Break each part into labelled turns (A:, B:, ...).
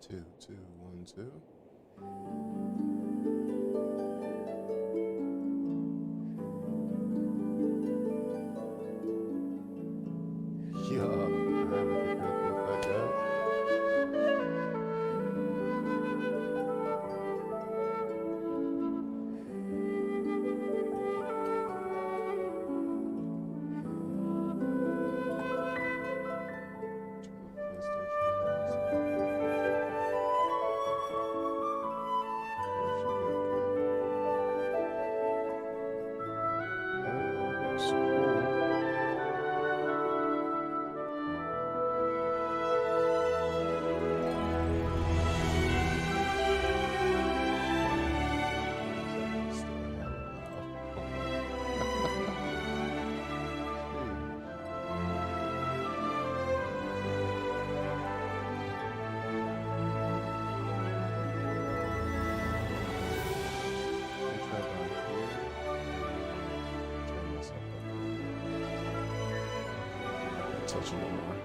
A: Two, two, one, two. Yeah, I have a critical effect, guys. Touch it more.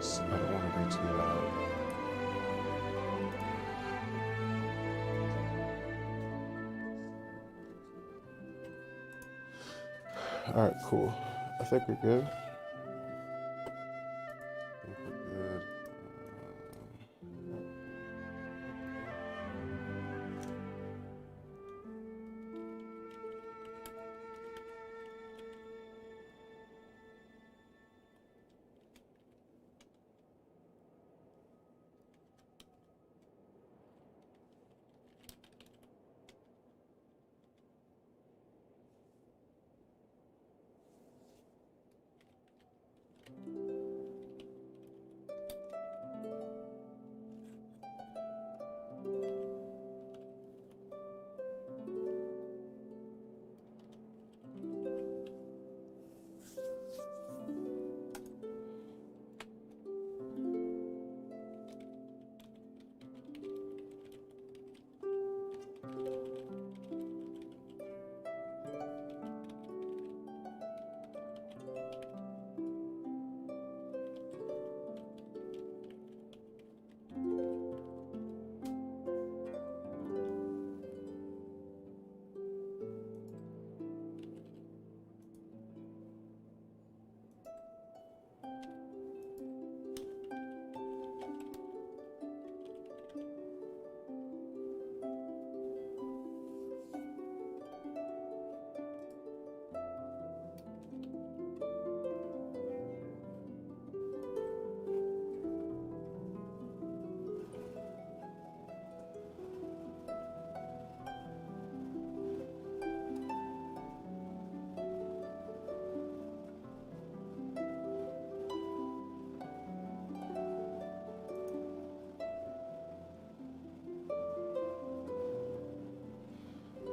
A: I don't want to be too loud. All right, cool. I think we're good.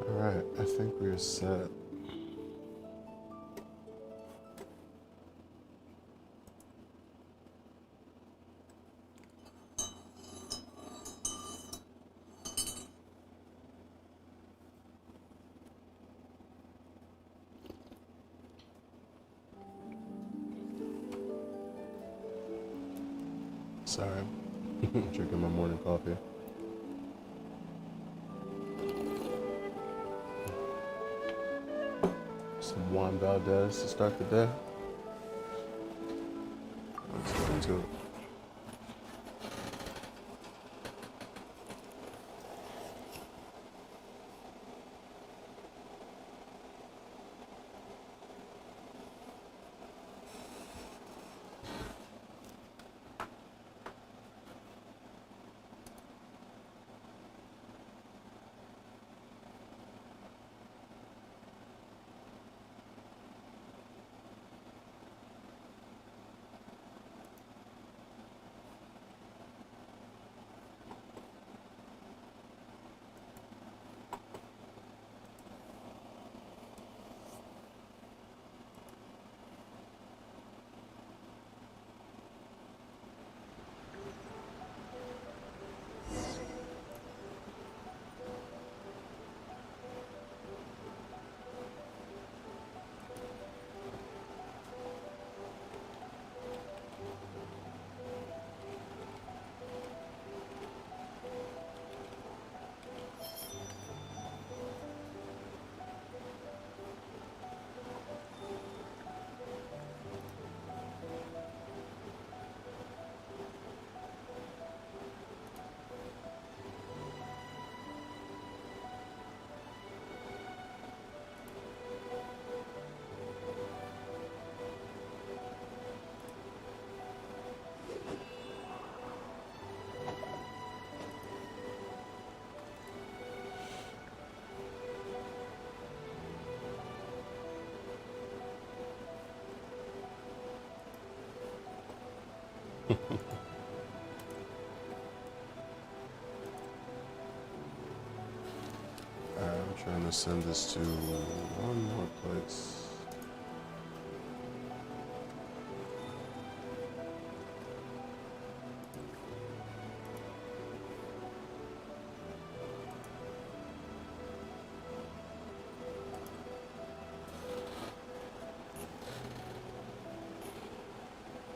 A: All right, I think we're set. Sorry, I'm drinking my morning coffee. Some Juan Valdez to start the day. Let's get into it. I'm trying to send this to one more place.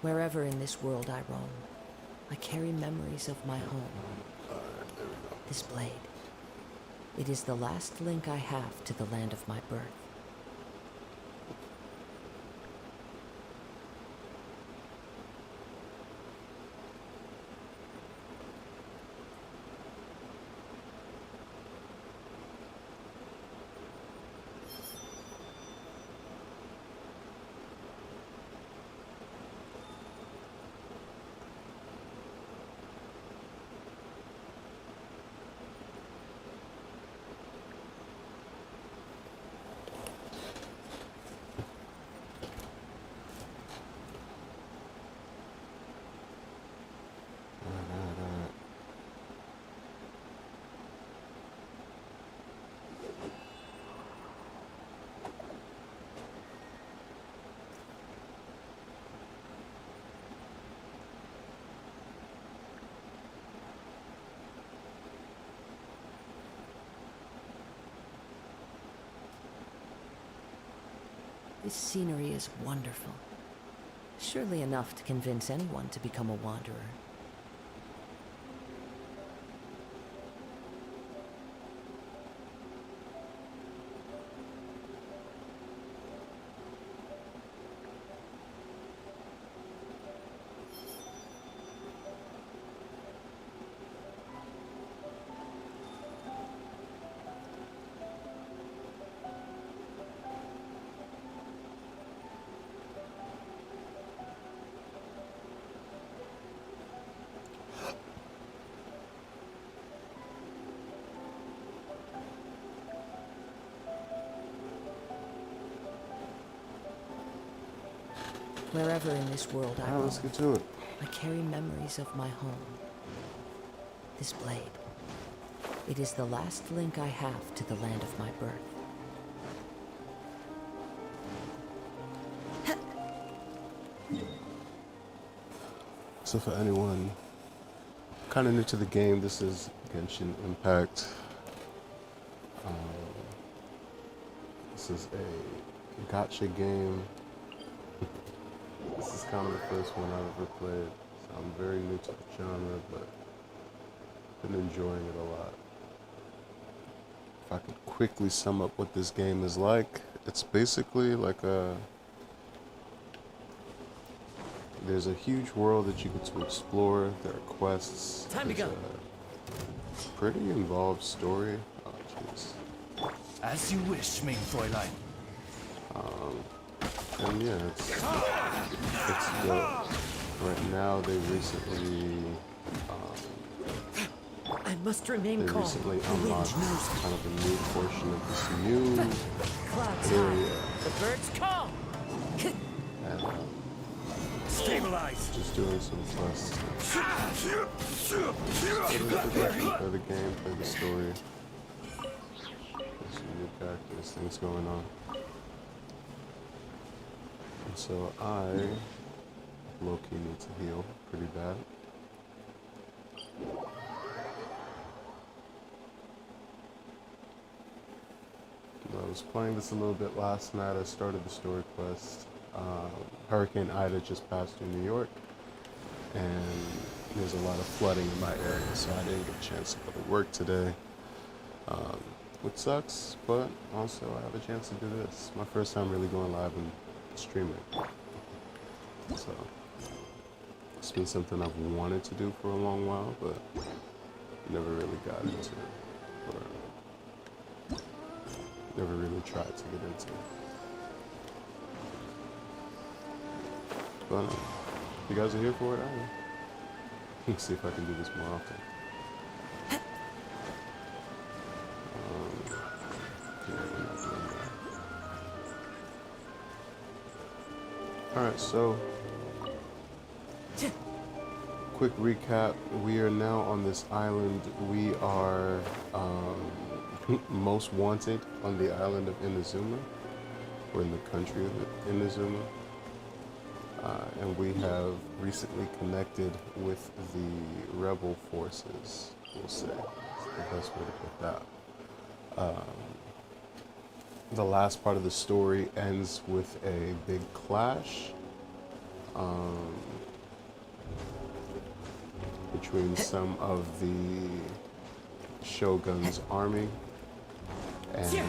B: Wherever in this world I roam, I carry memories of my home. This blade. It is the last link I have to the land of my birth. This scenery is wonderful. Surely enough to convince anyone to become a wanderer. Wherever in this world I roam,
A: Let's get to it.
B: I carry memories of my home. This blade. It is the last link I have to the land of my birth.
A: So for anyone kind of new to the game, this is Genshin Impact. This is a gacha game. This is kind of the first one I've ever played, so I'm very new to the genre, but been enjoying it a lot. If I could quickly sum up what this game is like, it's basically like there's a huge world that you get to explore. There are quests.
B: Time to go.
A: A pretty involved story. Oh, jeez.
C: As you wish, main Fräulein.
A: And yeah, it's right now they recently
B: I must remain calm.
A: recently
B: The wind
A: unlocked
B: knows me.
A: kind of a new portion of this new
B: Clouds
A: area,
B: high. The birds call.
A: and
C: Stabilize.
A: just doing some quests. Play the game, play the story. There's some new characters, things going on. And so I low-key need to heal pretty bad. I was playing this a little bit last night. I started the story quest. Hurricane Ida just passed through New York, and there's a lot of flooding in my area, so I didn't get a chance to go to work today, which sucks, but also I have a chance to do this. My first time really going live and streaming. So it's been something I've wanted to do for a long while, but never really got into it, or never really tried to get into it. But you guys are here for it, I am. Let's see if I can do this more often. Yeah, we're not doing that. Alright, so quick recap. We are now on this island. We are most wanted on the island of Inazuma. We're in the country of Inazuma. And we have recently connected with the rebel forces, we'll say. That's the best way to put that. The last part of the story ends with a big clash between some of the shogun's army and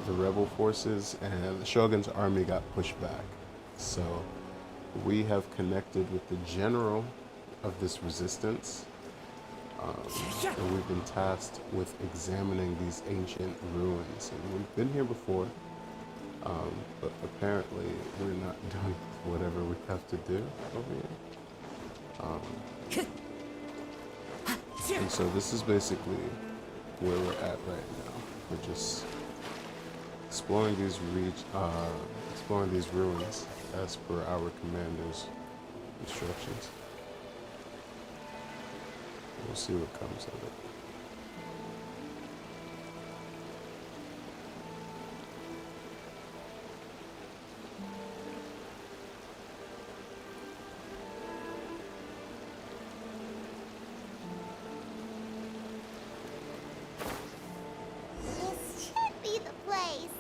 A: the rebel forces, and the shogun's army got pushed back. So we have connected with the general of this resistance, and we've been tasked with examining these ancient ruins. And we've been here before, but apparently we're not done with whatever we have to do over here. And so this is basically where we're at right now. We're just exploring these ruins as per our commander's instructions. We'll see what comes of it.
D: This should be the place.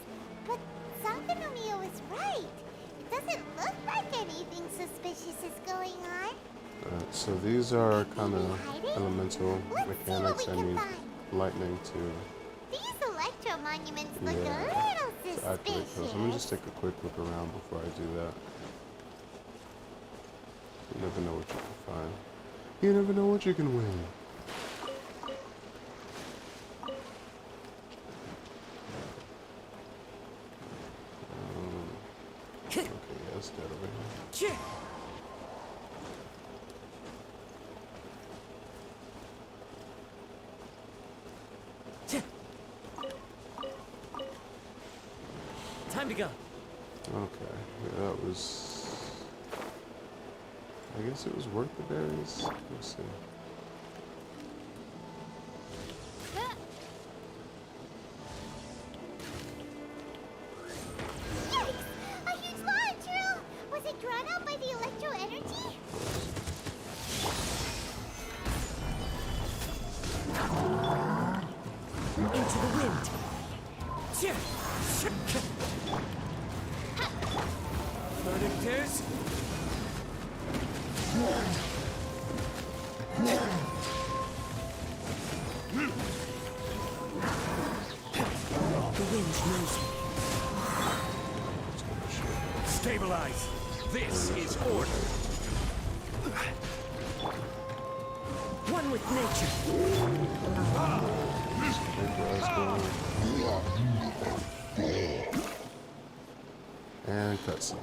D: But Sakanomiya was right. It doesn't look like anything suspicious is going on.
A: So these are kind of elemental mechanics. I need lightning to
D: These electro monuments look a
A: Yeah,
D: little
A: activate those. Let me just
D: suspicious.
A: take a quick look around before I do that. You never know what you can find. You never know what you can win. Okay, yeah, that's dead over here.
E: Time to go.
A: Okay, yeah, that was... I guess it was worth the berries. Let's see.
D: Yikes! A huge launch! Was it drawn out by the electro energy?
B: Into the wind.
E: Loading tears.
B: The wind knows me.
C: Stabilize. This is order.
B: One with nature.
A: And cutscene.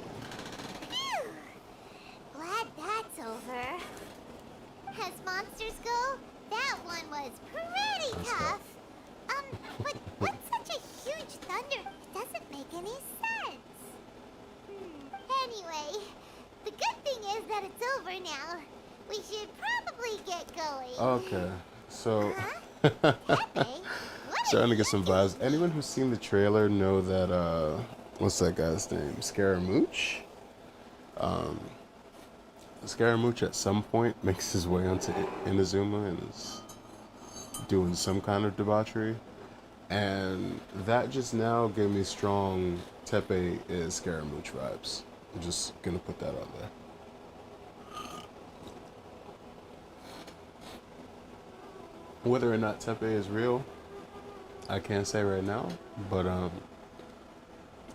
D: Phew! Glad that's over. As monsters go, that one was pretty
A: That's
D: tough. But what's such a huge thunder? It doesn't make any sense. Anyway, the good thing is that it's over now. We should probably get going.
A: Okay, so...
D: Huh? Pepe? What
A: Starting to get some vibes. Anyone who's seen the trailer know that, what's that guy's name? Scaramouche? Scaramouche at some point makes his way onto Inazuma and is doing some kind of debauchery. And that just now gave me strong Tepe is Scaramouche vibes. I'm just gonna put that out there. Whether or not Tepe is real, I can't say right now, but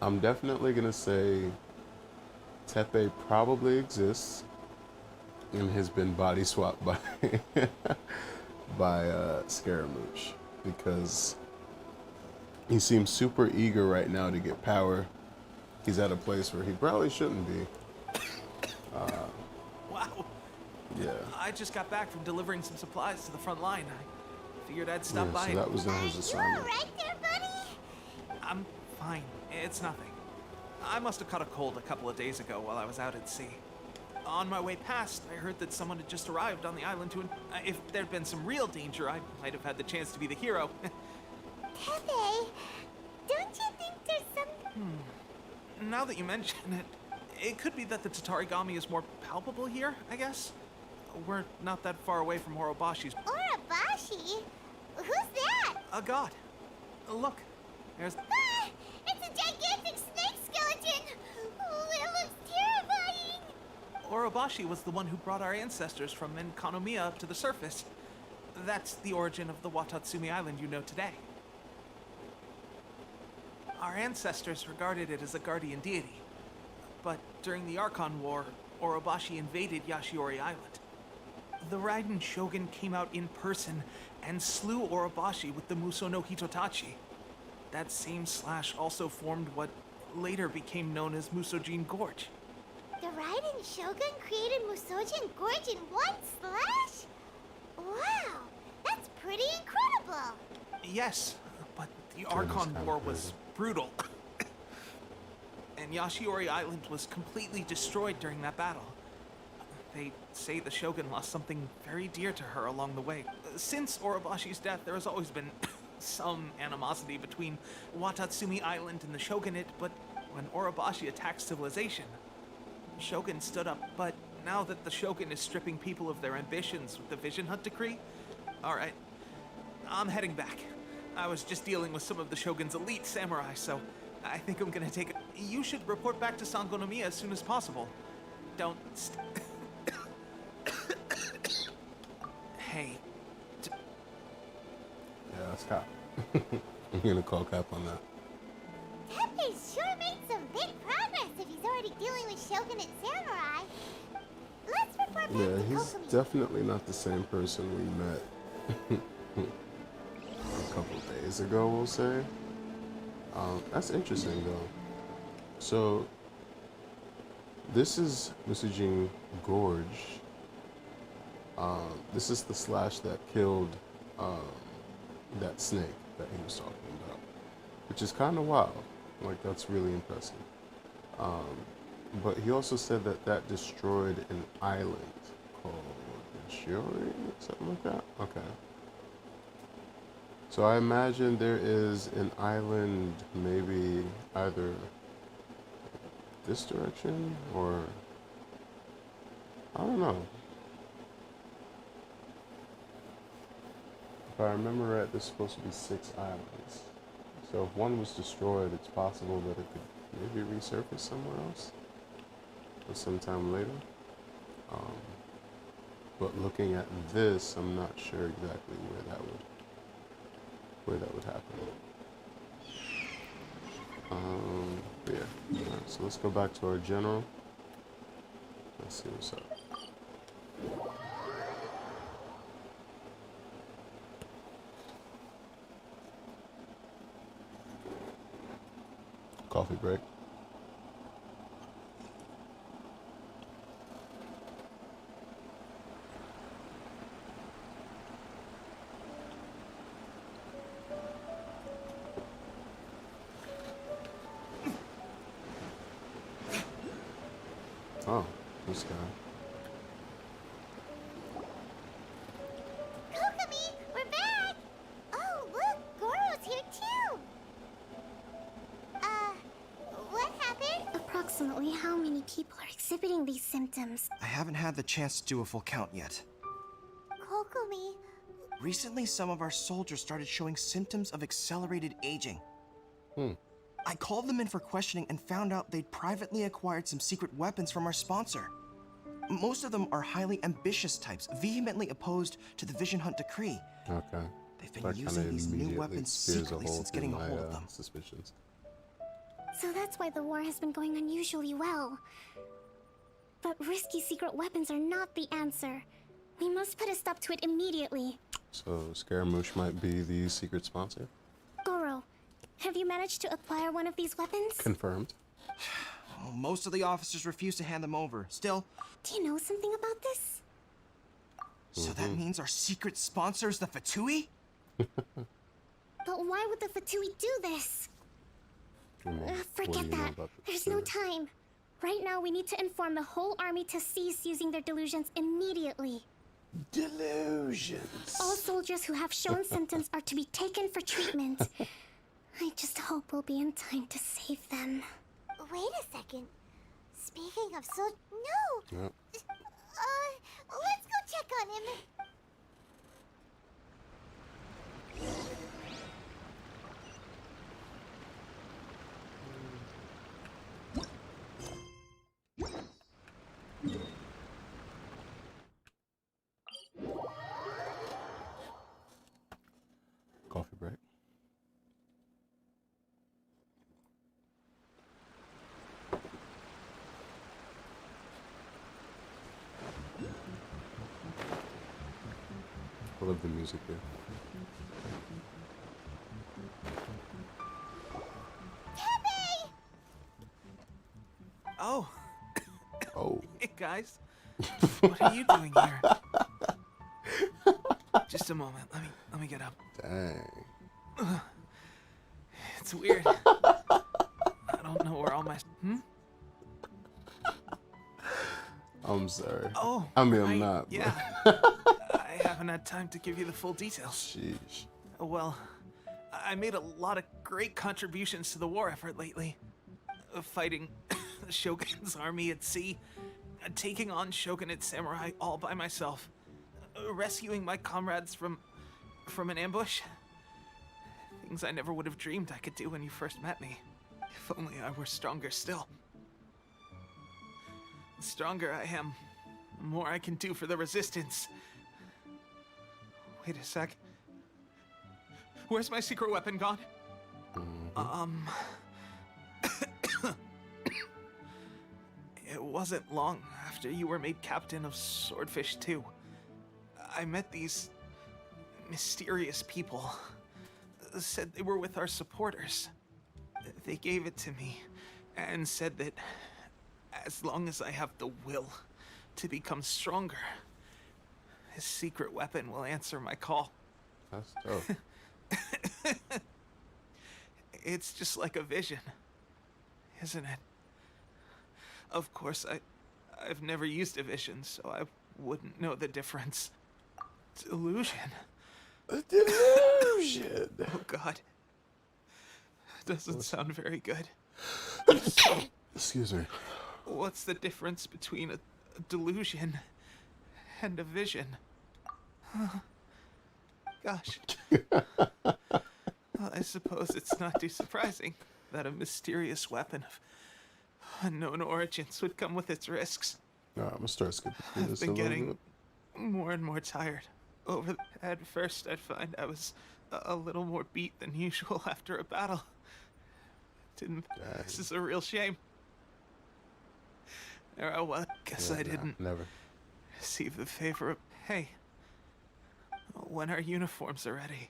A: I'm definitely gonna say Tepe probably exists and has been body swapped by by Scaramouche, because he seems super eager right now to get power. He's at a place where he probably shouldn't be.
E: Wow.
A: Yeah.
E: I just got back from delivering some supplies to the front line. I figured I'd stop
A: Yeah,
E: by.
A: so that was not his
D: You
A: assignment.
D: alright there, buddy?
E: I'm fine. It's nothing. I must have caught a cold a couple of days ago while I was out at sea. On my way past, I heard that someone had just arrived on the island if there'd been some real danger, I might have had the chance to be the hero.
D: Pepe, don't you think there's some...
E: Now that you mention it, it could be that the Tatarigami is more palpable here, I guess. We're not that far away from Orobashi's.
D: Urabashi? Who's that?
E: A god. Look, there's...
D: Ah, it's a gigantic snake skeleton! Oh, it looks terrifying!
E: Orobashi was the one who brought our ancestors from Enkanomiya up to the surface. That's the origin of the Watatsumi Island you know today. Our ancestors regarded it as a guardian deity. But during the Archon War, Orobashi invaded Yashiori Island. The Raiden shogun came out in person and slew Orobashi with the Muso no Hitotachi. That same slash also formed what later became known as Musojin Gorge.
D: The Raiden Shogun created Musojin Gorge in one slash? Wow, that's pretty incredible!
E: Yes, but the
A: That is
E: Archon
A: kinda
E: War
A: crazy.
E: was brutal. And Yashiori Island was completely destroyed during that battle. They say the Shogun lost something very dear to her along the way. Since Orobashi's death, there has always been some animosity between Watatsumi Island and the Shogunate, but when Orobashi attacked civilization, Shogun stood up. But now that the Shogun is stripping people of their ambitions with the Vision Hunt decree, alright, I'm heading back. I was just dealing with some of the Shogun's elite samurai, so I think I'm gonna take a... You should report back to Sangonomiya as soon as possible. Don't... Hey,
A: Yeah, that's Cap. I'm gonna call Cap on that.
D: Pepe sure made some big progress if he's already dealing with Shogunate samurai. Let's report back
A: Yeah,
D: to
A: he's
D: Kokomi.
A: definitely not the same person we met a couple days ago, we'll say. That's interesting, though. So, this is Musujin Gorge. This is the slash that killed that snake that he was talking about, which is kind of wild. Like, that's really impressive. But he also said that that destroyed an island called Shiori, something like that. Okay. So I imagine there is an island maybe either this direction or I don't know. If I remember right, there's supposed to be 6 islands. So if one was destroyed, it's possible that it could maybe resurface somewhere else or sometime later. But looking at this, I'm not sure exactly where that would happen. Yeah. Alright, so let's go back to our general. Let's see what's up. Coffee break. Oh, this guy.
D: Kokomi, we're back! Oh, look, Goro's here too! What happened?
F: Approximately how many people are exhibiting these symptoms?
G: I haven't had the chance to do a full count yet.
D: Kokomi,
G: Recently, some of our soldiers started showing symptoms of accelerated aging. I called them in for questioning and found out they'd privately acquired some secret weapons from our sponsor. Most of them are highly ambitious types, vehemently opposed to the Vision Hunt decree.
A: Okay.
G: They've been
A: That
G: using
A: kinda
G: these new
A: immediately
G: weapons
A: spears a
G: secretly
A: hole
G: since
A: through
G: getting a
A: my,
G: hold of them.
A: Suspicions.
F: So that's why the war has been going unusually well. But risky secret weapons are not the answer. We must put a stop to it immediately.
A: So Scaramouche might be the secret sponsor.
F: Goro, have you managed to acquire one of these weapons?
A: Confirmed.
G: Well, most of the officers refuse to hand them over. Still,
F: Do you know something about this?
G: so that means our secret sponsor is the Fatui?
F: But why would the Fatui do this?
A: What do
F: Forget
A: you know
F: that.
A: about the
F: There's no
A: story?
F: time. Right now, we need to inform the whole army to cease using their delusions immediately.
A: Delusions.
F: All soldiers who have shown symptoms are to be taken for treatment. I just hope we'll be in time to save them.
D: Wait a second. Speaking of no!
A: Yep.
D: Let's go check on him.
A: Coffee break. I love the music here.
E: Oh,
A: Oh.
E: hey guys. What are you doing here? Just a moment. Let me get up.
A: Dang.
E: It's weird. I don't know where all my
A: I'm sorry.
E: Oh,
A: I mean, I'm
E: right,
A: not. but-
E: Yeah. I haven't had time to give you the full details.
A: Sheesh.
E: Well, I made a lot of great contributions to the war effort lately. Fighting the Shogun's army at sea, taking on Shogunate samurai all by myself, rescuing my comrades from an ambush. Things I never would have dreamed I could do when you first met me. If only I were stronger still. The stronger I am, the more I can do for the resistance. Wait a sec. Where's my secret weapon gone? It wasn't long after you were made captain of Swordfish 2. I met these mysterious people. Said they were with our supporters. They gave it to me and said that as long as I have the will to become stronger, his secret weapon will answer my call.
A: That's tough.
E: It's just like a vision, isn't it? Of course, I've never used a vision, so I wouldn't know the difference. Delusion.
A: A delusion.
E: Oh God. Doesn't sound very good.
A: Excuse me.
E: What's the difference between a delusion and a vision? Gosh. Well, I suppose it's not too surprising that a mysterious weapon of unknown origins would come with its risks.
A: No, I'm gonna start skipping through
E: I've
A: this a
E: been
A: little
E: getting
A: bit.
E: more and more tired. At first, I'd find I was a little more beat than usual after a battle. This is a real shame. There I was. Guess I didn't
A: Never.
E: receive the favor of. Hey, when our uniforms are ready.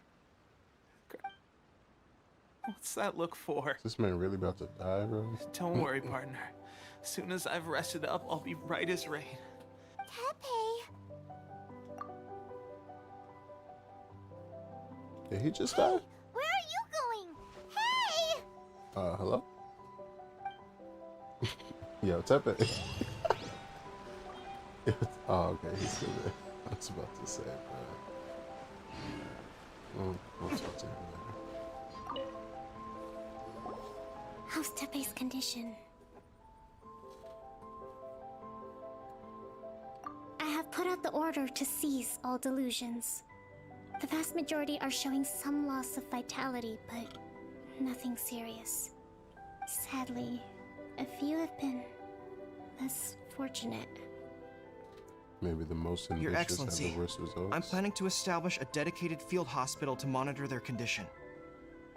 E: What's that look for?
A: Is this man really about to die, bro?
E: Don't worry, partner. As soon as I've rested up, I'll be right as rain.
D: Tepe,
A: Did he just die?
D: where are you going? Hey!
A: Hello? Yo, Tepe. Oh, okay, he's still there. I was about to say, we'll talk to him later.
F: How's Tepe's condition? I have put out the order to cease all delusions. The vast majority are showing some loss of vitality, but nothing serious. Sadly, a few have been less fortunate.
A: Maybe the most
G: Your
A: ambitious have
G: Excellency,
A: the worst results.
G: I'm planning to establish a dedicated field hospital to monitor their condition.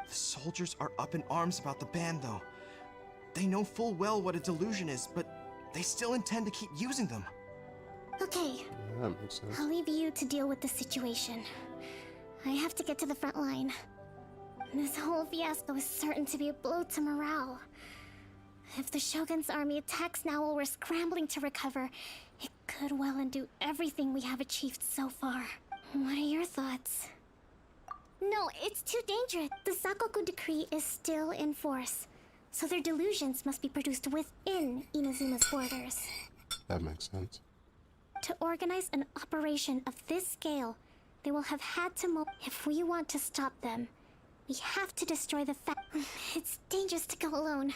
G: The soldiers are up in arms about the ban, though. They know full well what a delusion is, but they still intend to keep using them.
F: Okay,
A: Yeah, that makes sense.
F: I'll leave you to deal with the situation. I have to get to the front line. This whole fiasco is certain to be a blow to morale. If the Shogun's army attacks now while we're scrambling to recover, it could well undo everything we have achieved so far. What are your thoughts? No, it's too dangerous. The Sakoku decree is still in force. So their delusions must be produced within Inazuma's borders.
A: That makes sense.
F: To organize an operation of this scale, they will have had to if we want to stop them, we have to destroy the It's dangerous to go alone.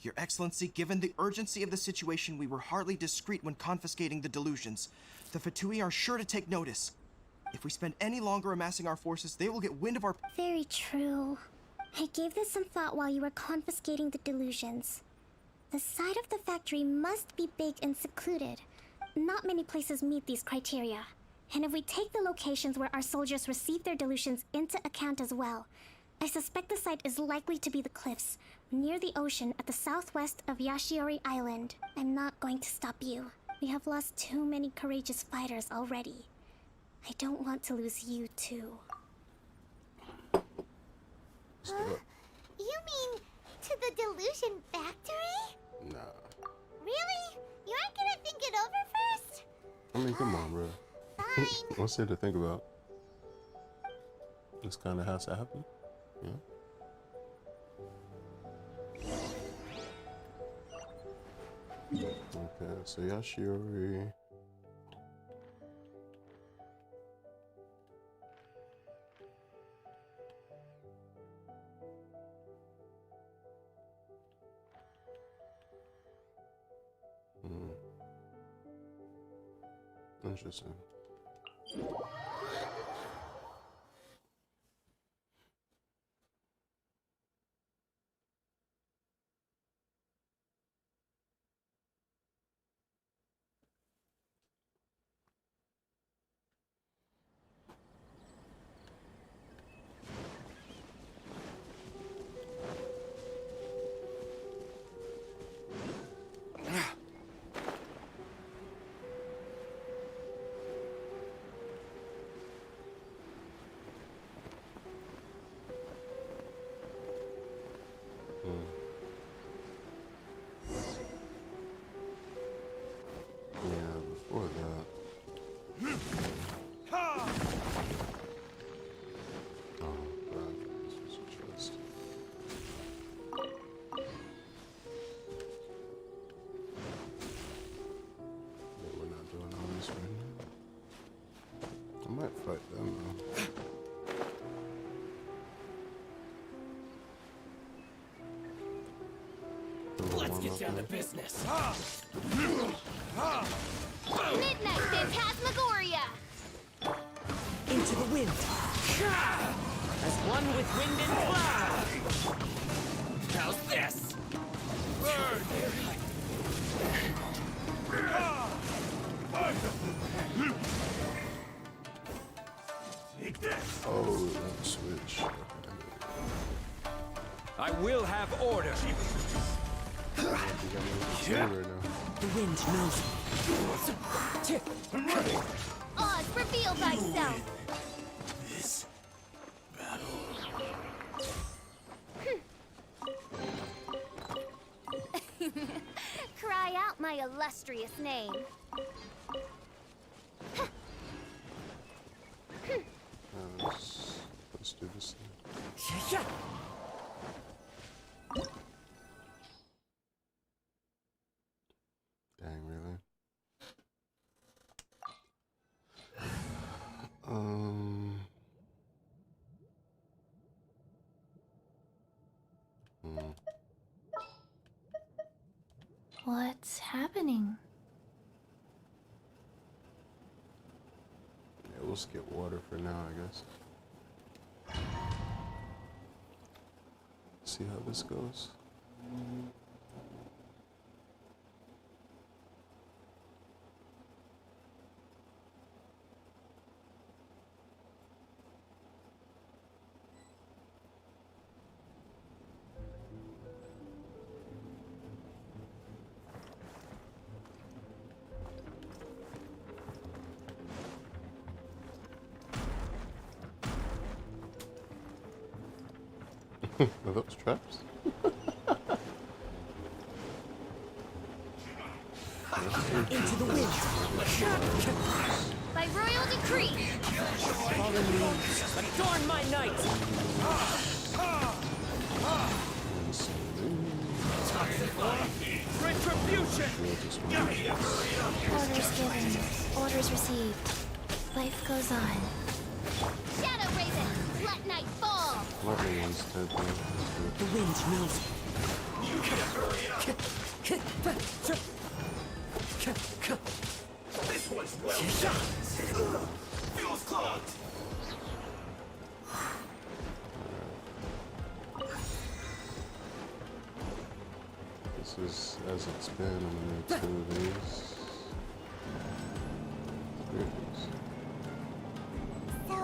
G: Your Excellency, given the urgency of the situation, we were hardly discreet when confiscating the delusions. The Fatui are sure to take notice. If we spend any longer amassing our forces, they will get wind of our...
F: Very true. I gave this some thought while you were confiscating the delusions. The side of the factory must be big and secluded. Not many places meet these criteria. And if we take the locations where our soldiers receive their delusions into account as well, I suspect the site is likely to be the cliffs, near the ocean at the southwest of Yashiori Island. I'm not going to stop you. We have lost too many courageous fighters already. I don't want to lose you too.
D: You mean to the delusion factory?
A: Nah.
D: Really? You aren't gonna think it over first?
A: I mean, come on, bro.
D: Fine.
A: What's there to think about? This kind of has to happen. Yeah. Okay, so Yashiori. Interesting. Before that. Oh, God, this was a chest. Yeah, we're not doing all this right now. I might fight them though.
C: Let's get down to business.
D: Midnight Phantasmagoria!
B: Into the wind.
C: As one with wind and cloud. How's this? Burn! Take this.
A: Oh, that switch.
C: I will have order.
A: Right now.
B: The wind knows me.
D: Oz, reveal thyself!
C: This battle.
D: Cry out my illustrious name.
A: Let's do this thing. Dang, really?
F: What's happening?
A: Yeah, we'll skip water for now, I guess. See how this goes. Are those traps?
B: Into the wind.
D: By royal decree!
B: Fallen leaves. Adorn my night.
A: Insane.
C: Retribution!
A: We'll just want to
F: Orders given. Orders received. Life goes on.
D: Shadow Raven, let night fall.
A: lovely instead though.
B: The wind knows me.
C: This one's well done. Feels clogged.
A: This is as it's been. I'm gonna need 2 of these. 3 of these.
D: So,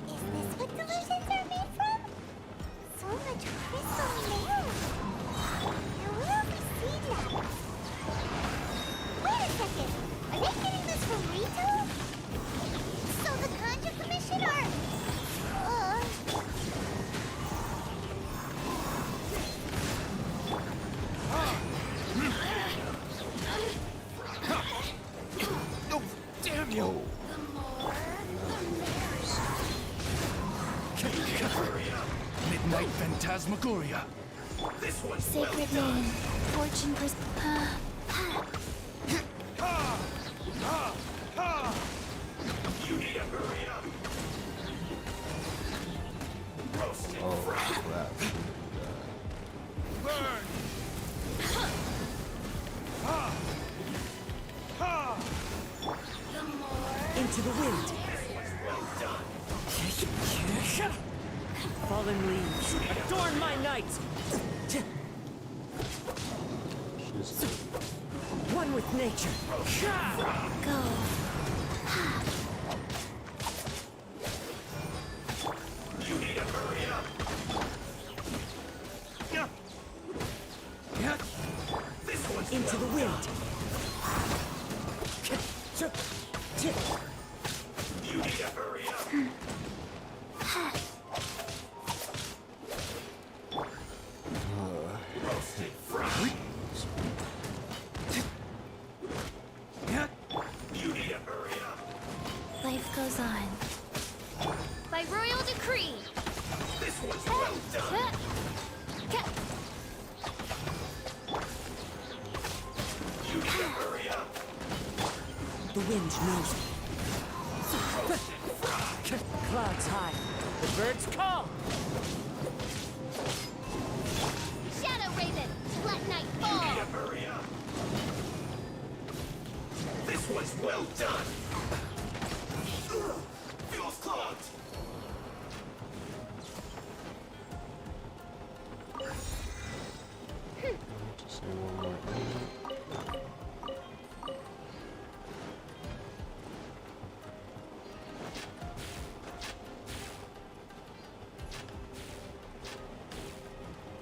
D: is this what delusions are made from? So much crystal metal. Now where have we seen that? Wait a second. Are they getting this from Rito? So the Conjure Commission are...
C: Oh, damn you! Midnight Phantasmagoria. This one's
F: Sacred name. Fortune
C: You need to hurry up. Roasted
A: Oh crap.
C: burn.
B: Into the wind. Fallen leaves, adorn my night.
A: She's
B: One with nature.
F: Go.
C: You need to hurry up. This one's
B: Into the wind.
C: You need to hurry up. Roasted fry. You need to hurry up.
F: Life goes on.
D: By royal decree.
C: This one's well done. You need to hurry up.
B: The wind knows me. Clouds high. The birds call.
D: Shadow Raven, let night
C: You need to
D: fall.
C: hurry up. This one's well done. Feels clogged.
A: just say one more thing.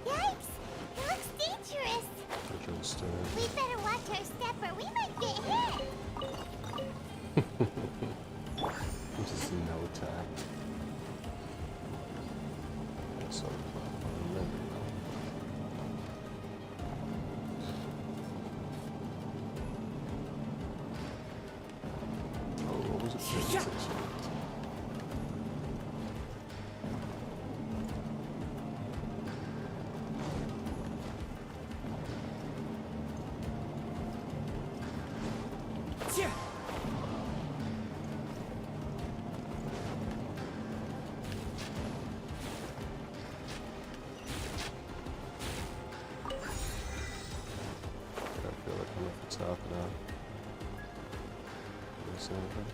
D: Yikes! It looks dangerous.
A: Just
D: We better watch our step or we might get hit.
A: just no attack. So there we go. Oh, what was it? Sensation. I feel like I'm at the top now. You see anything?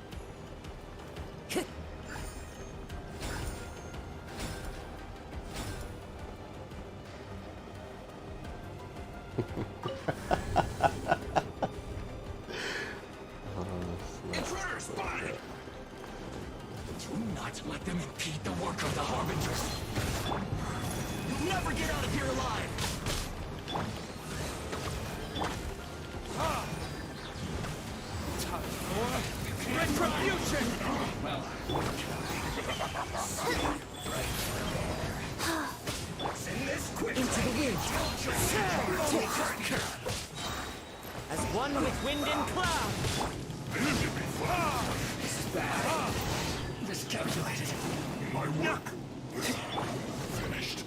C: Intruder spotted! Do not let them impede the work of the Harbingers. You'll never get out of here alive! Time for retribution! Well, send this quick!
B: Into the wind. As one with wind and cloud.
C: This is bad. Miscalculated. My work finished.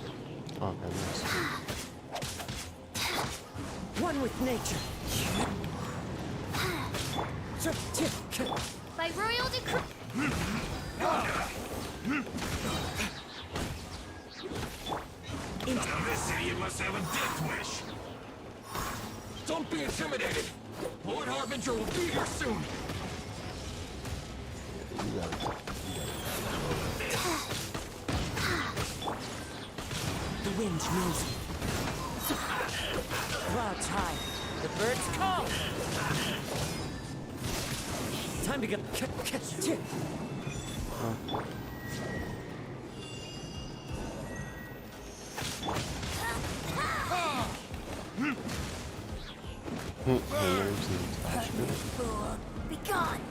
A: Okay, nice.
B: with nature.
F: By royal decree.
C: Now this idiot must have a death wish. Don't be intimidated. Lord Harbinger will be here soon.
A: You got it.
B: The wind knows me. Clouds high. The birds call. Time to get.
A: Nerves and attachment.
F: Fool, be gone.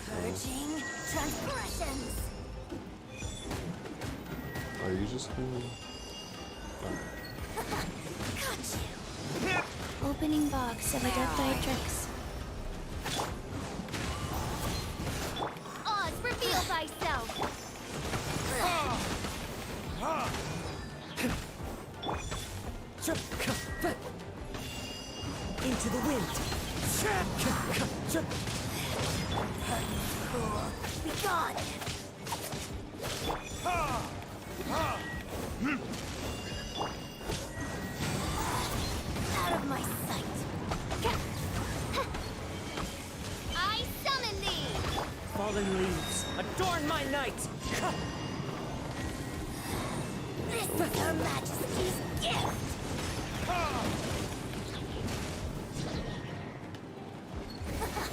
F: Purging transgressions.
A: Are you just gonna...
F: Got you. Opening box of Adeptite Oz, reveal thyself.
B: Into the wind.
F: Fool, be gone. Out of my sight. I summon thee.
B: Fallen leaves, adorn my night.
F: This is Her Majesty's gift.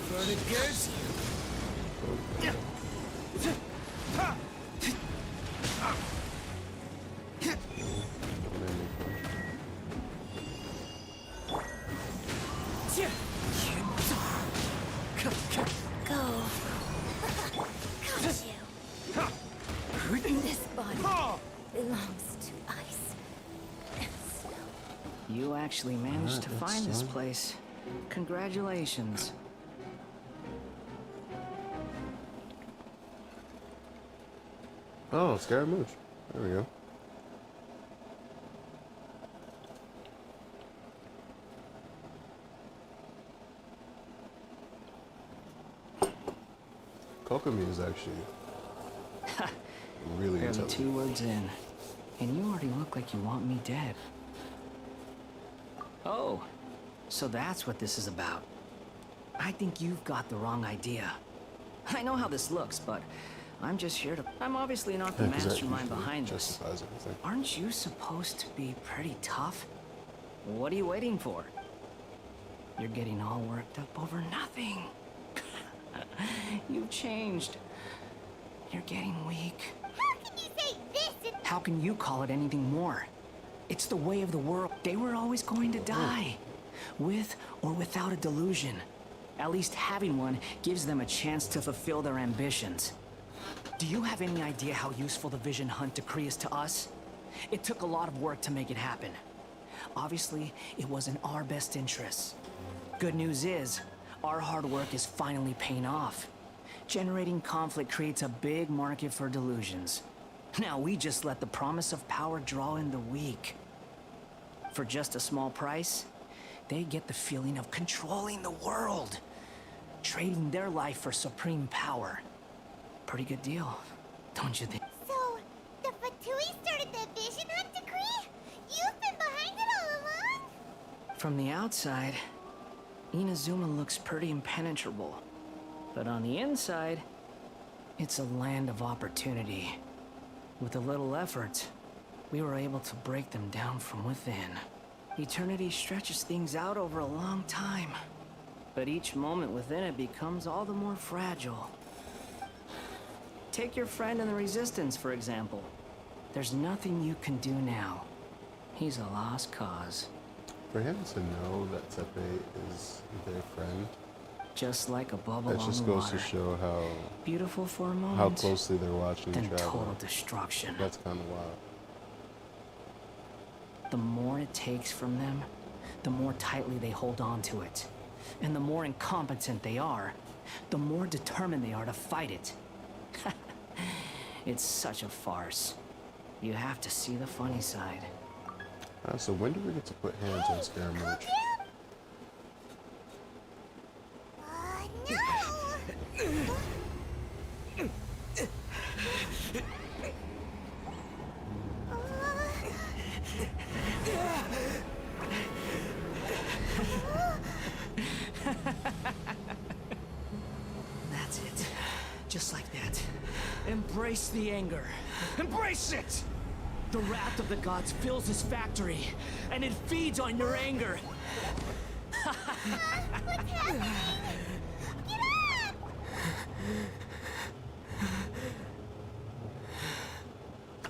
B: Furnickers.
F: Go. Got you. This body belongs to ice and snow.
H: You actually managed to
A: that's
H: find this
A: fun.
H: place. Congratulations.
A: Oh, Scaramouche. There we go. Kokomi is actually really
H: Barely
A: intelligent.
H: 2 words in, and you already look like you want me dead. Oh, so that's what this is about. I think you've got the wrong idea. I know how this looks, but I'm just here to... I'm obviously not the
A: Yeah, 'cause that
H: mastermind
A: usually
H: behind this.
A: justifies everything.
H: Aren't you supposed to be pretty tough? What are you waiting for? You're getting all worked up over nothing. You've changed. You're getting weak.
F: How can you say this and
H: How can you call it anything more? It's the way of the world. They were always going to die. With or without a delusion. At least having one gives them a chance to fulfill their ambitions. Do you have any idea how useful the Vision Hunt decree is to us? It took a lot of work to make it happen. Obviously, it was in our best interests. Good news is, our hard work is finally paying off. Generating conflict creates a big market for delusions. Now we just let the promise of power draw in the weak. For just a small price, they get the feeling of controlling the world. Trading their life for supreme power. Pretty good deal, don't you think?
F: So, the Fatui started the Vision Hunt decree? You've been behind it all along?
H: From the outside, Inazuma looks pretty impenetrable. But on the inside, it's a land of opportunity. With a little effort, we were able to break them down from within. Eternity stretches things out over a long time. But each moment within it becomes all the more fragile. Take your friend in the Resistance, for example. There's nothing you can do now. He's a lost cause.
A: For him to know that Tepe is their friend,
H: Just like a bubble
A: that
H: on
A: just
H: the
A: goes
H: water.
A: to show how
H: Beautiful for a moment,
A: how closely they're watching
H: then
A: each other.
H: total destruction.
A: That's kind of wild.
H: The more it takes from them, the more tightly they hold on to it. And the more incompetent they are, the more determined they are to fight it. It's such a farce. You have to see the funny side.
A: So when do we get to put hands on Scaramouche?
D: No!
H: That's it. Just like that. Embrace the anger. Embrace it! The wrath of the gods fills this factory, and it feeds on your anger.
D: What's happening? Get up!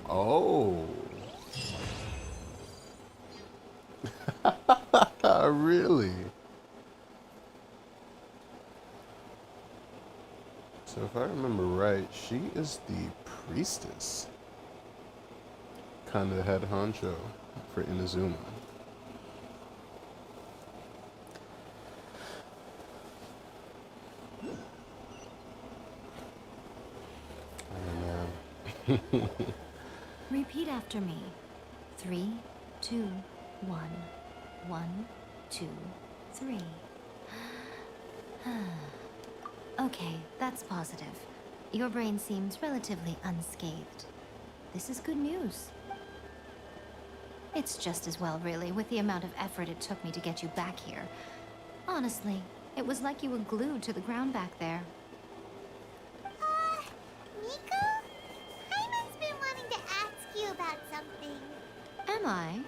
A: Oh. Really? So if I remember right, she is the priestess. Kind of the head honcho for Inazuma. Oh man.
I: Repeat after me. 3, 2, 1. 1, 2, 3. Okay, that's positive. Your brain seems relatively unscathed. This is good news. It's just as well, really, with the amount of effort it took me to get you back here. Honestly, it was like you were glued to the ground back there.
D: Nico? Hyman's been wanting to ask you about something.
I: Am I?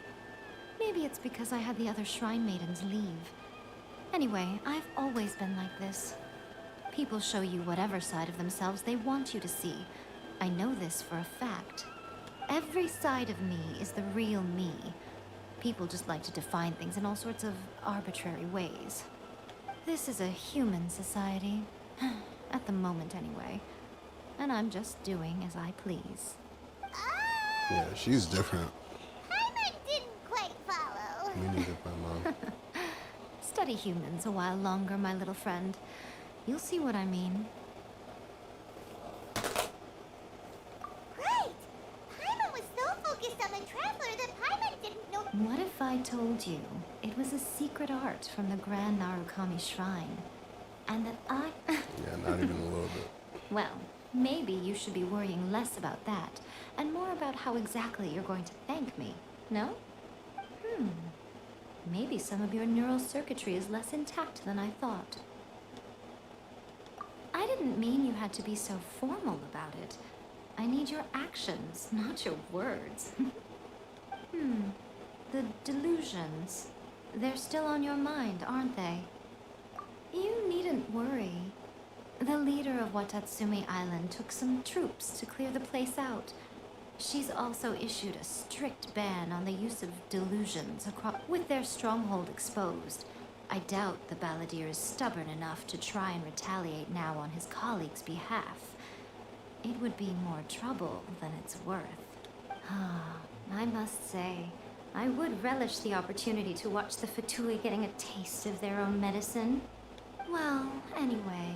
I: Maybe it's because I had the other shrine maidens leave. Anyway, I've always been like this. People show you whatever side of themselves they want you to see. I know this for a fact. Every side of me is the real me. People just like to define things in all sorts of arbitrary ways. This is a human society. At the moment, anyway. And I'm just doing as I please.
A: Yeah, she's different.
D: Hyman didn't quite follow.
A: Me neither, my mom.
I: Study humans a while longer, my little friend. You'll see what I mean.
D: Right! Hyman was so focused on the Traveler that Hyman didn't know.
I: What if I told you it was a secret art from the Grand Narukami Shrine? And that I...
A: Yeah, not even a little bit.
I: Well, maybe you should be worrying less about that, and more about how exactly you're going to thank me, no? Maybe some of your neural circuitry is less intact than I thought. I didn't mean you had to be so formal about it. I need your actions, not your words. The delusions. They're still on your mind, aren't they? You needn't worry. The leader of Watatsumi Island took some troops to clear the place out. She's also issued a strict ban on the use of delusions with their stronghold exposed. I doubt the balladeer is stubborn enough to try and retaliate now on his colleague's behalf. It would be more trouble than it's worth. I must say, I would relish the opportunity to watch the Fatui getting a taste of their own medicine. Well, anyway,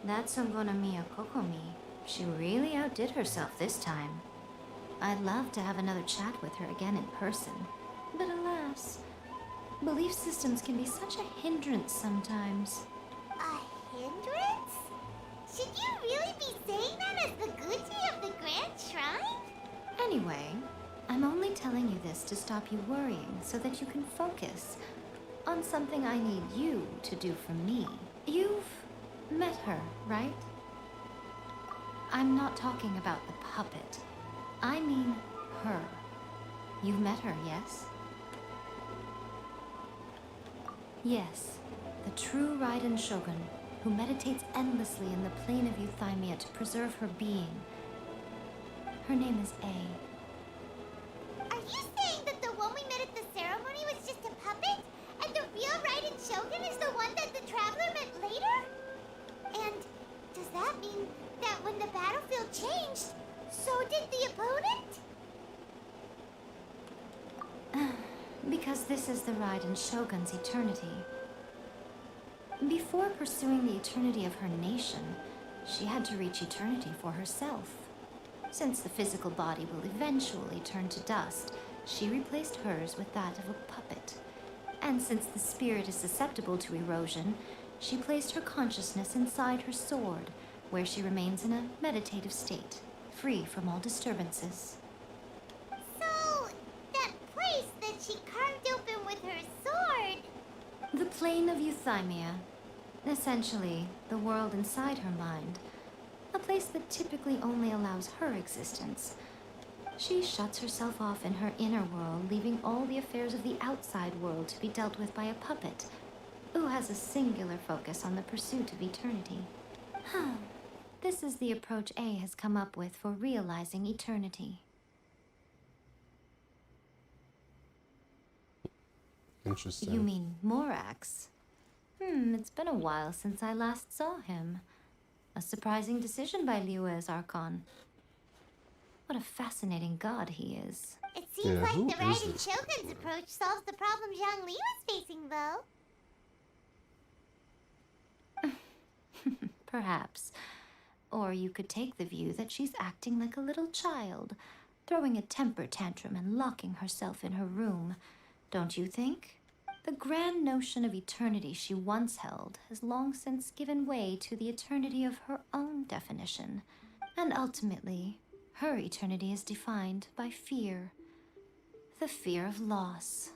I: that's Songonamiya Kokomi. She really outdid herself this time. I'd love to have another chat with her again in person, but alas, belief systems can be such a hindrance sometimes.
D: A hindrance? Should you really be saying that as the Gucci of the Grand Shrine?
I: Anyway, I'm only telling you this to stop you worrying so that you can focus on something I need you to do for me. You've met her, right? I'm not talking about the puppet. I mean her. You've met her, yes? Yes, the true raiden shogun who meditates endlessly in the plane of euthymia to preserve her being. Her name is A.
D: Are you saying that the one we met at the ceremony was just a puppet? And the real raiden shogun is the one that the Traveler met later? And does that mean that when the battlefield changed, so did the opponent?
I: Because this is the raiden shogun's eternity. Before pursuing the eternity of her nation, she had to reach eternity for herself. Since the physical body will eventually turn to dust, she replaced hers with that of a puppet. And since the spirit is susceptible to erosion, she placed her consciousness inside her sword, where she remains in a meditative state, free from all disturbances.
D: So, that place that she carved open with her sword...
I: The plane of Euthymia. Essentially, the world inside her mind. A place that typically only allows her existence. She shuts herself off in her inner world, leaving all the affairs of the outside world to be dealt with by a puppet, who has a singular focus on the pursuit of eternity. This is the approach A has come up with for realizing eternity.
A: Interesting.
I: You mean Morax? It's been a while since I last saw him. A surprising decision by Liyue's archon. What a fascinating god he is.
D: It seems like
A: who
D: the
A: is
D: Raiden
A: this
D: Shogun's approach solves the problem Zhang Li was facing, though.
I: Perhaps. Or you could take the view that she's acting like a little child, throwing a temper tantrum and locking herself in her room. Don't you think? The grand notion of eternity she once held has long since given way to the eternity of her own definition. And ultimately, her eternity is defined by fear. The fear of loss.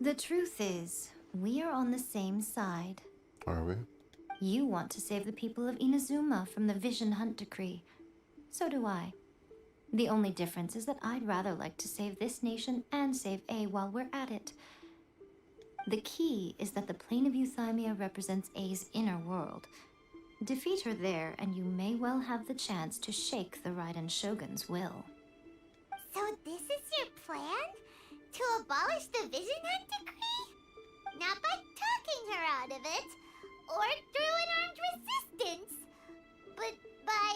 I: The truth is, we are on the same side.
A: Are we?
I: You want to save the people of Inazuma from the Vision Hunt decree. So do I. The only difference is that I'd rather like to save this nation and save A while we're at it. The key is that the plane of Euthymia represents A's inner world. Defeat her there, and you may well have the chance to shake the Raiden Shogun's will.
D: So this is your plan? To abolish the Vision Hunt decree? Not by talking her out of it, or through an armed resistance, but by,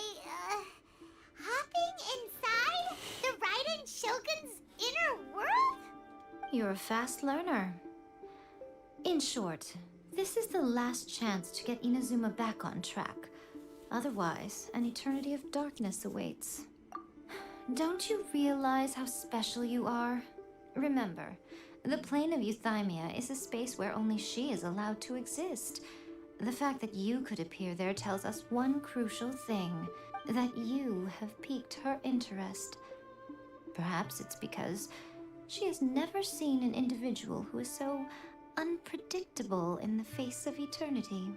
D: hopping inside the Raiden Shogun's inner world?
I: You're a fast learner. In short, this is the last chance to get Inazuma back on track. Otherwise, an eternity of darkness awaits. Don't you realize how special you are? Remember, the plane of Euthymia is a space where only she is allowed to exist. The fact that you could appear there tells us one crucial thing, that you have piqued her interest. Perhaps it's because she has never seen an individual who is so unpredictable in the face of eternity.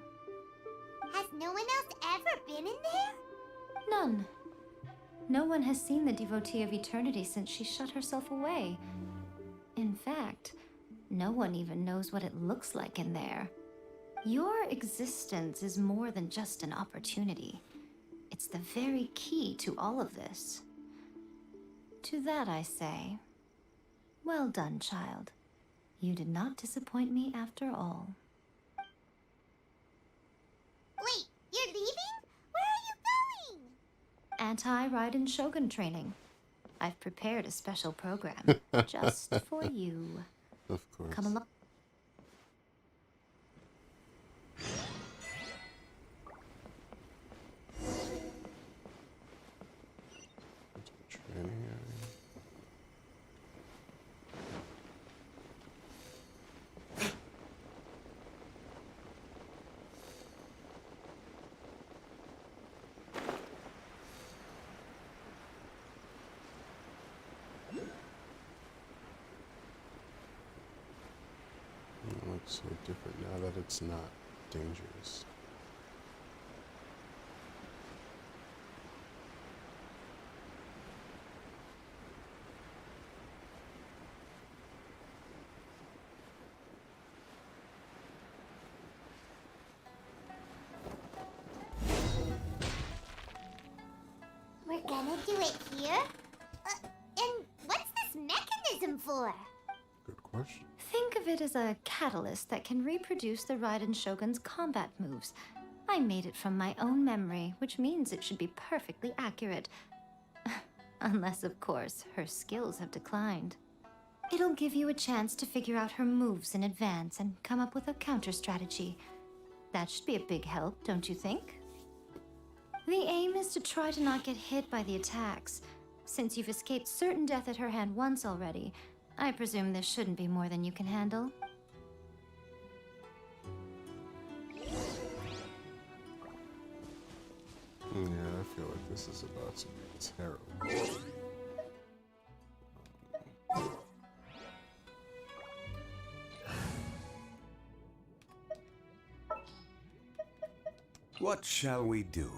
D: Has no one else ever been in there?
I: None. No one has seen the devotee of eternity since she shut herself away. In fact, no one even knows what it looks like in there. Your existence is more than just an opportunity. It's the very key to all of this. To that I say, well done, child. You did not disappoint me after all.
D: Wait, you're leaving? Where are you going?
I: Anti-Raiden Shogun training. I've prepared a special program just for you.
A: Of course.
I: Come along.
A: Training area. It looks so different now that it's not dangerous.
D: We're gonna do it here? And what's this mechanism for?
A: Good question.
I: Think of it as a catalyst that can reproduce the Raiden Shogun's combat moves. I made it from my own memory, which means it should be perfectly accurate. Unless, of course, her skills have declined. It'll give you a chance to figure out her moves in advance and come up with a counter strategy. That should be a big help, don't you think? The aim is to try to not get hit by the attacks. Since you've escaped certain death at her hand once already, I presume this shouldn't be more than you can handle.
A: Yeah, I feel like this is about to be terrible.
J: What shall we do?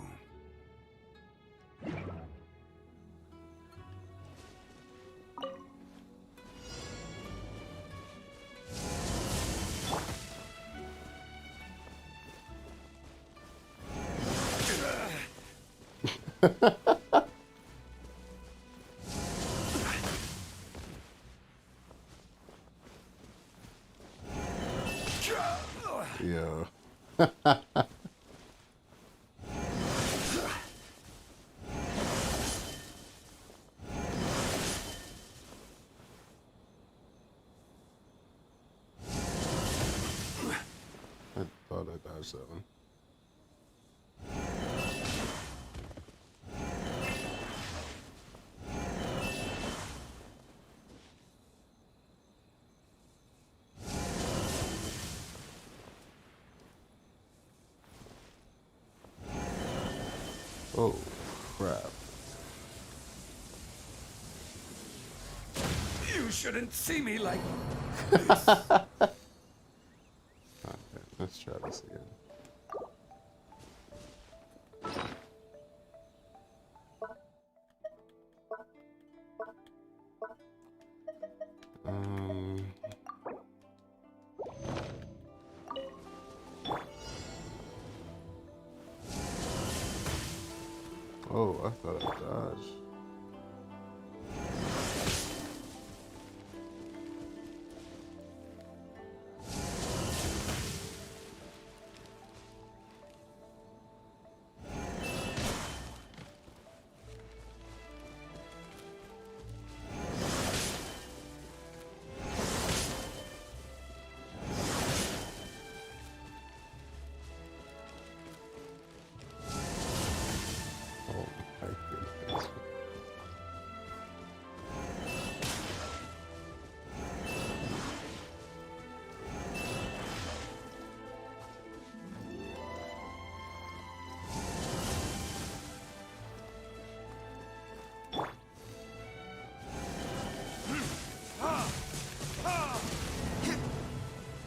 A: Yeah. I thought I dodged that one. Oh, crap.
J: You shouldn't see me like
A: Okay, let's try this again. Oh, I thought I dodged. Oh my goodness.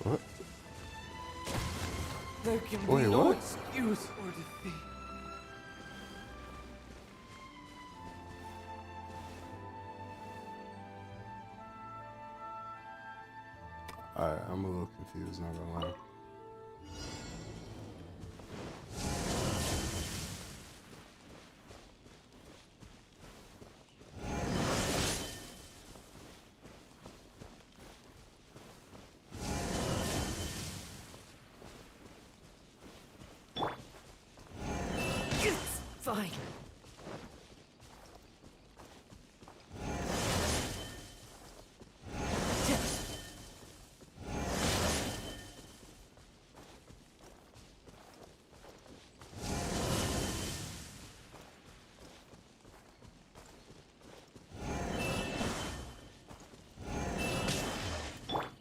A: What?
J: there can
A: Wait,
J: be no
A: what?
J: excuse or defeat.
A: I'm a little confused, not gonna lie.
H: It's fine.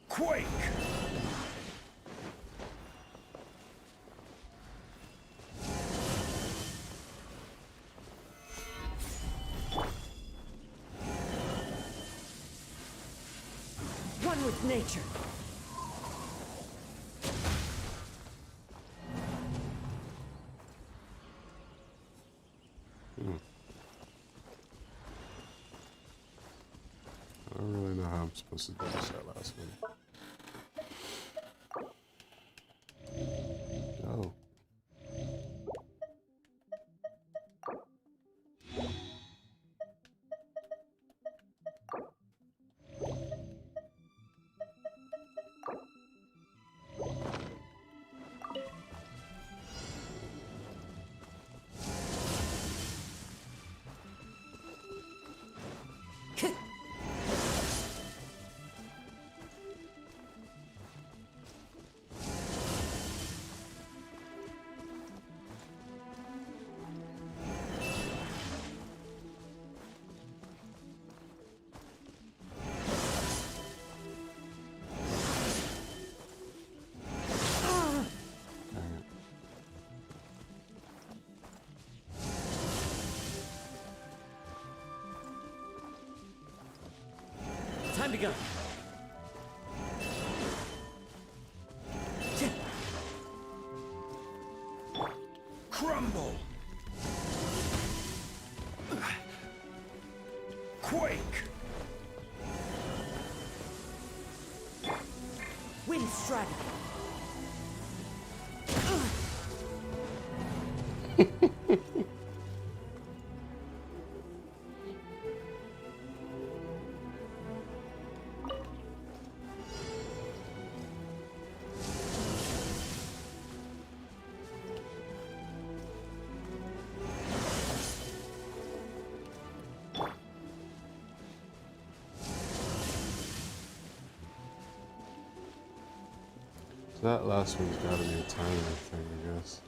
J: Quake!
H: One with nature.
A: I don't really know how I'm supposed to dodge that last one. Oh.
C: begun.
J: Crumble! Quake!
B: Wind strike.
A: So that last one's gotta be a timer thing, I guess.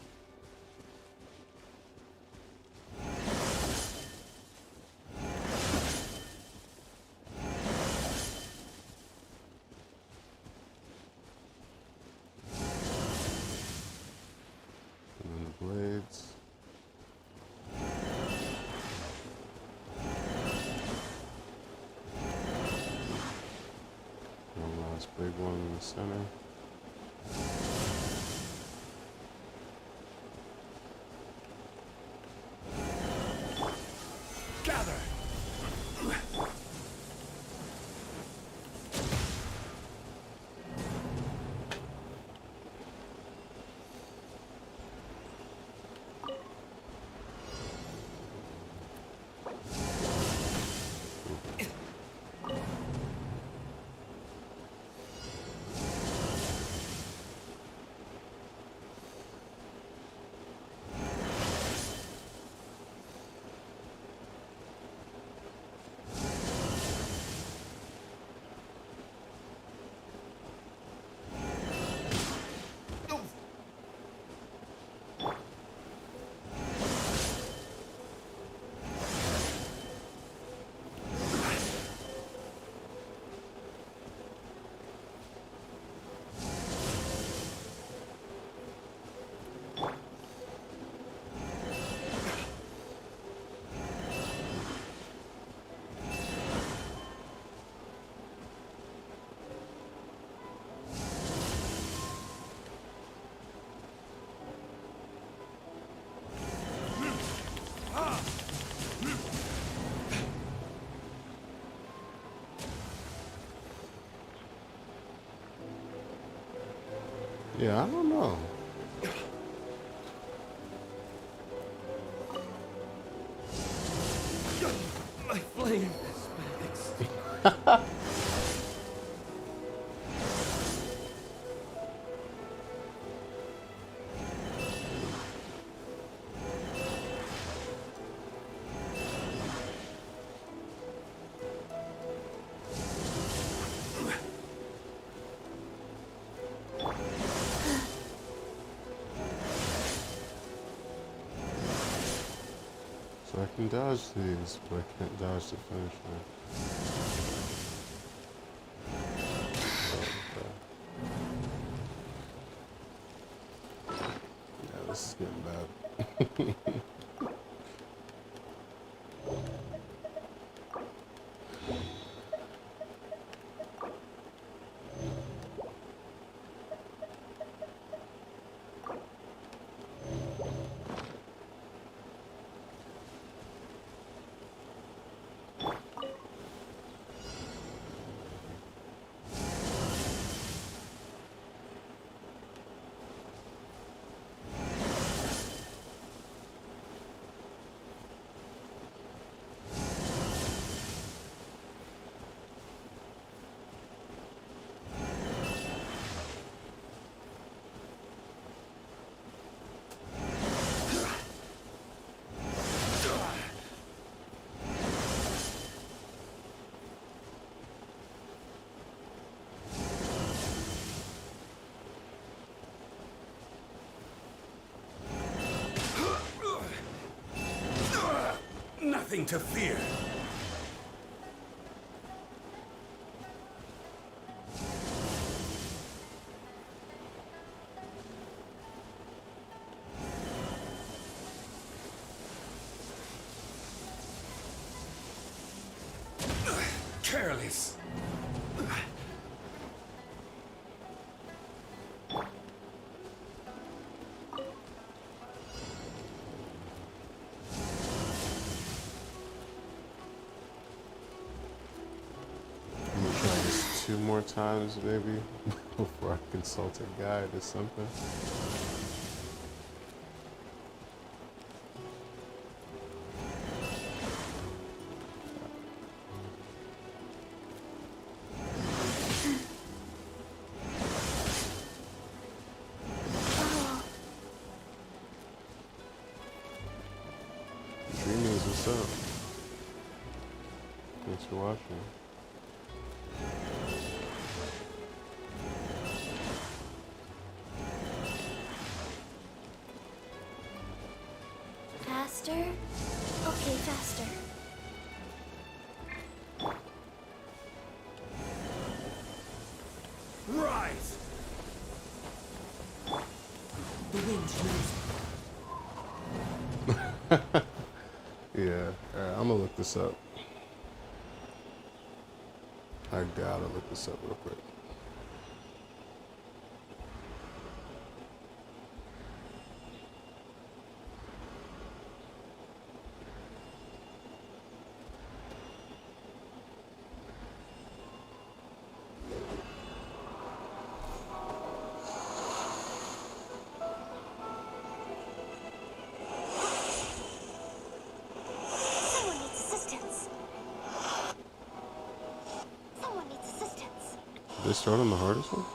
A: And then the blades. One last big one in the center.
J: Gather!
A: Yeah, I don't know.
C: My flame.
A: So I can dodge these, but I can't dodge the finish line. Oh, okay. Yeah, this is getting bad.
J: Nothing to fear. Careless.
A: more times maybe before I consult a guide or something. Dreamies, what's up? Thanks for watching.
F: Faster? Okay, faster.
J: Rise!
C: The wind moves.
A: Yeah, alright, I'm gonna look this up. I gotta look this up real quick.
F: Someone needs assistance. Someone needs assistance.
A: Did they start on the hardest one?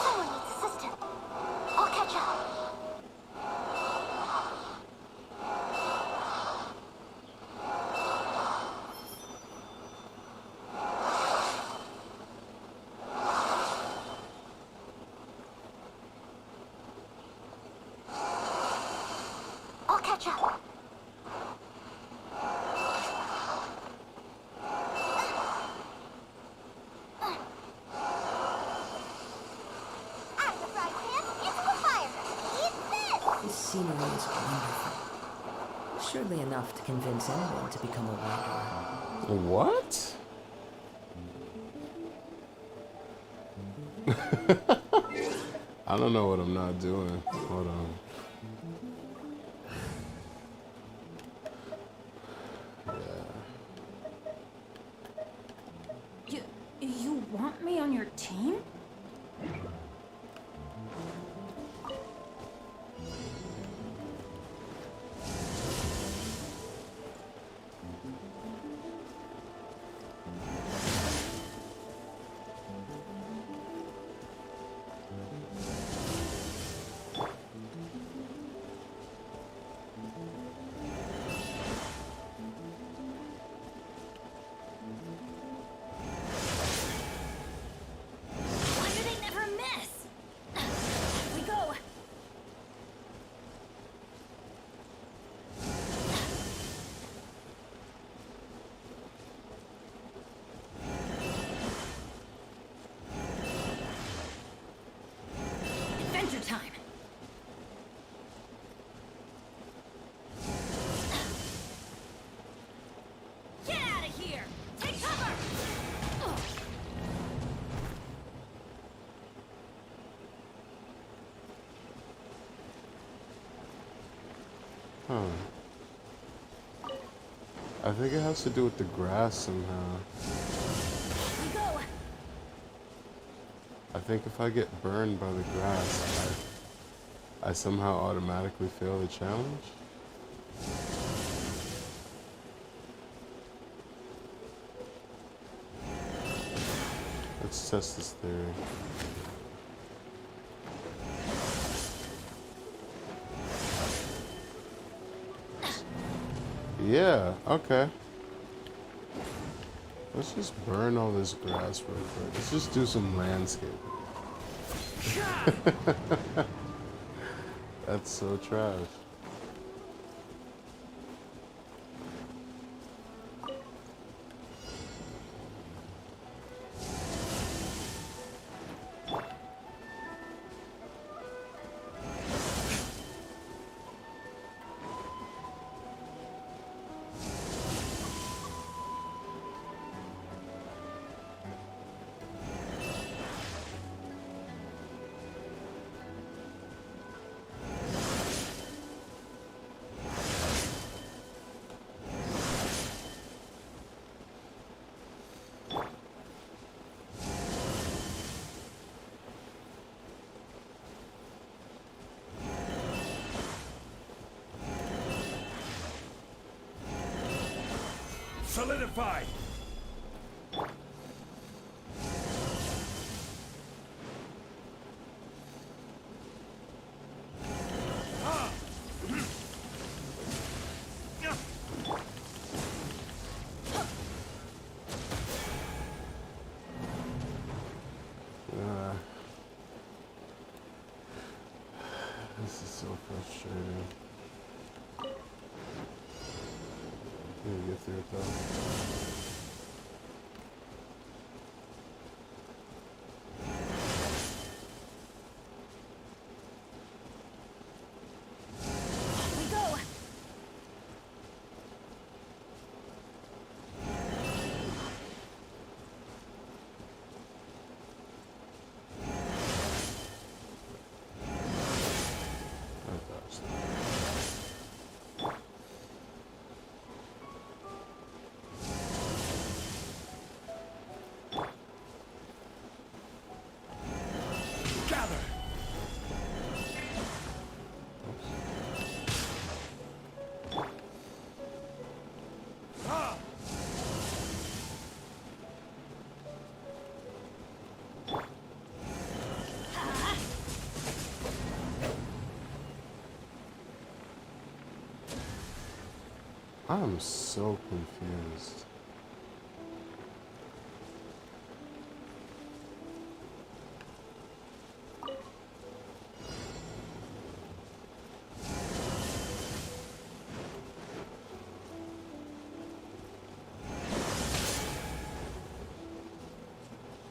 F: Someone needs assistance. I'll catch up. I'll catch up. Out of the frying pan, into the fire. Eat this!
B: This scenery is wonderful. Surely enough to convince anyone to become a wanderer.
A: What? I don't know what I'm not doing. Hold on.
K: You want me on your team?
F: Why do they never miss? Here we go. Adventure time. Get out of here! Take cover!
A: Huh. I think it has to do with the grass somehow.
F: Here we go.
A: I think if I get burned by the grass, I somehow automatically fail the challenge. Let's test this theory. Yeah, okay. Let's just burn all this grass real quick. Let's just do some landscaping. That's so trash.
J: solidified.
A: This is so frustrating. Let me get through it though.
K: We go.
J: Gather. Ah!
A: I'm so confused.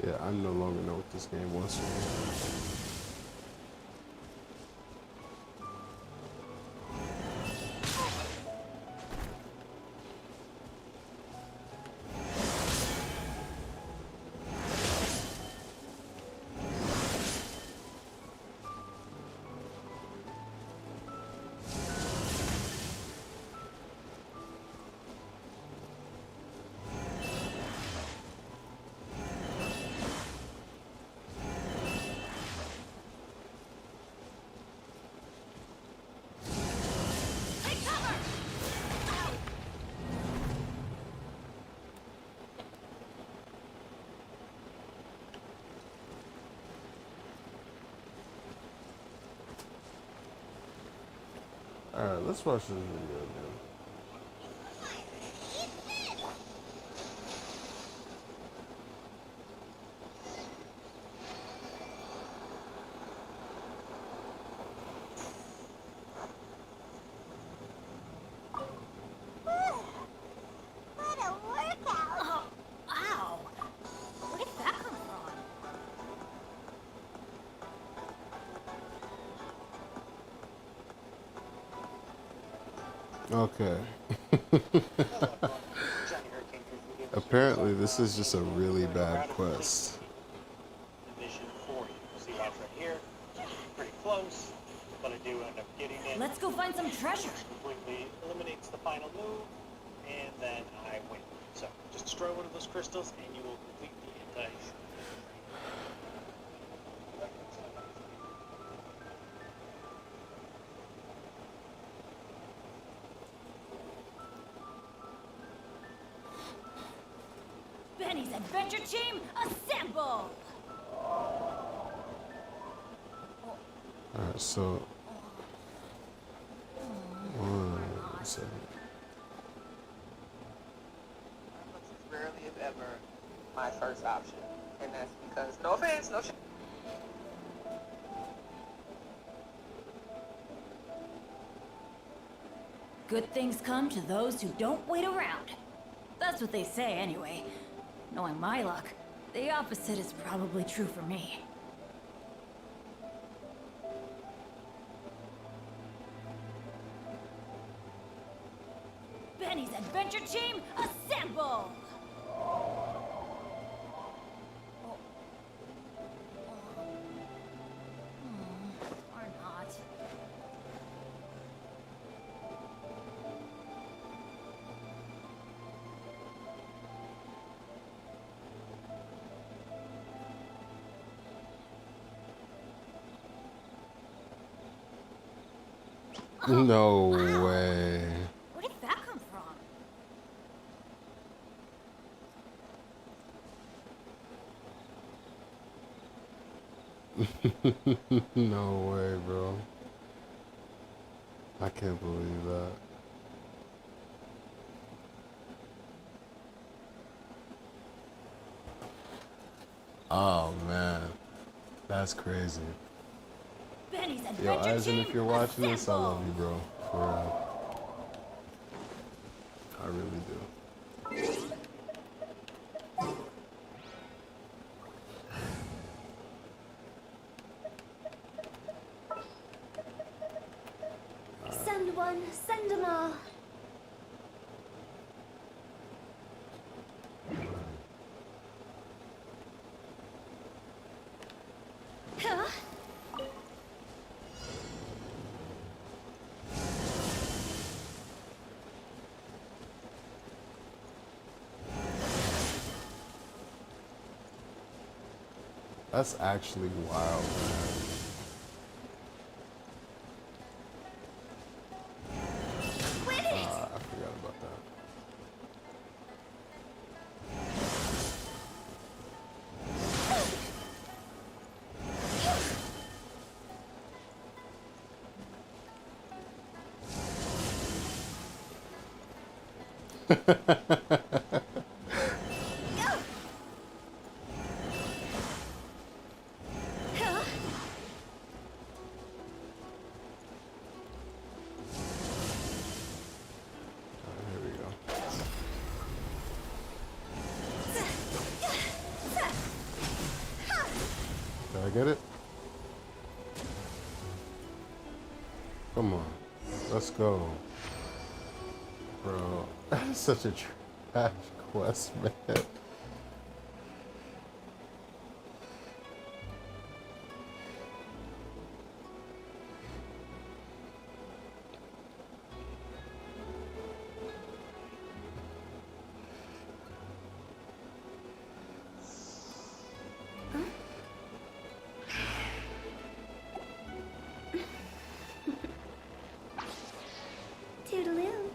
A: Yeah, I no longer know what this game wants from me. Alright, let's watch this video again.
D: What a workout!
K: Oh, ow. Where did that come from?
A: Okay. Apparently this is just a really bad quest.
L: Mission 40. See that's right here. Pretty close, but I do end up getting it.
K: Let's go find some treasure.
L: Completely eliminates the final move, and then I win. So just destroy one of those crystals, and you will complete the entire.
K: Benny's adventure team, assemble!
A: Alright, so 1 second.
M: Is rarely, if ever, my first option, and that's because, no offense, no shit.
K: Good things come to those who don't wait around. That's what they say, anyway. Knowing my luck, the opposite is probably true for me. Benny's adventure team, assemble! Or not.
A: No way.
K: Where did that come from?
A: No way, bro. I can't believe that. Oh man, that's crazy.
K: Benny's
A: Yo,
K: adventure
A: Eisen,
K: team,
A: if you're watching this, I love
K: assemble!
A: you, bro. For real. I really do.
I: Send one, send them all. Huh?
A: That's actually wild, man. I forgot about that. Here we go. Did I get it? Come on. Let's go. Bro, that's such a trash quest, man.
I: Toodaloo.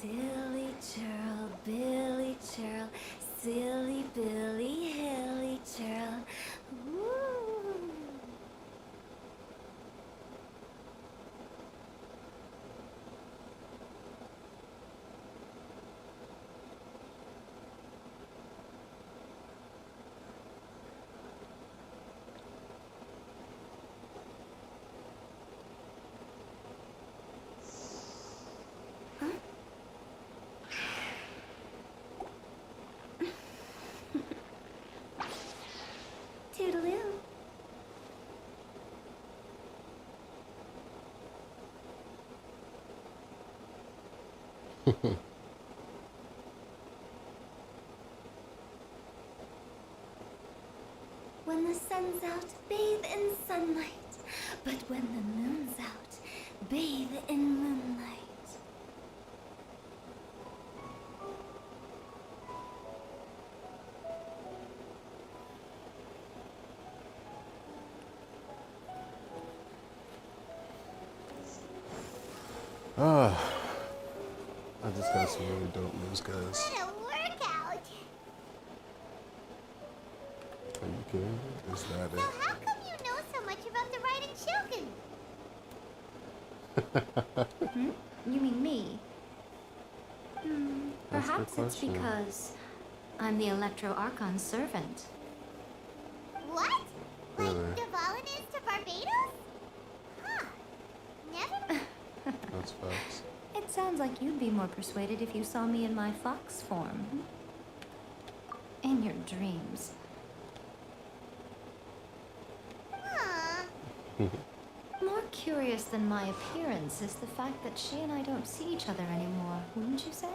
I: Silly churl, Billy churl, silly Billy, hilly churl. Woo. Toodaloo. When the sun's out, bathe in sunlight. But when the moon's out, bathe in moonlight.
A: I just got some really dope news, guys.
D: What a workout!
A: Are you kidding? Is that
D: So how come you know so much about the raiden shogun?
I: You mean me?
A: That's a good
I: Perhaps it's
A: question.
I: because I'm the Electro Archon's servant.
D: What? Like
A: Really?
D: Dvalin is to Barbados? Huh. Never.
A: That's facts.
I: It sounds like you'd be more persuaded if you saw me in my fox form. In your dreams.
D: Huh.
I: More curious than my appearance is the fact that she and I don't see each other anymore, wouldn't you say?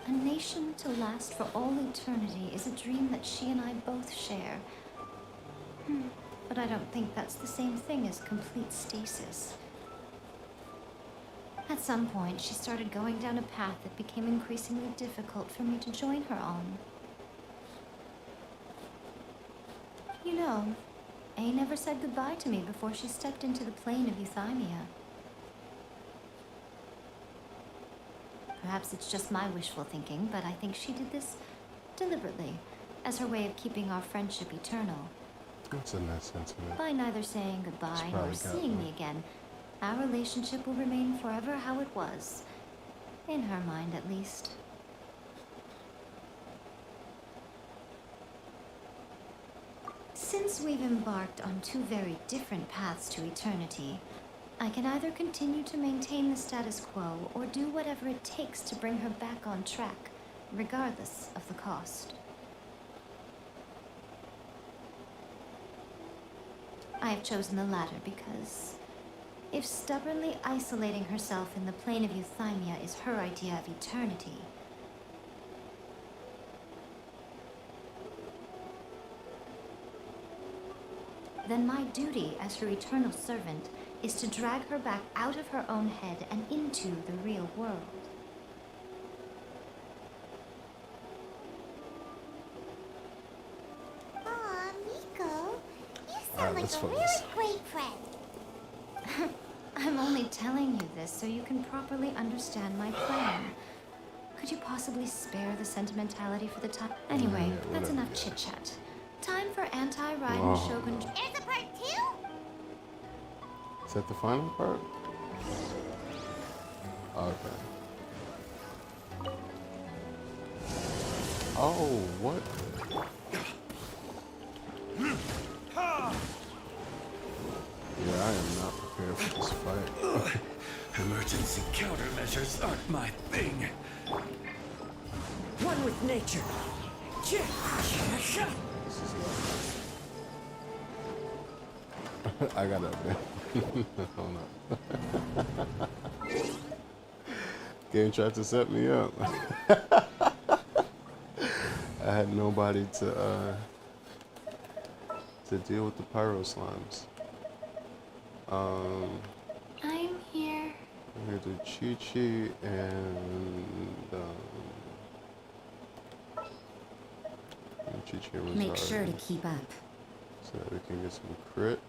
I: A nation to last for all eternity is a dream that she and I both share. But I don't think that's the same thing as complete stasis. At some point, she started going down a path that became increasingly difficult for me to join her on. You know, A never said goodbye to me before she stepped into the plane of euthymia. Perhaps it's just my wishful thinking, but I think she did this deliberately, as her way of keeping our friendship eternal.
A: That's a nice sentiment.
I: By neither saying goodbye nor
A: probably got
I: seeing
A: me.
I: me again, our relationship will remain forever how it was. In her mind, at least. Since we've embarked on two very different paths to eternity, I can either continue to maintain the status quo or do whatever it takes to bring her back on track, regardless of the cost. I have chosen the latter because if stubbornly isolating herself in the plane of euthymia is her idea of eternity, then my duty as her eternal servant is to drag her back out of her own head and into the real world.
D: Aw, Miko, you sound
A: Alright,
D: like
A: let's
D: a
A: focus.
D: really great friend.
I: I'm only telling you this so you can properly understand my plan. Could you possibly spare the sentimentality for the time? Anyway,
A: Yeah,
I: that's
A: whatever,
I: enough
A: yeah.
I: chit-chat. Time for anti-Raiden
A: Oh.
I: Shogun...
D: There's a part 2?
A: Is that the final part? Okay. Oh, what? Yeah, I am not prepared for this fight.
J: Emergency countermeasures aren't my thing.
H: One with nature.
A: This is like... I gotta admit. Hold up. Game tried to set me up. I had nobody to deal with the pyro slimes.
I: I'm here.
A: I'm here to Chi-Chi and Chi-Chi and
K: Make sure to
A: Rosario,
K: keep up.
A: so that we can get some crit.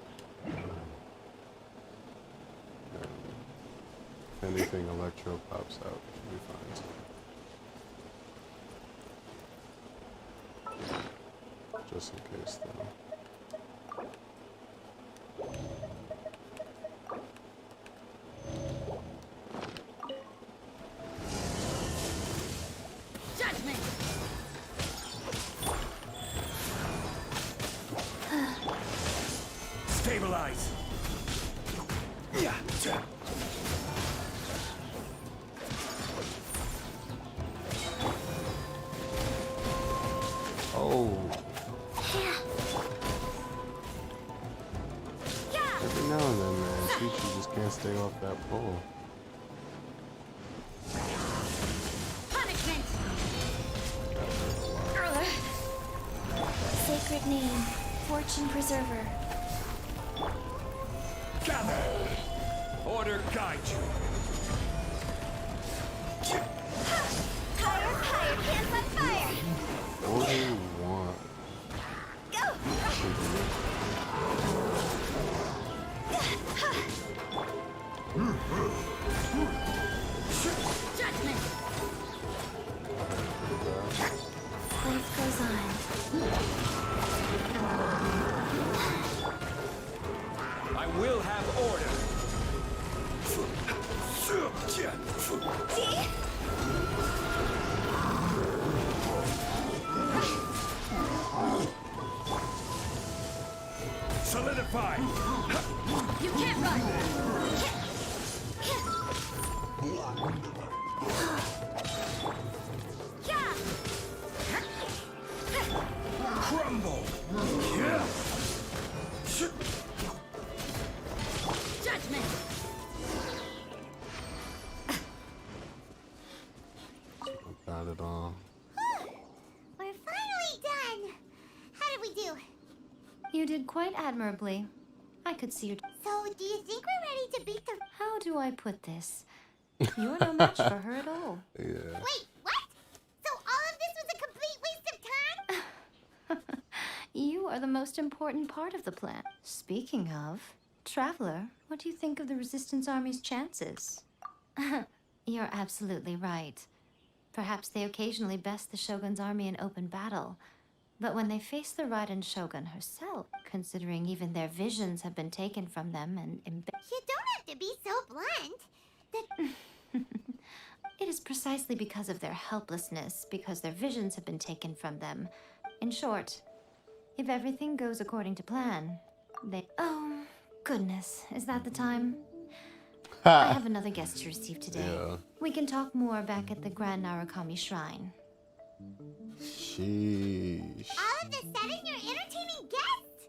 A: If anything, Electro pops out, should be fine. Just in case, though.
K: Judgment!
J: Stabilize. Yeah.
A: Oh! Every now and then, man, Chi-Chi just can't stay off that pole.
K: Punishment!
F: Sacred name, Fortune Preserver.
J: Gather. Order guide you.
D: Fire, fire, hands on fire!
A: What do you want?
K: Judgment!
F: Life goes on.
J: I will have order. Solidify.
K: You can't run!
J: Crumble. Yeah.
K: Judgment!
A: Got it all.
D: We're finally done! How did we do?
I: You did quite admirably. I could see your...
D: So, do you think we're ready to beat the...
I: How do I put this? You're no match for her at all.
A: Yeah.
D: Wait, what? So all of this was a complete waste of time?
I: You are the most important part of the plan. Speaking of, Traveler, what do you think of the Resistance Army's chances? You're absolutely right. Perhaps they occasionally best the Shogun's army in open battle, but when they face the Raiden Shogun herself, considering even their visions have been taken from them and
D: You don't have to be so blunt.
I: It is precisely because of their helplessness, because their visions have been taken from them. In short, if everything goes according to plan, they... Oh, goodness, is that the time? I have another guest to receive today.
A: Yeah.
I: We can talk more back at the Grand Narukami Shrine.
A: Sheesh.
D: All of a sudden, you're entertaining guests?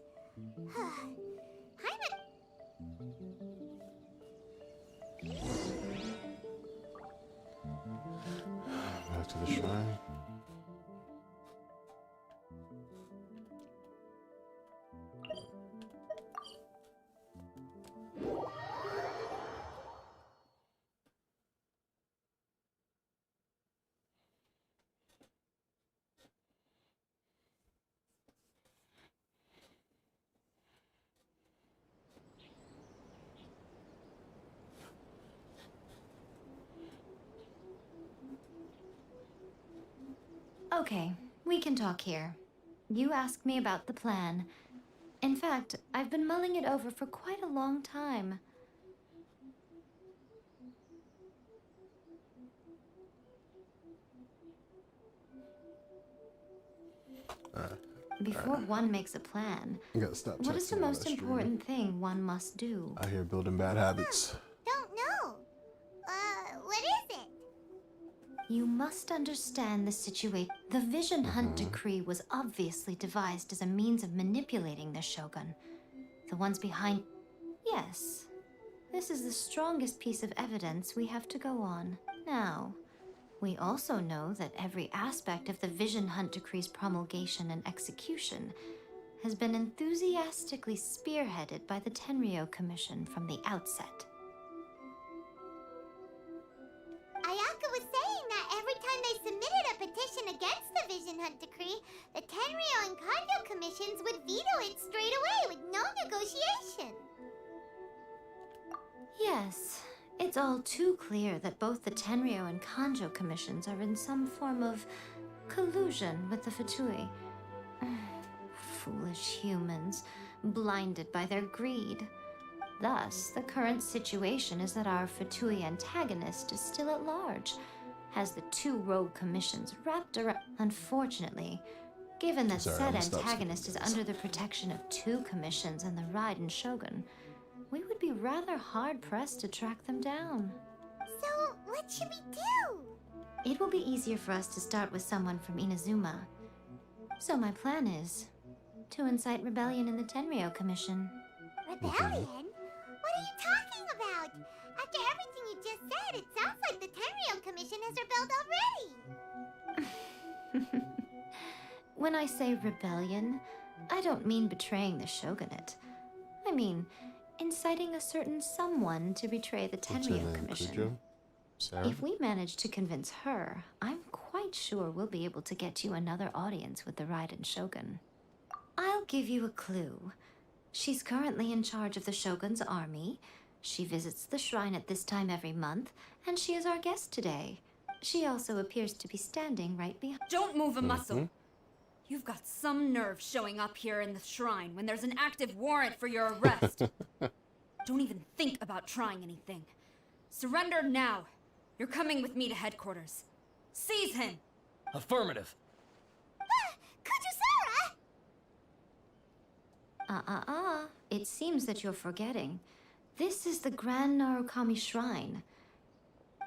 A: Back to the shrine.
I: Okay, we can talk here. You asked me about the plan. In fact, I've been mulling it over for quite a long time. Before one makes a plan,
A: You gotta stop.
I: what is the
A: texting on
I: most
A: that stream.
I: important thing one must do?
A: I hear building bad habits.
D: Don't know. What is it?
I: You must understand the situation. The Vision Hunt Decree was obviously devised as a means of manipulating the Shogun. The ones behind... Yes. This is the strongest piece of evidence we have to go on. Now, we also know that every aspect of the Vision Hunt Decree's promulgation and execution has been enthusiastically spearheaded by the Tenryou Commission from the outset.
D: Ayaka was saying that every time they submitted a petition against the Vision Hunt Decree, the Tenryou and Kanjo commissions would veto it straight away with no negotiation.
I: Yes, it's all too clear that both the Tenryou and Kanjo commissions are in some form of collusion with the Fatui. Foolish humans, blinded by their greed. Thus, the current situation is that our Fatui antagonist is still at large, has the two rogue commissions wrapped around. Unfortunately, given that
A: Sorry,
I: said
A: I'm gonna stop
I: antagonist is
A: skipping
I: under the protection of two commissions and the Raiden Shogun, we would be rather hard-pressed to track them down.
D: So, what should we do?
I: It will be easier for us to start with someone from Inazuma. So my plan is to incite rebellion in the Tenryou Commission.
D: Rebellion? What are you talking about? After everything you just said, it sounds like the Tenryou Commission has rebelled already.
I: When I say rebellion, I don't mean betraying the shogunate. I mean inciting a certain someone to betray the
A: What's your
I: Tenryou
A: name,
I: Commission.
A: Kujo? Sarah?
I: If we manage to convince her, I'm quite sure we'll be able to get you another audience with the Raiden Shogun. I'll give you a clue. She's currently in charge of the Shogun's army. She visits the shrine at this time every month, and she is our guest today. She also appears to be standing right behind.
K: Don't move a muscle. You've got some nerve showing up here in the shrine when there's an active warrant for your arrest. Don't even think about trying anything. Surrender now. You're coming with me to headquarters. Seize him!
J: Affirmative.
D: Kujusara!
I: It seems that you're forgetting. This is the Grand Narukami Shrine.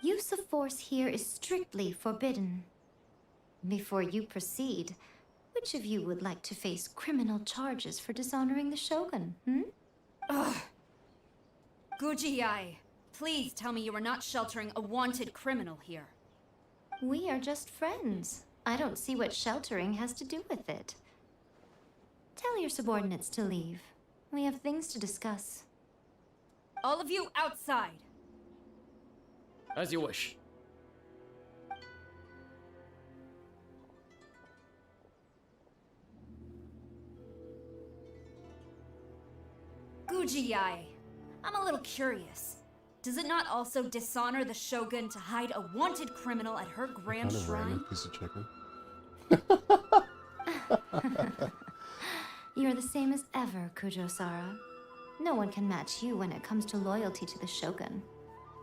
I: Use of force here is strictly forbidden. Before you proceed, which of you would like to face criminal charges for dishonoring the Shogun,
K: Ugh. Guji-ai, please tell me you are not sheltering a wanted criminal here.
I: We are just friends. I don't see what sheltering has to do with it. Tell your subordinates to leave. We have things to discuss.
K: All of you outside.
N: As you wish.
K: Gujiyai, I'm a little curious. Does it not also dishonor the shogun to hide a wanted criminal at her grand
A: Kind of
K: shrine?
A: random piece of chicken.
I: You're the same as ever, Kujo-Sara. No one can match you when it comes to loyalty to the shogun.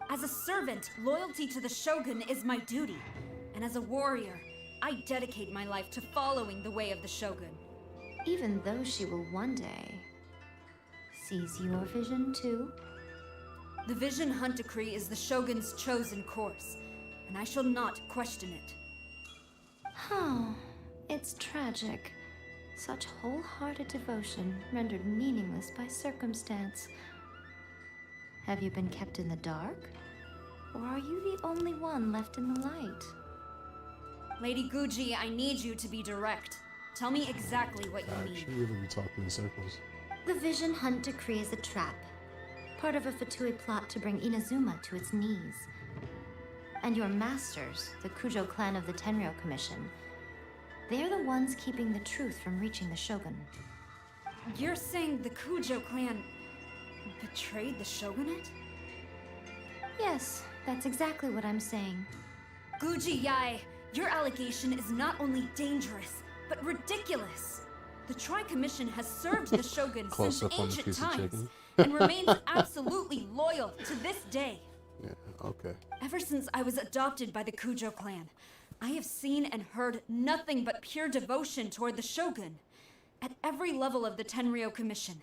K: As a servant, loyalty to the shogun is my duty. And as a warrior, I dedicate my life to following the way of the shogun.
I: Even though she will one day seize your vision too?
K: The Vision Hunt Decree is the shogun's chosen course, and I shall not question it.
I: Oh, it's tragic. Such wholehearted devotion rendered meaningless by circumstance. Have you been kept in the dark? Or are you the only one left in the light?
K: Lady Guji, I need you to be direct. Tell me exactly what you
A: Should
K: mean.
A: really be talking in circles.
I: The Vision Hunt Decree is a trap. Part of a Fatui plot to bring Inazuma to its knees. And your masters, the Kujo clan of the Tenryou Commission, they're the ones keeping the truth from reaching the shogun.
K: You're saying the Kujo clan betrayed the shogunate?
I: Yes, that's exactly what I'm saying.
K: Guji Yai, your allegation is not only dangerous, but ridiculous. The Tri-Commission has served the shogun
A: Close
K: since
A: up on the
K: ancient
A: piece of
K: times
A: chicken.
K: and remains absolutely loyal to this day.
A: Yeah, okay.
K: Ever since I was adopted by the Kujo clan, I have seen and heard nothing but pure devotion toward the shogun. At every level of the Tenryou Commission,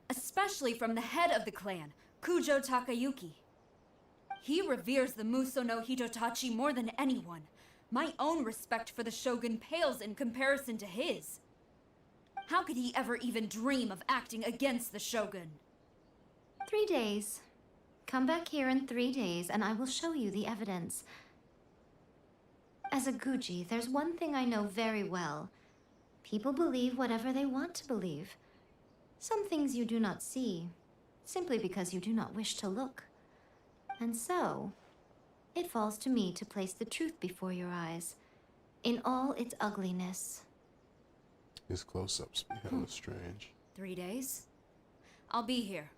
K: especially from the head of the clan, Kujo Takayuki. He reveres the Muso no Hitotachi more than anyone. My own respect for the shogun pales in comparison to his. How could he ever even dream of acting against the shogun?
I: 3 days. Come back here in 3 days and I will show you the evidence. As a Guji, there's one thing I know very well. People believe whatever they want to believe. Some things you do not see, simply because you do not wish to look. And so, it falls to me to place the truth before your eyes, in all its ugliness.
A: His close-ups be hella strange.
K: 3 days? I'll be here.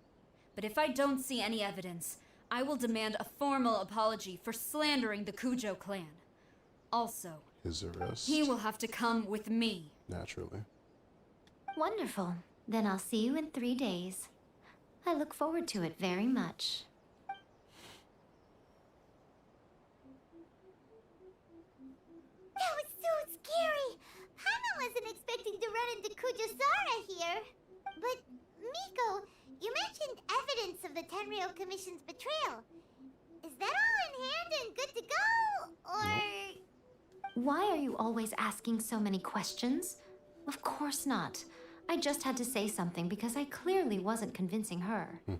K: But if I don't see any evidence, I will demand a formal apology for slandering the Kujo clan. Also,
A: His arrest.
K: he will have to come with me.
A: Naturally.
I: Wonderful. Then I'll see you in 3 days. I look forward to it very much.
D: That was so scary! Hana wasn't expecting to run into Kujo-Sara here. But, Miko, you mentioned evidence of the Tenryou Commission's betrayal. Is that all in hand and good to go? Or...
I: Why are you always asking so many questions? Of course not. I just had to say something because I clearly wasn't convincing her.
D: Not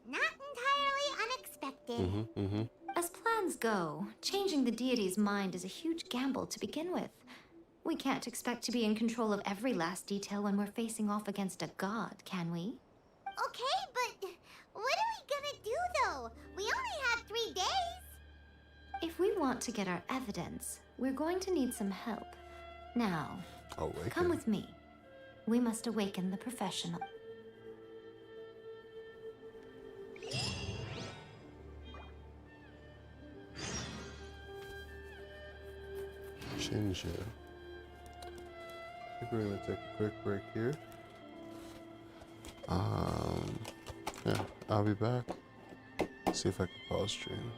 D: entirely unexpected.
I: As plans go, changing the deity's mind is a huge gamble to begin with. We can't expect to be in control of every last detail when we're facing off against a god, can we?
D: Okay, but what are we gonna do though? We only have 3 days.
I: If we want to get our evidence, we're going to need some help. Now, come with me. We must awaken the professional.
A: Shinju. I think we're gonna take a quick break here. Yeah, I'll be back. See if I can pause stream.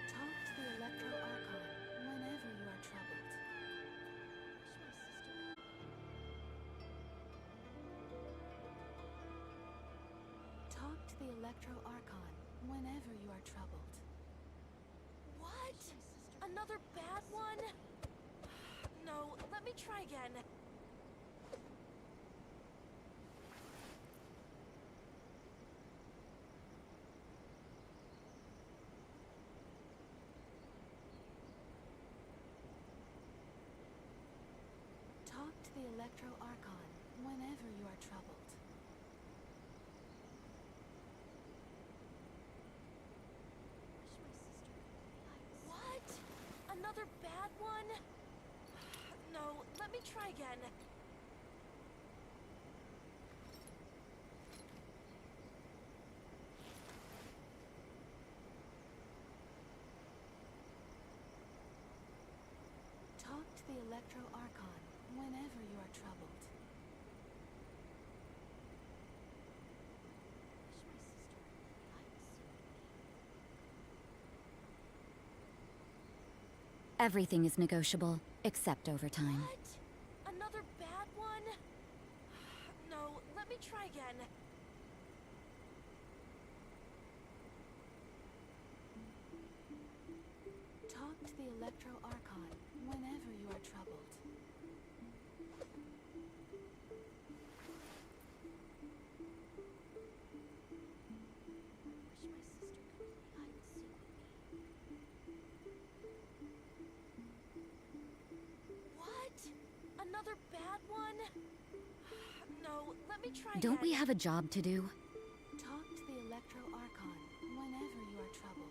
O: Talk to the Electro Archon whenever you are troubled. Talk to the Electro Archon whenever you are troubled.
P: What? Another bad one? No, let me try again.
O: Talk to the Electro Archon whenever you are troubled.
P: bad one? No, let me try again.
O: Talk to the Electro Archon whenever you are troubled.
N: Everything is negotiable, except overtime.
P: What? Another bad one? No, let me try again.
O: Talk to the Electro Archon whenever you are troubled.
P: What? Another bad one? No, let me try
N: Don't we
P: again.
N: have a job to do?
O: Talk to the Electro Archon whenever you are troubled.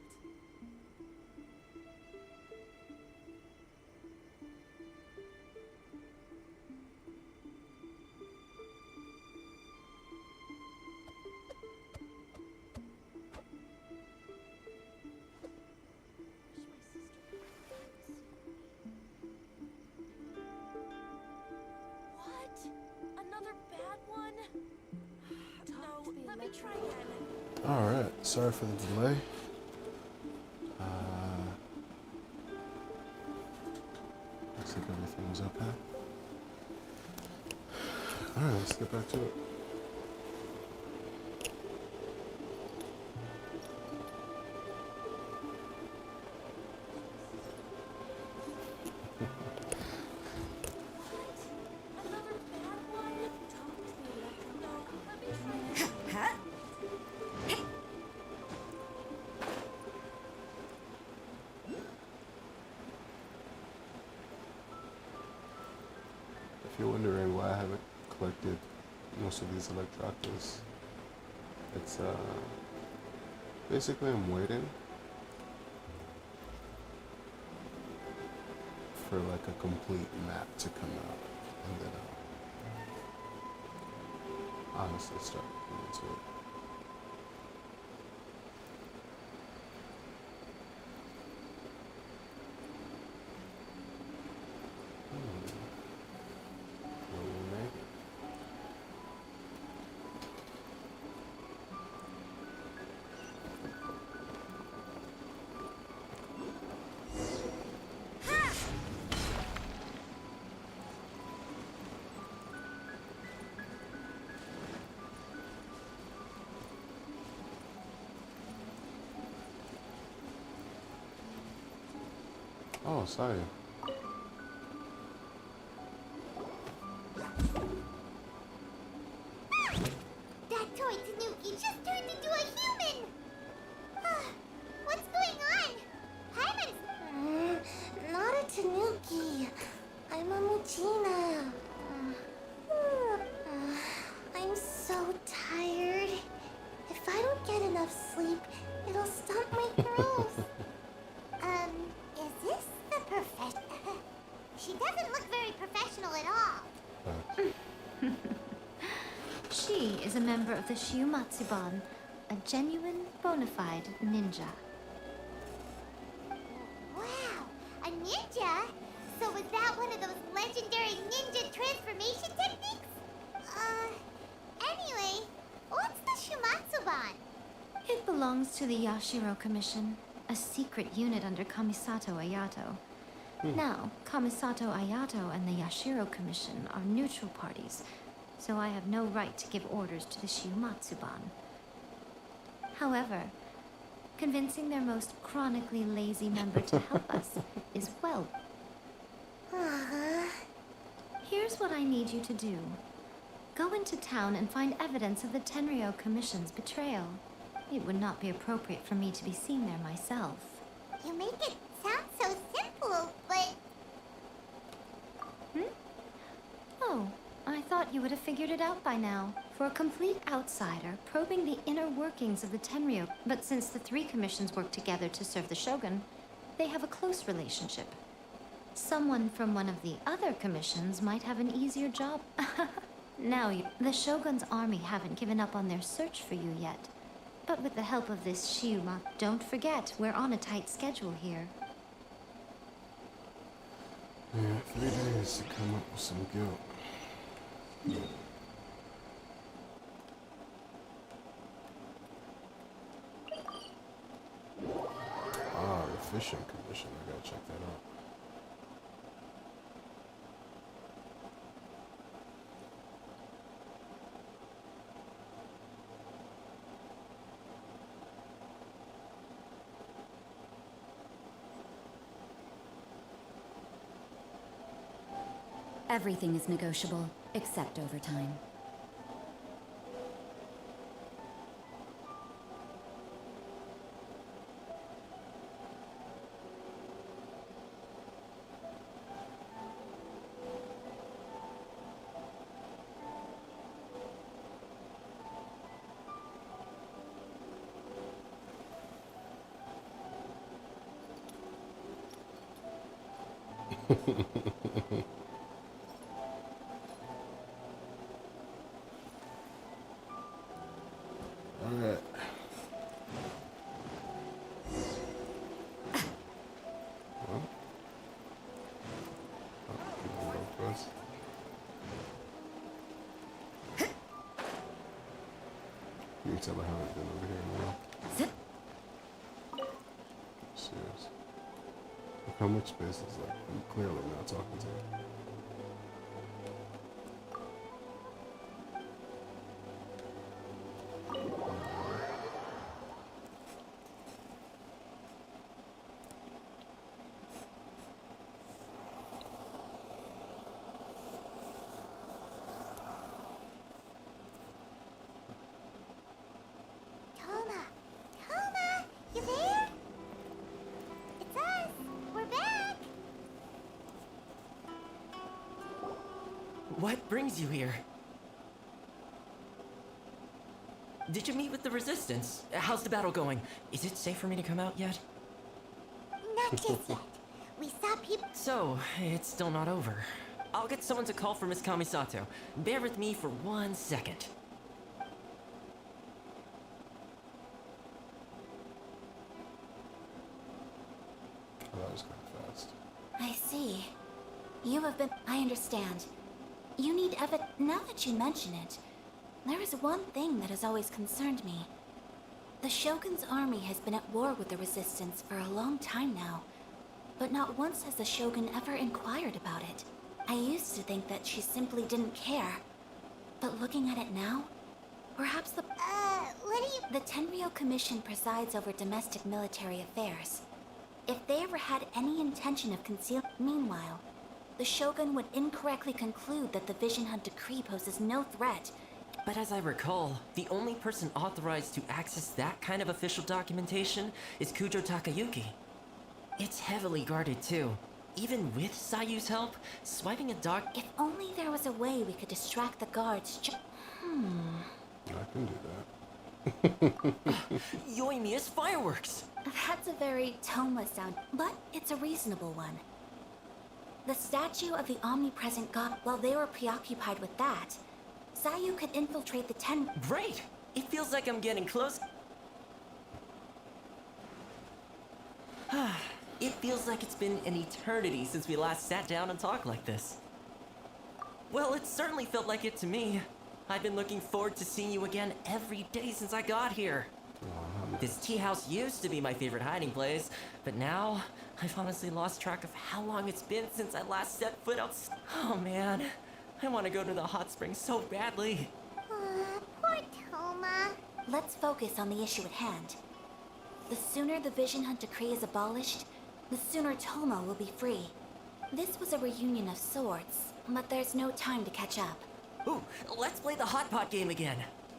P: What? Another bad one? No, let me try again.
A: Alright, sorry for the delay. Looks like everything was okay. Alright, let's get back to it. If you're wondering why I haven't collected most of these Electroctas, it's basically I'm waiting for like a complete map to come out, and then I'll honestly start looking into it. Will we make it? Oh, sorry.
D: That toy Tanuki just turned into a human! What's going on? Paimon! Not a Tanuki. I'm a Mujina. I'm so tired. If I don't get enough sleep, it'll stop my growth. Is this the professional? She doesn't look very professional at all.
I: She is a member of the Shiumatsuban, a genuine, bona fide ninja.
D: Wow, a ninja? So was that one of those legendary ninja transformation techniques? Anyway, what's the Shiumatsuban?
I: It belongs to the Yashiro Commission, a secret unit under Kamisato Ayato. Now, Kamisato Ayato and the Yashiro Commission are neutral parties, so I have no right to give orders to the Shiumatsuban. However, convincing their most chronically lazy member to help us is, well... Here's what I need you to do. Go into town and find evidence of the Tenryo Commission's betrayal. It would not be appropriate for me to be seen there myself.
D: You make it sound so simple, but...
I: Oh, I thought you would have figured it out by now. For a complete outsider, probing the inner workings of the Tenryo, but since the three commissions work together to serve the shogun, they have a close relationship. Someone from one of the other commissions might have an easier job. Now, the Shogun's army haven't given up on their search for you yet. But with the help of this Shiuma, don't forget, we're on a tight schedule here.
A: Yeah, 3 days to come up with some guilt. Ah, the fishing commission. I gotta check that out.
N: Everything is negotiable, except overtime.
A: Alright. Well. You wanna go first? You can tell I haven't been over here in a while. Serious. Look how much space is left. I'm clearly not talking to you.
D: Toma! Toma! You there? It's us! We're back!
Q: What brings you here? Did you meet with the Resistance? How's the battle going? Is it safe for me to come out yet?
D: Not just yet. We saw people.
Q: So, it's still not over. I'll get someone to call for Miss Kamisato. Bear with me for 1 second.
A: Oh, that was kind of fast.
F: I see. You have been. I understand. You need evidence. Now that you mention it, there is one thing that has always concerned me. The Shogun's army has been at war with the Resistance for a long time now, but not once has the Shogun ever inquired about it. I used to think that she simply didn't care, but looking at it now, perhaps the.
D: What do you.
F: The Tenryou Commission presides over domestic military affairs. If they ever had any intention of concealing. Meanwhile, the Shogun would incorrectly conclude that the Vision Hunt Decree poses no threat.
Q: But as I recall, the only person authorized to access that kind of official documentation is Kujo Takayuki. It's heavily guarded too. Even with Sayu's help, swiping a doc.
F: If only there was a way we could distract the guards.
A: I can do that.
Q: Yoimiya's fireworks!
F: That's a very Toma sound, but it's a reasonable one. The statue of the omnipresent god, while they were preoccupied with that, Sayu could infiltrate the
Q: Great! It feels like I'm getting close. It feels like it's been an eternity since we last sat down and talked like this. Well, it certainly felt like it to me. I've been looking forward to seeing you again every day since I got here. This tea house used to be my favorite hiding place, but now I've honestly lost track of how long it's been since I last set foot outside. Oh man, I want to go to the hot springs so badly.
D: Poor Toma.
F: Let's focus on the issue at hand. The sooner the Vision Hunt Decree is abolished, the sooner Toma will be free. This was a reunion of sorts, but there's no time to catch up.
Q: Ooh, let's play the hot pot game again.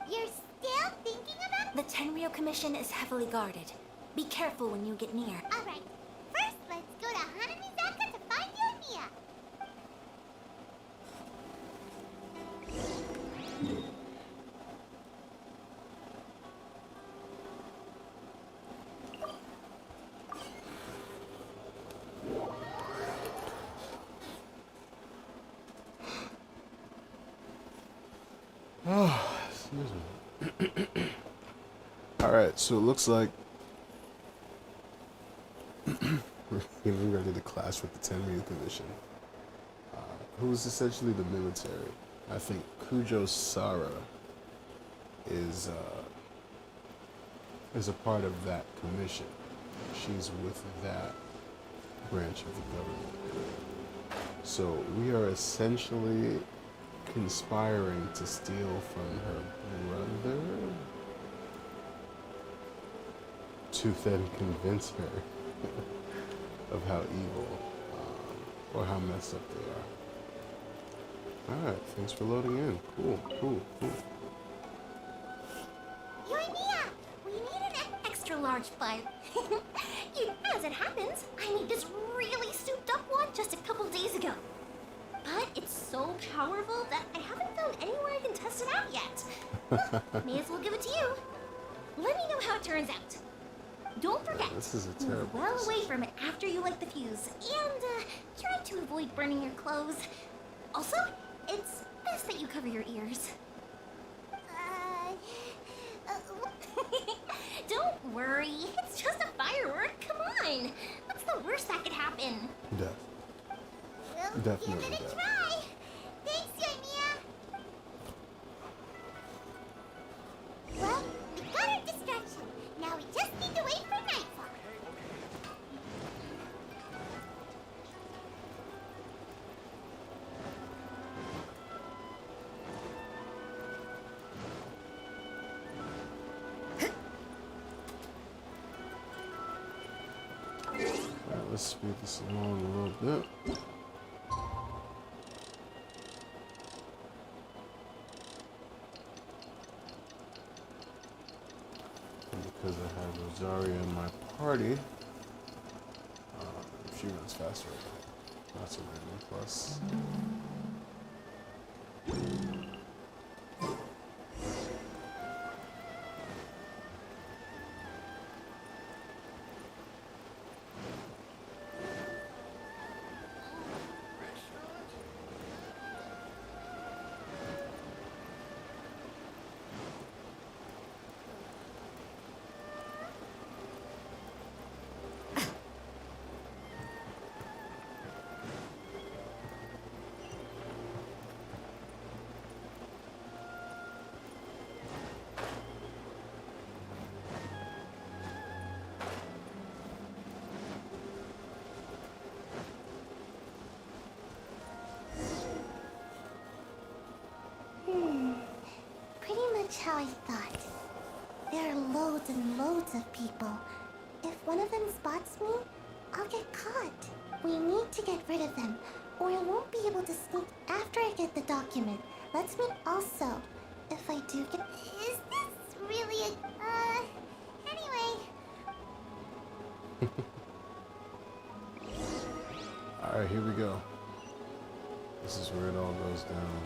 D: You're still thinking about.
F: The Tenryou Commission is heavily guarded. Be careful when you get near.
D: Alright. First, let's go to Hanamizaka to find Yoimiya.
A: Alright, so it looks like we're getting ready to clash with the Tenryu Commission, who is essentially the military. I think Kujo Sara is a part of that commission. She's with that branch of the government. So we are essentially conspiring to steal from her brother to then convince her of how evil or how messed up they are. Alright, thanks for loading in. Cool.
F: Yoimiya, we need an extra large fire. As it happens, I made this really souped up one just a couple days ago. But it's so powerful that I haven't found anywhere I can test it out yet. May as well give it to you. Let me know how it turns out. Don't forget,
A: This is a
F: move
A: terrible
F: well away from it after you light the fuse, and try to avoid burning your clothes. Also, it's best that you cover your ears. Don't worry, it's just a firework. Come on, what's the worst that could happen?
A: Death.
F: Well,
A: Definitely
F: give it a
A: death.
F: try. Thanks, Yoimiya. Well, we got our distraction. Now we just need to wait for nightfall.
A: Alright, let's speed this along a little bit. And because I have Rosaria in my party, she runs faster. That's a rating plus.
F: Pretty much how I thought. There are loads and loads of people. If one of them spots me, I'll get caught. We need to get rid of them, or I won't be able to sneak after I get the document. Let's meet also. If I do get... Is this really a... Anyway...
A: Alright, here we go. This is where it all goes down.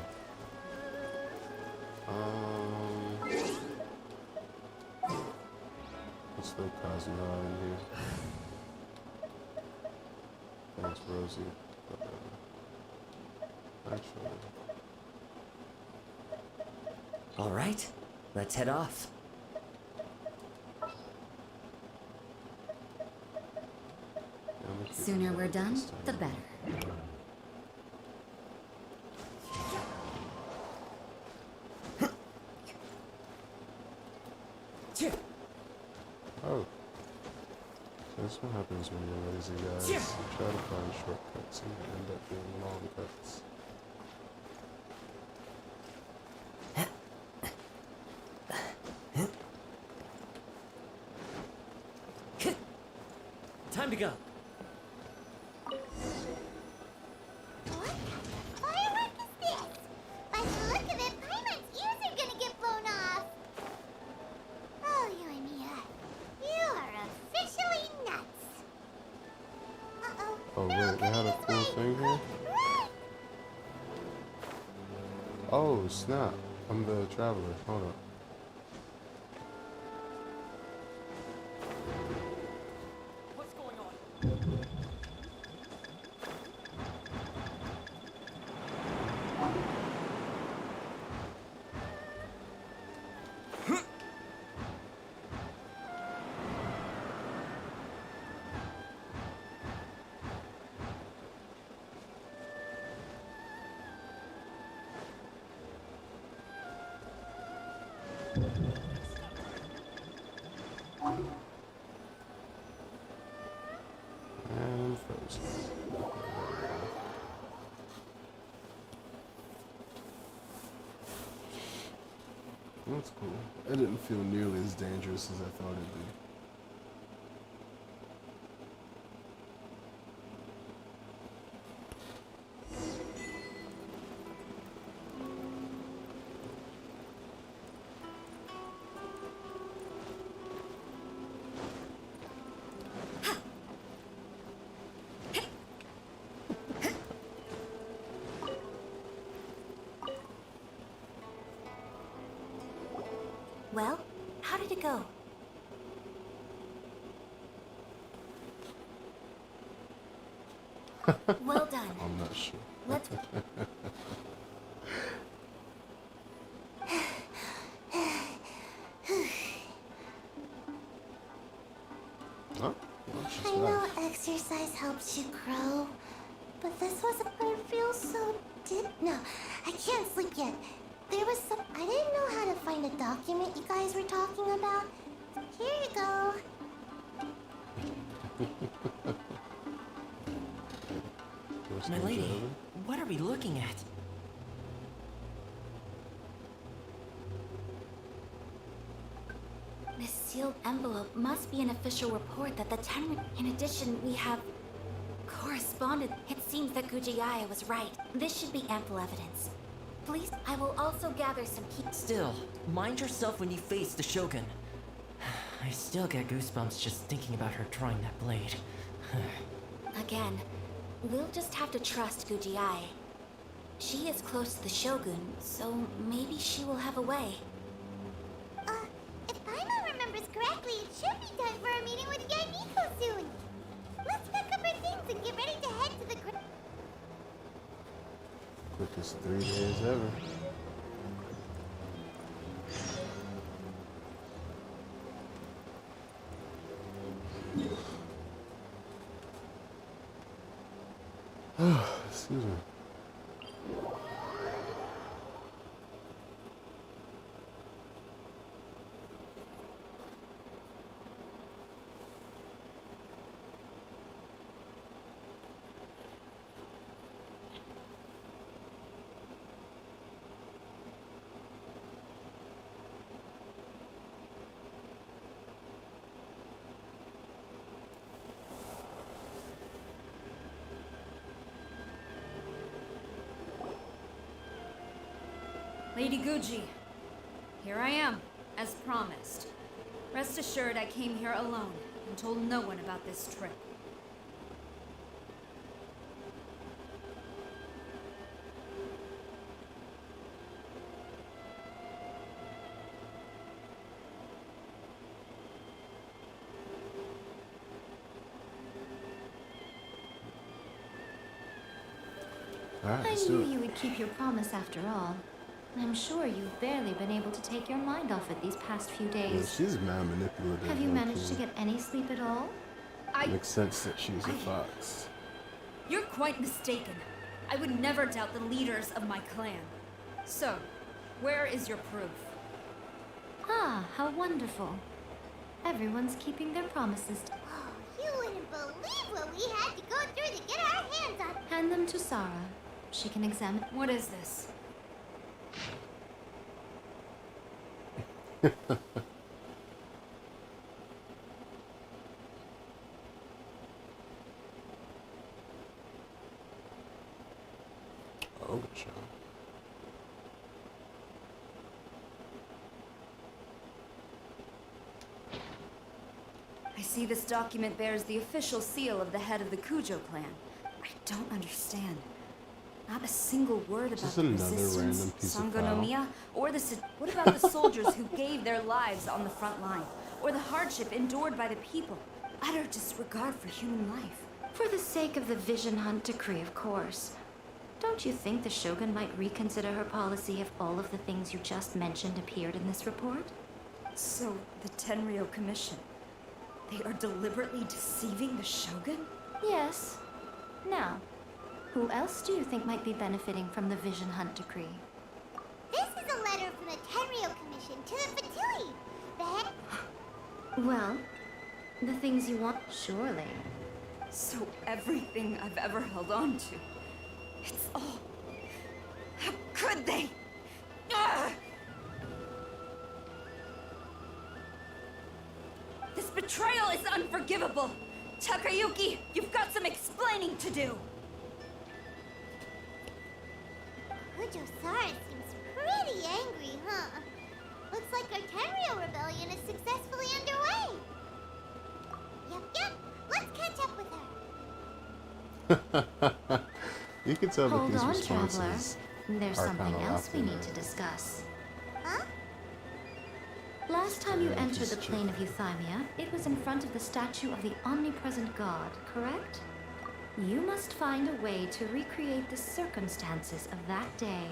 A: Let's throw Kazuma in here. Thanks, Rosie. Actually,
Q: All right, let's head off.
N: Sooner we're done, the better.
A: oh. So this is what happens when you're lazy, guys. You try to find shortcuts and you end up doing long cuts.
Q: Time to go.
F: What firework is this? By the look of it, Paimon's ears are gonna get blown off. Oh, Yoimiya, you are officially nuts. Uh-oh.
A: Oh wait, they had a cool thing here? Oh snap, I'm the traveler, hold up.
Q: What's going on?
A: And frozen. That's cool. It didn't feel nearly as dangerous as I thought it'd be.
D: Well, how did it go? Well done.
A: I'm not sure.
D: Let's...
A: Huh? Well, she's
D: I know
A: back.
D: exercise helps you grow, but this was... I feel so... No, I can't sleep yet. There was some... I didn't know how to find a document you guys were talking about. Here you go.
Q: My lady, what are we looking at?
D: This sealed envelope must be an official report that the Tenri... In addition, we have... corresponded. It seems that Gujiyaya was right. This should be ample evidence. Please, I will also gather some key...
Q: Still, mind yourself when you face the Shogun. I still get goosebumps just thinking about her drawing that blade.
D: Again, we'll just have to trust Gujiyai. She is close to the Shogun, so maybe she will have a way. If Paimon remembers correctly, it should be time for a meeting with Yainiko soon. Let's pack up our things and get ready to head to the...
A: Quickest 3 days ever. Excuse me.
K: Lady Guji, here I am, as promised. Rest assured I came here alone and told no one about this trip.
A: Alright,
I: I
A: let's do
I: knew
A: it.
I: you would keep your promise after all. I'm sure you've barely been able to take your mind off it these past few
A: Yeah,
I: days.
A: she's mad manipulative.
I: Have you
A: low
I: managed
A: key.
I: to get any sleep at all?
A: Makes sense that she's a fox.
K: You're quite mistaken. I would never doubt the leaders of my clan. So, where is your proof?
I: Ah, how wonderful. Everyone's keeping their promises.
D: You wouldn't believe what we had to go through to get our hands on...
I: Hand them to Sarah. She can examine.
K: What is this?
A: Oh, child.
K: I see this document bears the official seal of the head of the Kujo clan. I don't understand. Not a single word about
A: Just
K: the
A: another
K: resistance,
A: random piece of
K: Sangonomiya, or the... What about the soldiers who gave their lives on the front line? Or the hardship endured by the people? Utter disregard for human life.
I: For the sake of the Vision Hunt decree, of course. Don't you think the Shogun might reconsider her policy if all of the things you just mentioned appeared in this report?
K: So, the Tenryo Commission, they are deliberately deceiving the Shogun?
I: Yes. Now, who else do you think might be benefiting from the Vision Hunt decree?
D: This is a letter from the Tenryo Commission destination, to the Fatui. Then,
I: Well, the things you want, surely.
K: So everything I've ever held on to, it's all... How could they? Ugh! This betrayal is unforgivable! Takayuki, you've got some explaining to do!
D: Hojosaurus seems pretty angry, huh? Looks like our Terrio rebellion is successfully underway. Yep. Let's catch up with her.
A: You can tell that
I: Hold
A: these
I: on, traveler.
A: responses
I: There's
A: are
I: something
A: kinda
I: else we
A: laughing
I: need
A: at.
I: to discuss.
D: Huh?
I: Last time you
A: Yeah,
I: entered the
A: just
I: plane of Euthymia, it was in front of the statue of the omnipresent god, correct? You must find a way to recreate the circumstances of that day.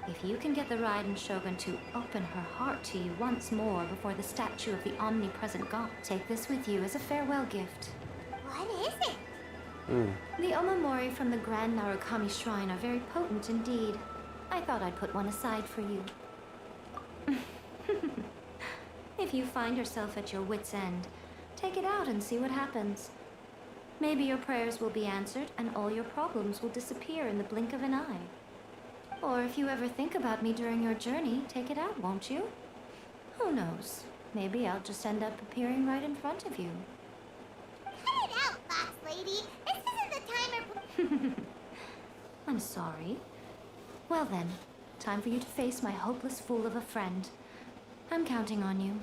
I: If you can get the Raiden Shogun to open her heart to you once more before the statue of the omnipresent god, take this with you as a farewell gift.
D: What is it?
I: The omamori from the Grand Narukami Shrine are very potent indeed. I thought I'd put one aside for you. If you find yourself at your wit's end, take it out and see what happens. Maybe your prayers will be answered and all your problems will disappear in the blink of an eye. Or if you ever think about me during your journey, take it out, won't you? Who knows? Maybe I'll just end up appearing right in front of you.
D: Cut it out, Fox Lady. This isn't the time or...
I: I'm sorry. Well then, time for you to face my hopeless fool of a friend. I'm counting on you.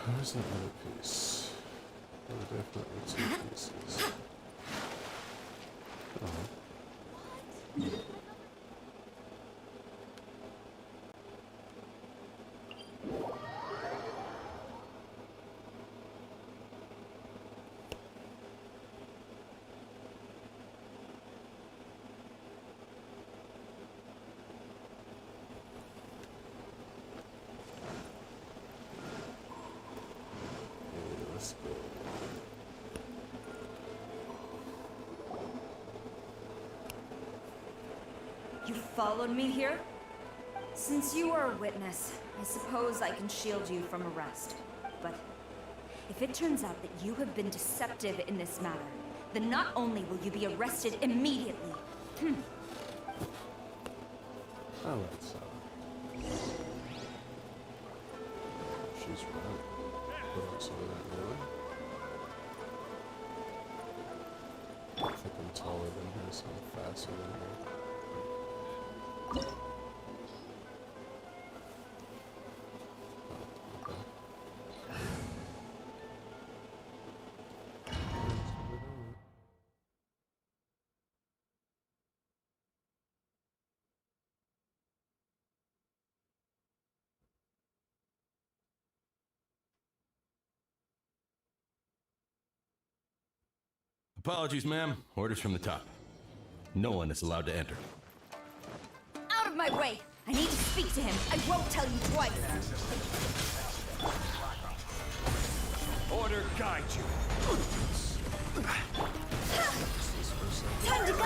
A: Where's that other piece? There are definitely two pieces. Oh. Let's go.
K: You followed me here? Since you are a witness, I suppose I can shield you from arrest. But if it turns out that you have been deceptive in this matter, then not only will you be arrested immediately.
A: I like so. She's right. But also that really. I think I'm taller than her, so I'm faster than her.
R: Apologies, ma'am. Orders from the top. No one is allowed to enter.
K: Out of my way! I need to speak to him. I won't tell you twice.
J: Order guide you.
K: Time to go!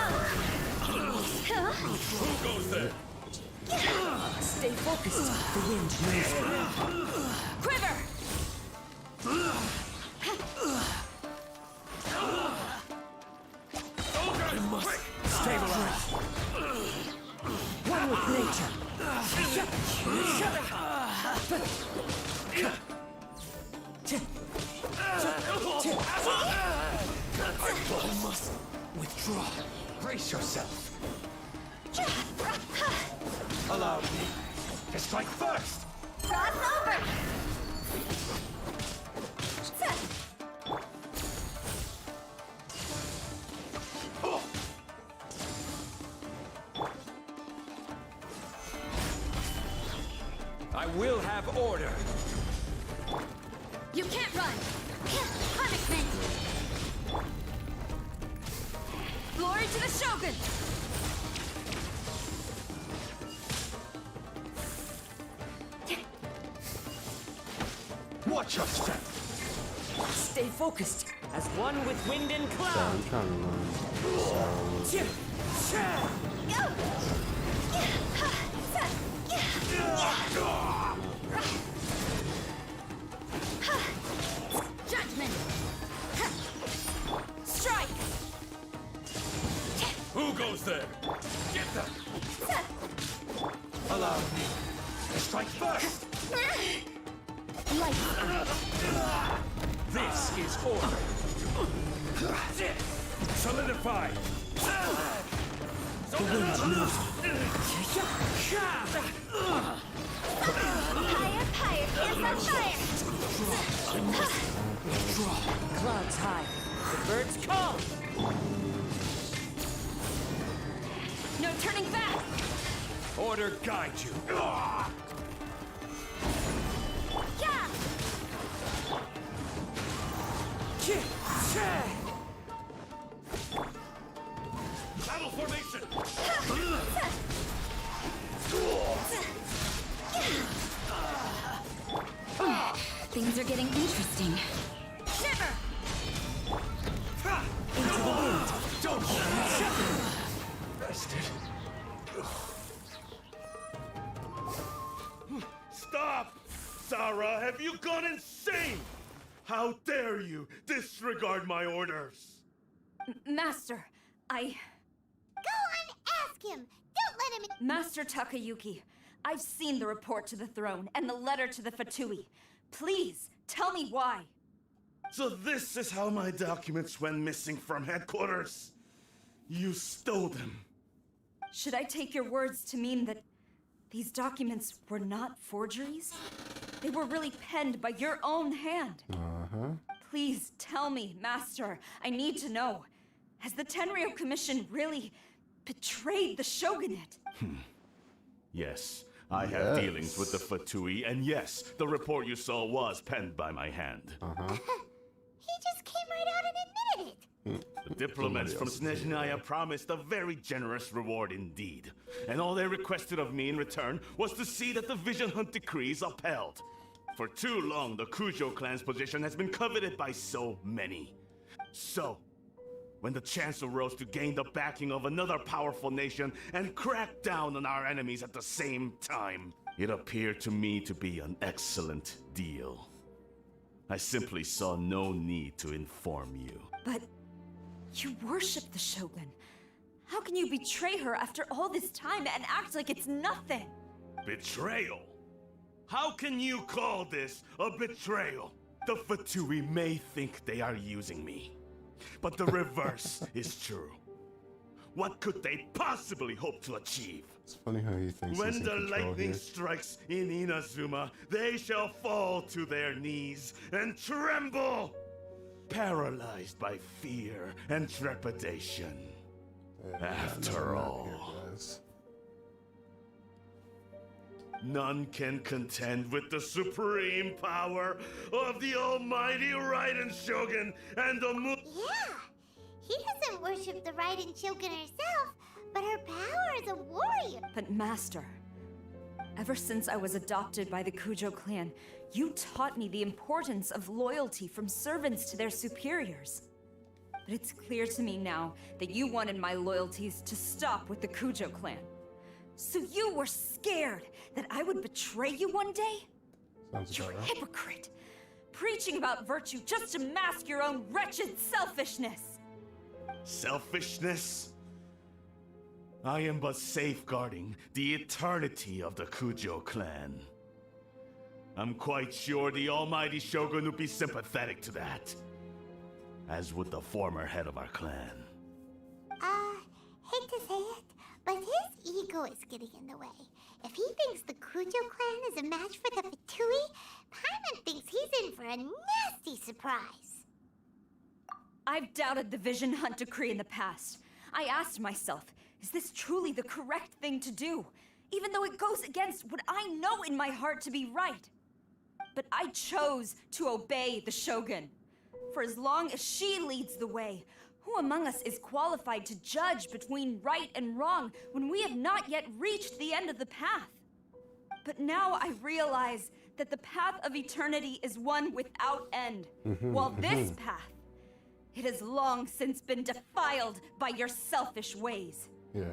J: Who goes there?
H: Stay focused. The wind moves.
K: Quiver!
J: You must stabilize.
H: One with nature.
J: I must withdraw. Brace yourself. Allow me to strike first.
D: Cross over!
J: I will have order.
K: You can't run! Punishment! Glory to the Shogun!
J: Watch your step.
H: Stay focused, as one with wind and
A: So
H: cloud.
A: I'm trying to learn.
K: Judgment! Strike!
J: Who goes there? Get them! Allow me to strike first! This is order. Solidify!
H: The wind moves.
F: Higher, cancel fire!
H: Clouds high. The birds call.
K: No turning back!
J: Order guide you. Battle formation!
N: Things are getting interesting.
F: Shiver!
J: Into the wind! Don't rested. Stop! Sarah, have you gone insane? How dare you disregard my orders?
K: Master,
F: Go on, ask him! Don't let him in.
K: Master Takayuki, I've seen the report to the throne and the letter to the Fatui. Please, tell me why.
J: So this is how my documents went missing from headquarters. You stole them.
K: Should I take your words to mean that these documents were not forgeries? They were really penned by your own hand. Please tell me, Master. I need to know. Has the Tenryo Commission really betrayed the shogunate?
J: Yes, I have dealings with the Fatui, and yes, the report you saw was penned by my hand.
F: He just came right out and admitted it.
J: The diplomats from Snezhnaya promised a very generous reward indeed. And all they requested of me in return was to see that the Vision Hunt decree is upheld. For too long, the Kujo clan's position has been coveted by so many. So, when the chance arose to gain the backing of another powerful nation and crack down on our enemies at the same time, it appeared to me to be an excellent deal. I simply saw no need to inform you.
K: But you worship the Shogun. How can you betray her after all this time and act like it's nothing?
J: Betrayal? How can you call this a betrayal? The Fatui may think they are using me, but the reverse is true. What could they possibly hope to achieve?
A: It's funny how he thinks he's
J: When
A: in
J: the
A: control
J: lightning
A: here.
J: strikes in Inazuma, they shall fall to their knees and tremble, paralyzed by fear and trepidation. After all, none can contend with the supreme power of the almighty Raiden Shogun and the
F: Yeah, he doesn't worship the Raiden Shogun herself, but her power as a warrior.
K: But Master, ever since I was adopted by the Kujo clan, you taught me the importance of loyalty from servants to their superiors. But it's clear to me now that you wanted my loyalties to stop with the Kujo clan. So you were scared that I would betray you one day?
A: Sounds
K: You're
A: about
K: a
A: right.
K: hypocrite, preaching about virtue just to mask your own wretched selfishness.
J: selfishness? I am but safeguarding the eternity of the Kujo clan. I'm quite sure the almighty Shogun would be sympathetic to that, as would the former head of our clan.
F: Hate to say it, but his ego is getting in the way. If he thinks the Kujo clan is a match for the Fatui, Paimon thinks he's in for a nasty surprise.
K: I've doubted the Vision Hunt decree in the past. I asked myself, is this truly the correct thing to do? Even though it goes against what I know in my heart to be right. But I chose to obey the Shogun. For as long as she leads the way, who among us is qualified to judge between right and wrong when we have not yet reached the end of the path? But now I realize that the path of eternity is one without end, while this path, it has long since been defiled by your selfish ways.
A: Yeah.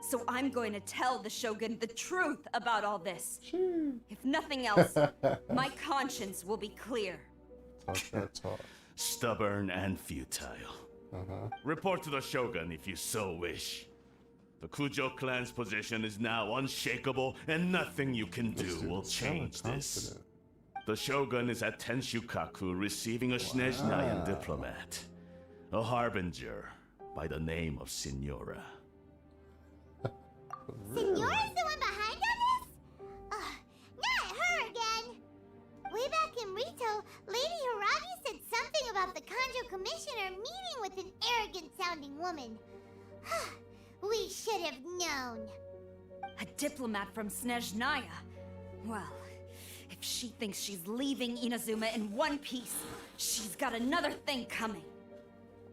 K: So I'm going to tell the Shogun the truth about all this. If nothing else, my conscience will be clear.
A: Talk that talk.
J: Stubborn and futile. Report to the Shogun if you so wish. The Kujo clan's position is now unshakable, and nothing you can do will change this. The Shogun is at Tenshukaku receiving a Snezhnayan diplomat, a harbinger by the name of Signora.
D: Signora's the one behind all this? Not her again! Way back in Rito, Lady Hiragi said something about the Kanjo Commissioner meeting with an arrogant-sounding woman. We should have known.
K: A diplomat from Snezhnaya? Well, if she thinks she's leaving Inazuma in one piece, she's got another thing coming.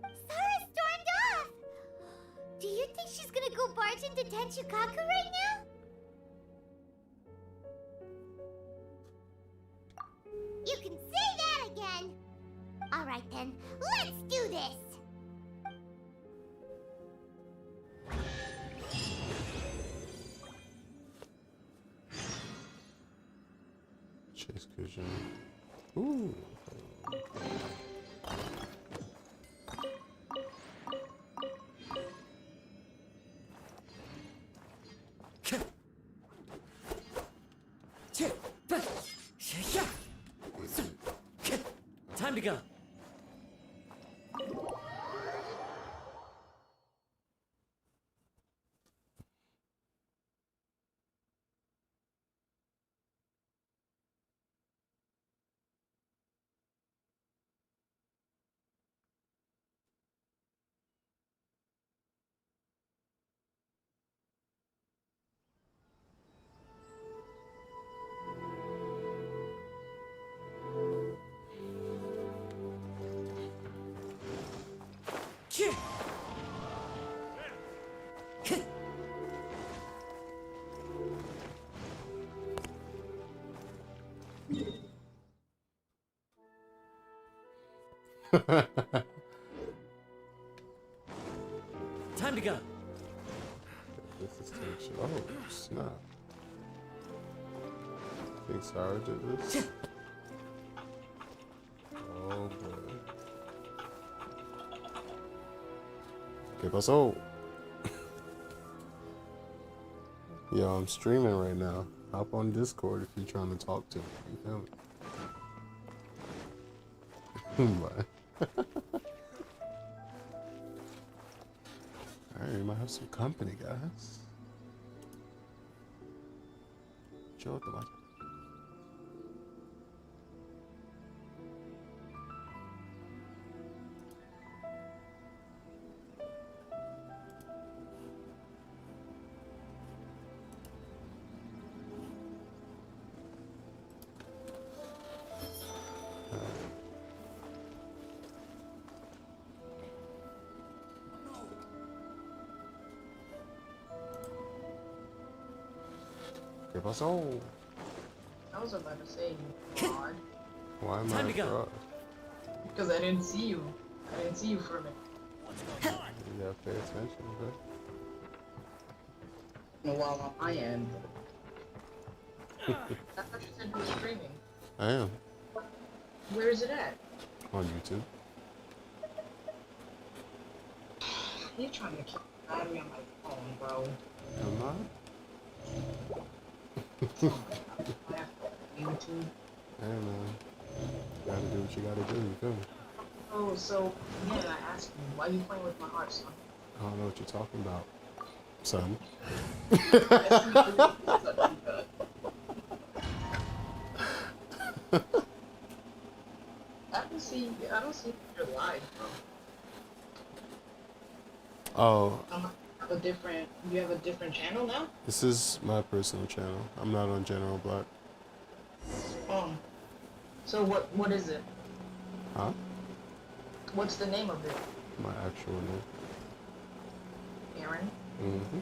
D: Sara stormed off! Do you think she's gonna go barge into Tenshukaku right now? You can say that again! Alright then, let's do this!
A: Chase cushion. Ooh.
Q: Time to go. Time to go.
A: This is tension. Oh, snap. I think Sarah did this. Oh boy. ¿Qué pasó? Yo, I'm streaming right now. Hop on Discord if you're trying to talk to me. You feel me? Bye. Alright, we might have some company, guys. Chill with the light. ¿Qué pasó?
M: I was about to say, God.
A: Why am
Q: Time
A: I
Q: to go.
A: abroad?
M: Because I didn't see you. I didn't see you for a minute.
A: You gotta pay attention, okay?
M: While on my end. I thought you said you were streaming.
A: I am.
M: Where is it at?
A: On YouTube.
M: You're trying to keep the battery on my phone, bro.
A: Am I?
M: YouTube.
A: Hey man. You gotta do what you gotta do, you feel me?
M: Oh, so, again, I asked you, why are you playing with my heart, son?
A: I don't know what you're talking about, son.
M: I don't see you're live, bro.
A: Oh,
M: You have a different channel now?
A: this is my personal channel. I'm not on General Black.
M: So what is it?
A: Huh?
M: What's the name of it?
A: My actual name.
M: Aaron
A: Mm-hmm.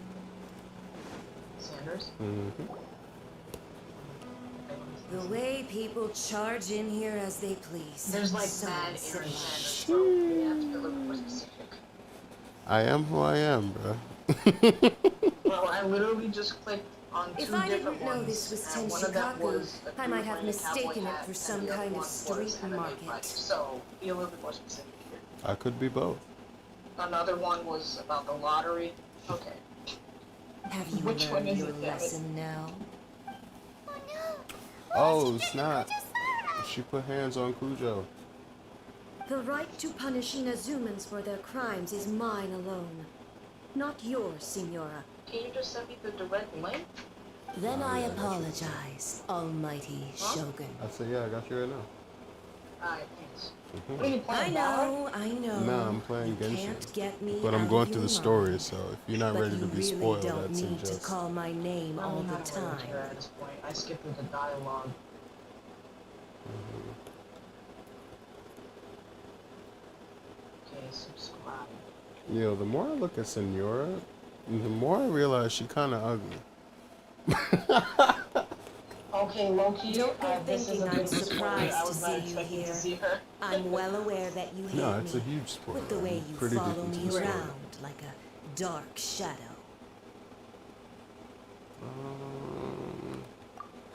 M: Sanders?
A: Mm-hmm.
B: The way people charge in here as they please.
M: There's like
B: So
M: mad
B: uncivilized.
M: irritation, so we have to be a little more specific.
A: I am who I am, bro.
M: Well, I literally just clicked on two
B: If I
M: different
B: didn't know
M: ones,
B: this was
M: and one of them
B: Tenshikaku,
M: was a
B: I
M: dude
B: might have
M: wearing a cowboy
B: mistaken it
M: hat,
B: for
M: and
B: some
M: the other
B: kind of
M: one was
B: street
M: MMA
B: market.
M: fight. So, be a little bit more specific here.
A: I could be both.
M: Another one was about the lottery. Okay.
B: Have you
M: Which one
B: learned
M: is
B: your
M: it, damn it?
B: lesson now?
A: Oh, snap. She put hands on Kujo.
S: The right to punish Inazumans for their crimes is mine alone. Not yours, Signora.
M: Can you just send me the direct link?
B: Then I apologize, almighty Shogun.
A: I said, yeah, I got you right now.
M: Alright, thanks.
A: Mhm.
M: What are you playing,
B: I know.
A: Nah, I'm playing
B: You
A: Genshin.
B: can't get me
A: But I'm
B: out
A: going
B: of
A: through
B: your
A: the story,
B: mind.
A: so if you're not
B: But
A: ready to
B: you
A: be
B: really
A: spoiled,
B: don't
A: that's
B: need to
A: just.
B: call my name all
M: I'm
B: the
M: not really
B: time.
M: care at this point. I skipped through the dialogue. Okay, subscribe.
A: Yo, the more I look at Senora, the more I realize she kind of ugly.
M: Okay, Loki,
S: Don't go
M: this is
S: thinking
M: a
S: I'm
M: big spoiler.
S: surprised
M: I
S: to
M: was not
S: see you
M: expecting
S: here.
M: to see her.
S: I'm well aware that you hate
A: No, it's a
S: me.
A: huge spoiler.
B: With the way
A: I'm
B: you
A: pretty deep
B: follow
A: into
B: me
A: the story.
B: around like a dark shadow.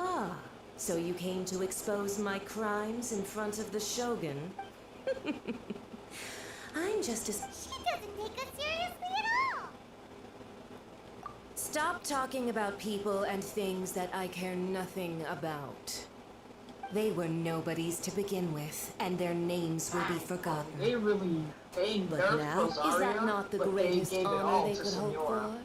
B: Ah, so you came to expose my crimes in front of the Shogun? I'm just as...
D: She doesn't take us seriously at all.
B: Stop talking about people and things that I care nothing about. They were nobodies to begin with, and their names will be forgotten.
M: They
B: But
M: nerfed
B: now, is that
M: Rosaria,
B: not the
M: but they
B: greatest
M: gave it
B: honor
M: all
B: they
M: to
B: could hope
M: Senora.
B: for?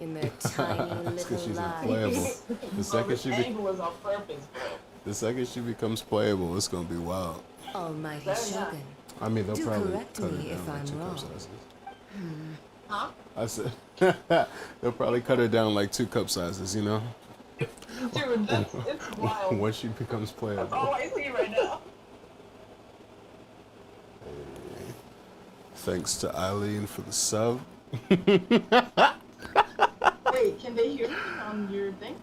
B: In their tiny
A: That's 'cause
B: little
A: she's
B: lives.
A: unplayable. The second she be-
M: angle is on purpose, bro.
A: the second she becomes playable, it's gonna be wild.
B: Almighty
M: Fair enough.
B: Shogun.
A: I mean, they'll
B: Do
A: probably
B: correct
A: cut
B: me
A: her
B: if
A: down like
B: I'm
A: 2 cup
B: wrong.
A: sizes.
M: Huh?
A: I said they'll probably cut her down like 2 cup sizes, you know?
M: Dude, it's wild.
A: Once she becomes
M: That's
A: playable.
M: all I see right now.
A: Thanks to Eileen for the sub.
M: Wait, can they hear me on your thing?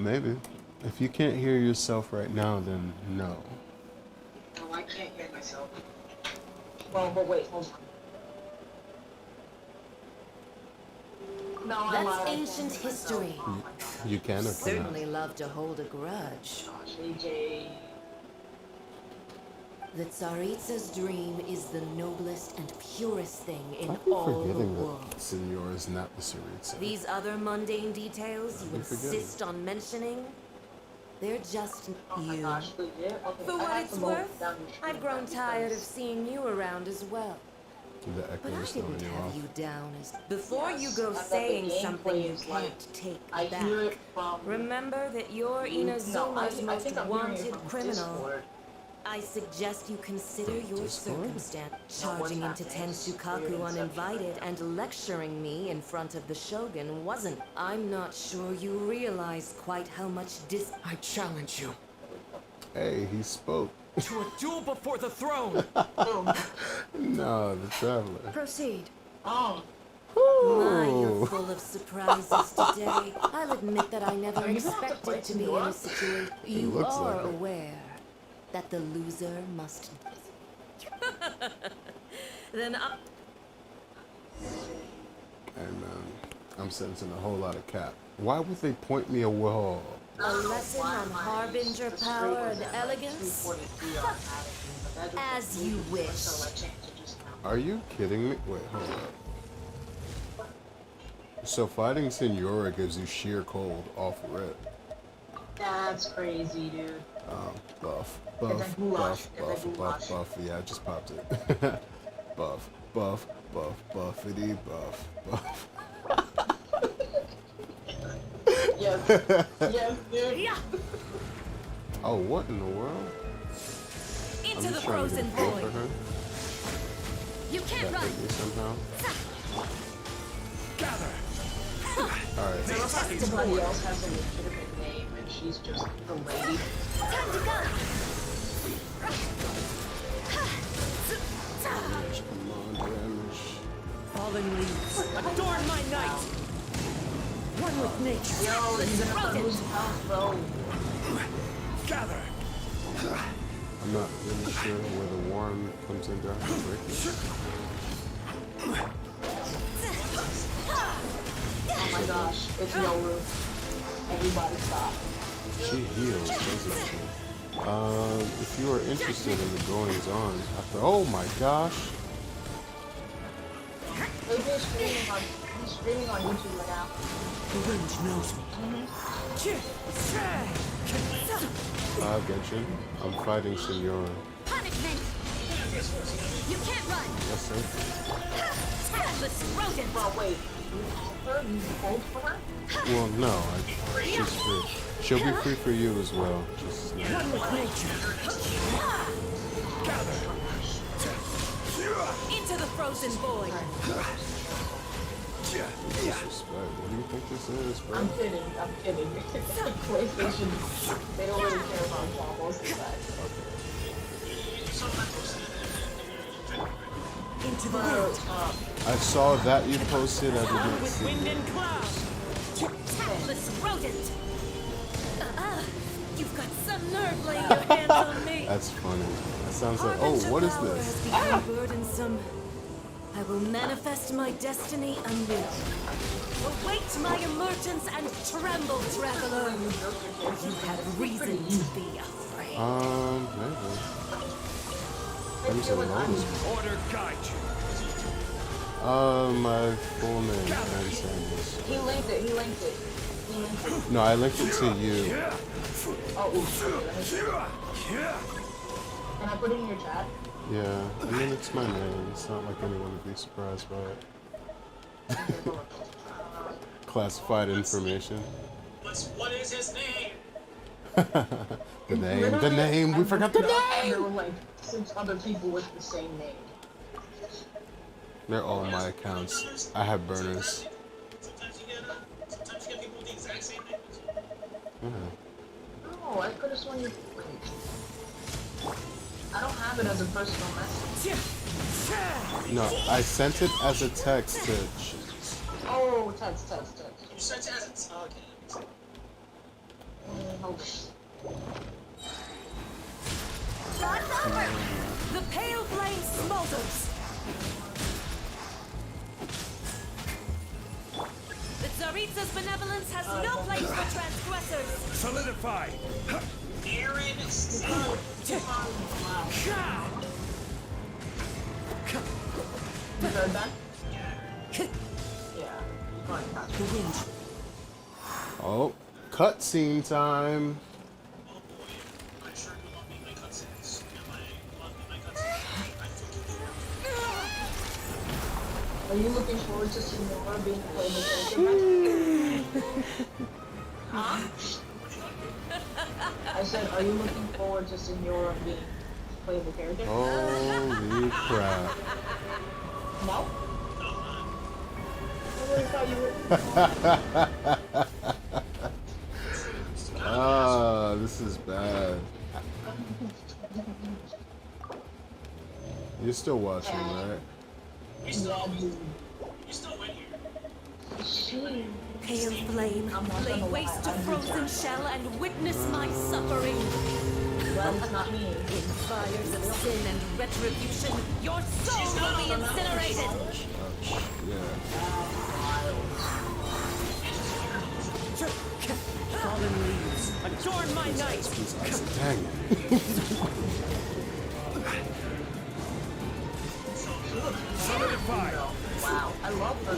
A: Maybe. If you can't hear yourself right now, then no.
M: No, I can't hear myself. Well, but wait, hold on. No, I'm
B: That's
M: not.
B: ancient history.
A: You can or cannot.
B: Certainly love to hold a grudge.
M: Gosh, AJ.
B: The Tsaritsa's dream is the noblest and purest thing in
A: I keep
B: all the
A: forgetting
B: world.
A: that Senor is not the Tsaritsa.
B: These other mundane details you
A: I keep forgetting.
B: insist on mentioning, they're just
M: Oh my
B: you.
M: gosh, legit? Okay,
B: For
M: I
B: what
M: have
B: it's
M: to load
B: worth,
M: down your screen
B: I've grown
M: now
B: tired of
M: because
B: seeing you around as well.
A: The
B: But
A: echo
B: I
A: is throwing
B: didn't
A: you
B: have
A: off.
B: you down as... Before you
M: Yes,
B: go
M: I bet the
B: saying something
M: gameplay
B: you
M: is like-
B: can't take
M: I
B: back,
M: hear it from.
B: remember that you're
M: No,
B: Inazuma's
M: I
B: most
M: think I'm hearing it
B: wanted
M: from
B: criminal.
M: Discord.
B: I suggest you consider your
A: Discord?
B: circumstance.
M: No, what's
B: Charging into
M: happening?
B: Tensukaku
M: Weird
B: uninvited
M: inception.
B: and lecturing me in front of the Shogun wasn't. I'm not sure you realize quite how much
H: I challenge you
A: Hey, he spoke.
H: to a duel before the throne.
A: No, the traveler.
S: Proceed.
B: My,
A: Ooh.
B: you're full of surprises today. I'll admit that I never expected to be in a situation. You
A: looks
B: are
A: like it.
B: aware that the loser must. Then
A: And I'm sensing a whole lot of cap. Why would they point me a wall?
B: a lesson on harbinger power and elegance? As you wish.
A: Are you kidding me? Wait, hold up. So fighting Senora gives you sheer cold off rip.
M: That's crazy, dude.
A: Buff,
M: It's
A: buff,
M: like goulash.
A: buff,
M: It's
A: buff,
M: like
A: buff,
M: goulash.
A: buff. Yeah, I just popped it. Buff, buff, buff, buffity, buff, buff.
M: Yes. Yes, dude.
A: Oh, what in the world? I'm
S: Into
A: just
S: the
A: trying to get
S: frozen
A: a feel
S: void.
A: for her.
S: You can't
A: That
S: run.
A: hit me somehow.
H: Gather.
A: Alright.
M: Somebody else has a legitimate name, and she's just the lady.
S: Time to go.
A: Damage, come on, damage.
B: Fallen leaves.
H: Adorn my night.
B: One with nature.
M: Yo, you have to lose health, bro.
C: Gather.
A: I'm not really sure where the warm comes into her breaking.
M: Oh my gosh, it's Yoru. Everybody stop.
A: She heals, doesn't she? If you are interested in the goings on after, oh my gosh.
M: He's streaming on YouTube right now.
H: The wind knows me.
A: Genshin, I'm fighting Senora.
K: Punishment! You can't run!
A: Yes, sir.
K: Tactless rodent!
M: Oh wait, you hold for her?
A: Well, no, she's free. She'll be free for you as well. Just
K: One with nature. Into the frozen void.
A: disrespect. What do you think this is, bro?
M: I'm kidding. PlayStation, they don't really care about combos inside.
K: Into the wind.
A: I saw that you posted. I didn't
K: With
A: see
K: wind
A: it.
K: and cloud. Tactless rodent. You've got some nerve laying your hands on me.
A: That's funny. That sounds like, oh, what is this?
S: Become burdensome. I will manifest my destiny anew.
K: Await my emergence and tremble, traveler. You have reason to be afraid.
A: Maybe. Who's the longest?
C: Order guide you.
A: My full name, Andy Sanders.
M: He linked it.
A: No, I linked it to you.
M: Oh, can I put it in your chat?
A: Yeah, I mean, it's my name. It's not like anyone would be surprised by it. Classified information.
L: What is his name?
A: The name. We forgot the name!
M: There were like 6 other people with the same name.
A: They're all my accounts. I have burners.
L: Sometimes you get people with the exact same name.
M: Oh, I could have sworn you. I don't have it as a personal message.
A: No, I sent it as a text to...
M: Oh, text.
L: You sent it as a okay.
M: Hold it.
K: The pale flame smolders. The Tsaritsa's benevolence has no place for transgressors.
C: Solidify.
L: Aaron
M: You heard that? Yeah.
A: Oh, cutscene time.
L: I'm sure you love me my cutscenes.
M: Are you looking forward to Senora being played with character? Huh? I said, are you looking forward to Senora being played with character?
A: Holy crap.
M: No? I really thought you were.
A: This is bad. You're still watching, right?
L: You still win here.
K: Pale flame, lay waste to frozen shell and witness my suffering.
M: Well, it's not me.
K: In fires of sin and retribution, your soul will be incinerated. Fallen leaves, adorn my night.
A: Dang it.
C: Solidify.
M: Wow, I love her.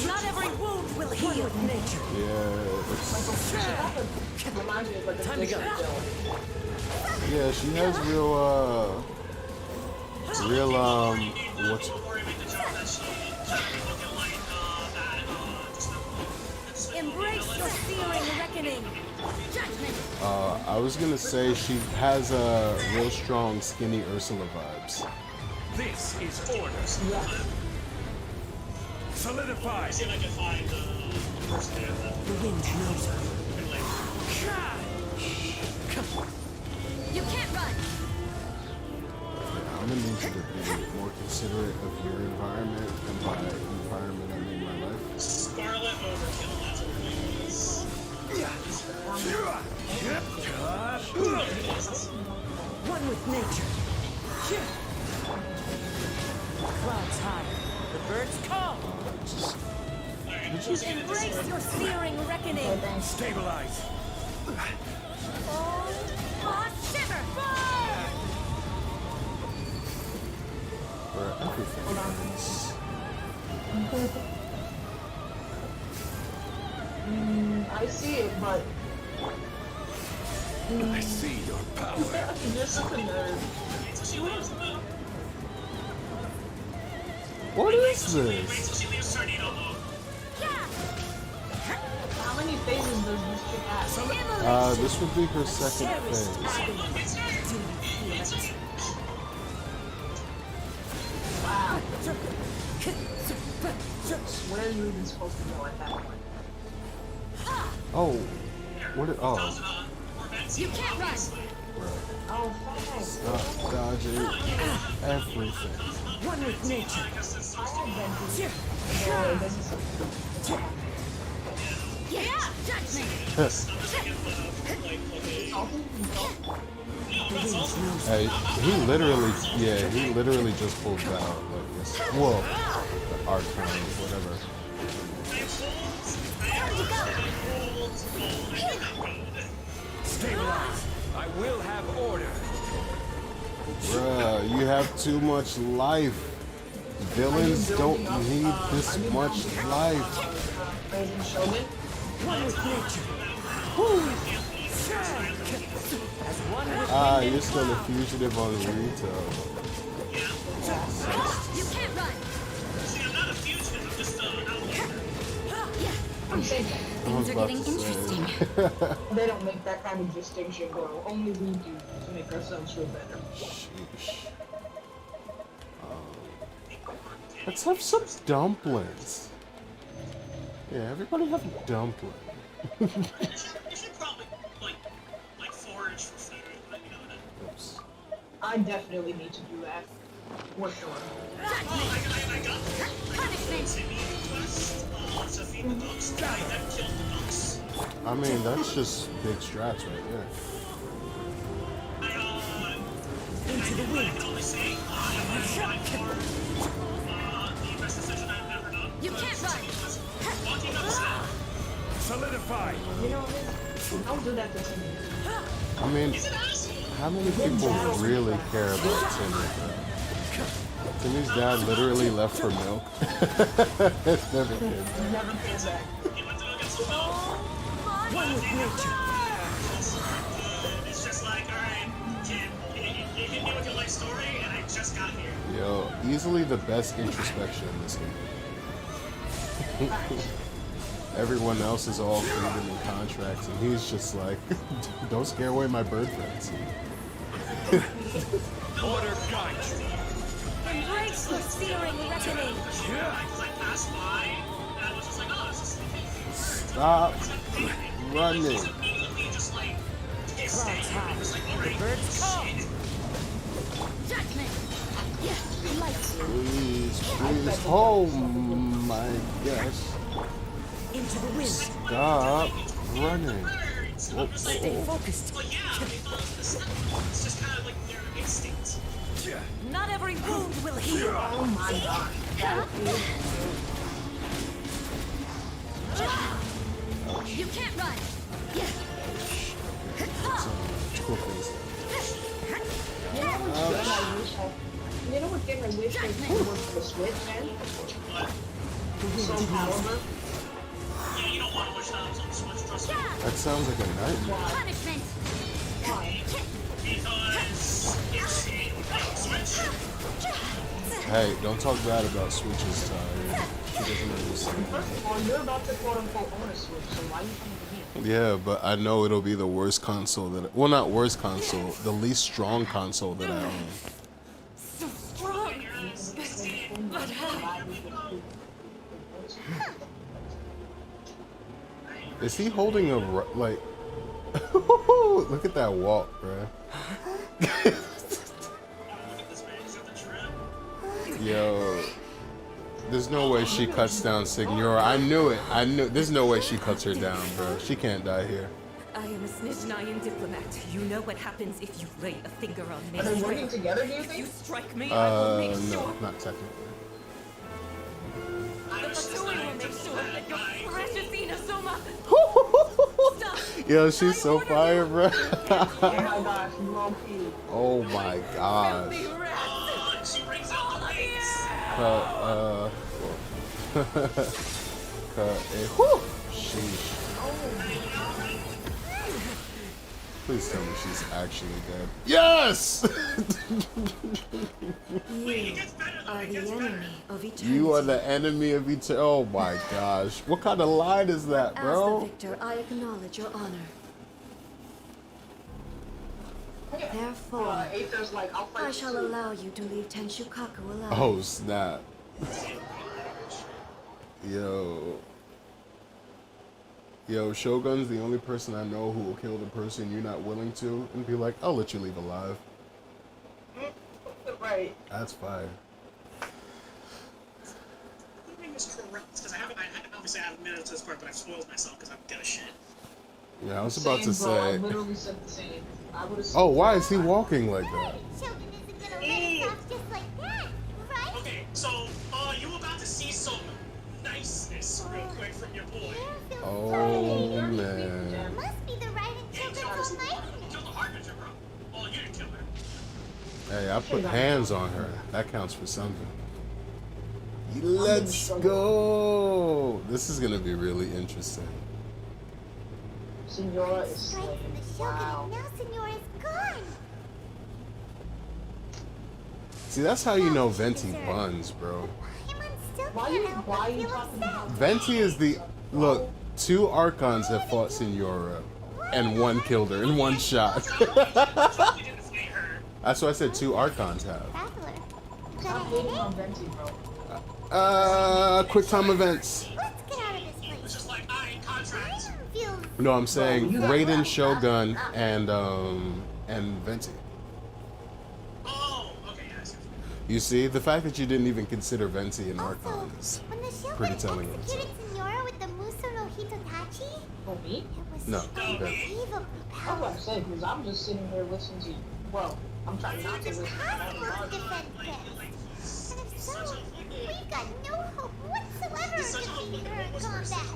K: Not every wound will heal with nature.
M: Time to go.
A: Yeah, she has real, what's...
K: Embrace the searing reckoning. Judgment.
A: I was gonna say she has a real strong skinny Ursula vibes.
C: This is order. Solidify.
L: See if I can find the
K: wind knows her. You can't run.
A: I'm gonna need you to be more considerate of your environment, and by environment I mean my life.
L: Scarlet overkill, that's what it is.
S: One with nature.
B: Clouds high. The birds come.
K: Embrace your searing reckoning.
C: Stabilize.
K: Shiver!
A: For everything.
M: I see it, but
C: I see your power.
M: you're such a nerd.
A: What is this?
M: How many phases does this chick have?
A: This would be her second phase.
M: Wow. Where are you even supposed to go at that point?
A: Oh, what? Oh,
K: You can't run!
M: Oh, thanks.
A: stop dodging everything.
S: One with nature.
K: Yeah! Judgment!
A: Hey, he literally just pulled out like this. Whoa, the archon, whatever.
C: Stabilize. I will have order.
A: Bruh, you have too much life. Villains don't need this much life.
M: Raiden Shogun?
S: One with nature.
A: You're still a fugitive on retail.
K: You can't run!
M: I'm saying
A: I was about to say.
M: they don't make that kind of distinction, bro. Only we do to make ourselves feel better.
A: Sheesh. Let's have some dumplings. Yeah, everybody have a dumpling.
L: You should probably like forage for food, but you know that.
A: Oops.
M: I definitely need to do that. For sure.
L: I got punishment. Quest to feed the ducks. I have killed the ducks.
A: I mean, that's just big strats right there.
L: Into the wind. I can only say I'm for the best decision I've ever done.
K: You can't run!
L: Walking upset.
C: Solidify.
M: You know what? Don't do that to Timmy.
A: I mean, how many people really care about Timmy? Timmy's dad literally left for milk. Never came back.
M: Never came back.
S: One with nature.
L: It's just like, alright, kid, you hit me with your life story, and I just got here.
A: Yo, easily the best introspection in this game. Everyone else is all freedom and contracts, and he's just like, don't scare away my bird friends.
C: Order guide you.
K: Embrace your searing reckoning!
L: I passed by, and I was just like, oh, it's just
A: Stop running.
B: Clouds high. The birds come.
K: Judgment! Yeah, light.
A: Please, please. Oh my gosh.
S: Into the wind.
A: Stop running.
S: Stay focused.
L: Well, yeah, because it's just kind of like their instinct.
B: Not every wound will heal.
M: Oh my god.
K: You can't run! Yeah.
A: Cool things.
M: You know what game I wish I could work for the Switch, man? Soul Calibur.
L: Yeah, you don't want to wish that was on the Switch, trust me.
A: That sounds like a nightmare.
K: Punishment!
L: Because it's a Switch.
A: Hey, don't talk bad about Switch's tired. She doesn't understand.
M: First of all, you're about to quote unquote own a Switch, so why are you coming to me?
A: Yeah, but I know it'll be the worst console that well, not worst console, the least strong console that I own.
K: So strong! But how?
A: Is he holding a like? Look at that walk, bruh. Yo, there's no way she cuts down Signora. I knew it. I knew. There's no way she cuts her down, bro. She can't die here.
N: I am a Snezhnayan diplomat. You know what happens if you lay a finger on me.
M: Are they working together, do you
N: If
M: think?
N: you strike me, I will make
A: No,
N: sure.
A: not technically.
N: The Fatui will make sure that your precious Inazuma. Stop.
A: Yo, she's so fire, bro.
M: Oh my gosh, low-key.
A: Oh my gosh.
C: She brings out the lights.
A: Whew. Sheesh. Please tell me she's actually dead. Yes!
S: You are the enemy of eternity.
A: You are the enemy of eternity. Oh my gosh. What kind of line is that,
S: As
A: bro?
S: the victor, I acknowledge your honor. Therefore,
M: Aether's like, I'll fight
S: I
M: you
S: shall
M: too.
S: allow you to leave Tenshukaku alive.
A: Oh, snap. Yo, Shogun's the only person I know who will kill the person you're not willing to and be like, I'll let you leave alive.
M: Right.
A: That's fire.
L: My name is corrupt, because obviously I haven't made it to this part, but I've spoiled myself because I'm dead as shit.
A: Yeah, I was about to
M: Same, bro. I
A: say.
M: literally said the same. I would've
A: Oh, why is he walking like that?
D: Shogun isn't gonna let us off just like that, right?
L: Okay, so, you about to see some niceness real quick from your boy.
A: Oh, man.
D: Must be the raiden Shogun's almightiness.
L: Kill the Harbinger, bro. Oh, you didn't kill her.
A: Hey, I put hands on her. That counts for something. Let's go. This is gonna be really interesting.
M: Senora is
D: Strike
M: slain.
D: from the Shogun,
M: Wow.
D: and now Senora is gone.
A: See, that's how you know Venti buns, bro.
M: Why you talking about
A: Venti is the look. 2 archons have fought Senora, and 1 killed her in 1 shot. That's why I said 2 archons have.
M: Stop hating on Venti, bro.
A: Quick time events.
D: Let's get out of this place.
L: It's just like, I ain't contract.
D: Feels
A: No, I'm saying Raiden, Shogun, and Venti.
L: Oh, okay, yeah, I see.
A: You see, the fact that you didn't even consider Venti an archon is
D: when the Shogun
A: pretty telling. of itself.
D: executed Senora with the Muso no Hitotachi,
M: For me?
D: it was
A: No,
D: straight
A: okay.
D: evil
M: I was about to say, because I'm just sitting here listening to you. Well, I'm trying not to
D: It's
M: listen.
D: impossible to defend this. And if so, we've got no hope whatsoever of defeating her in combat.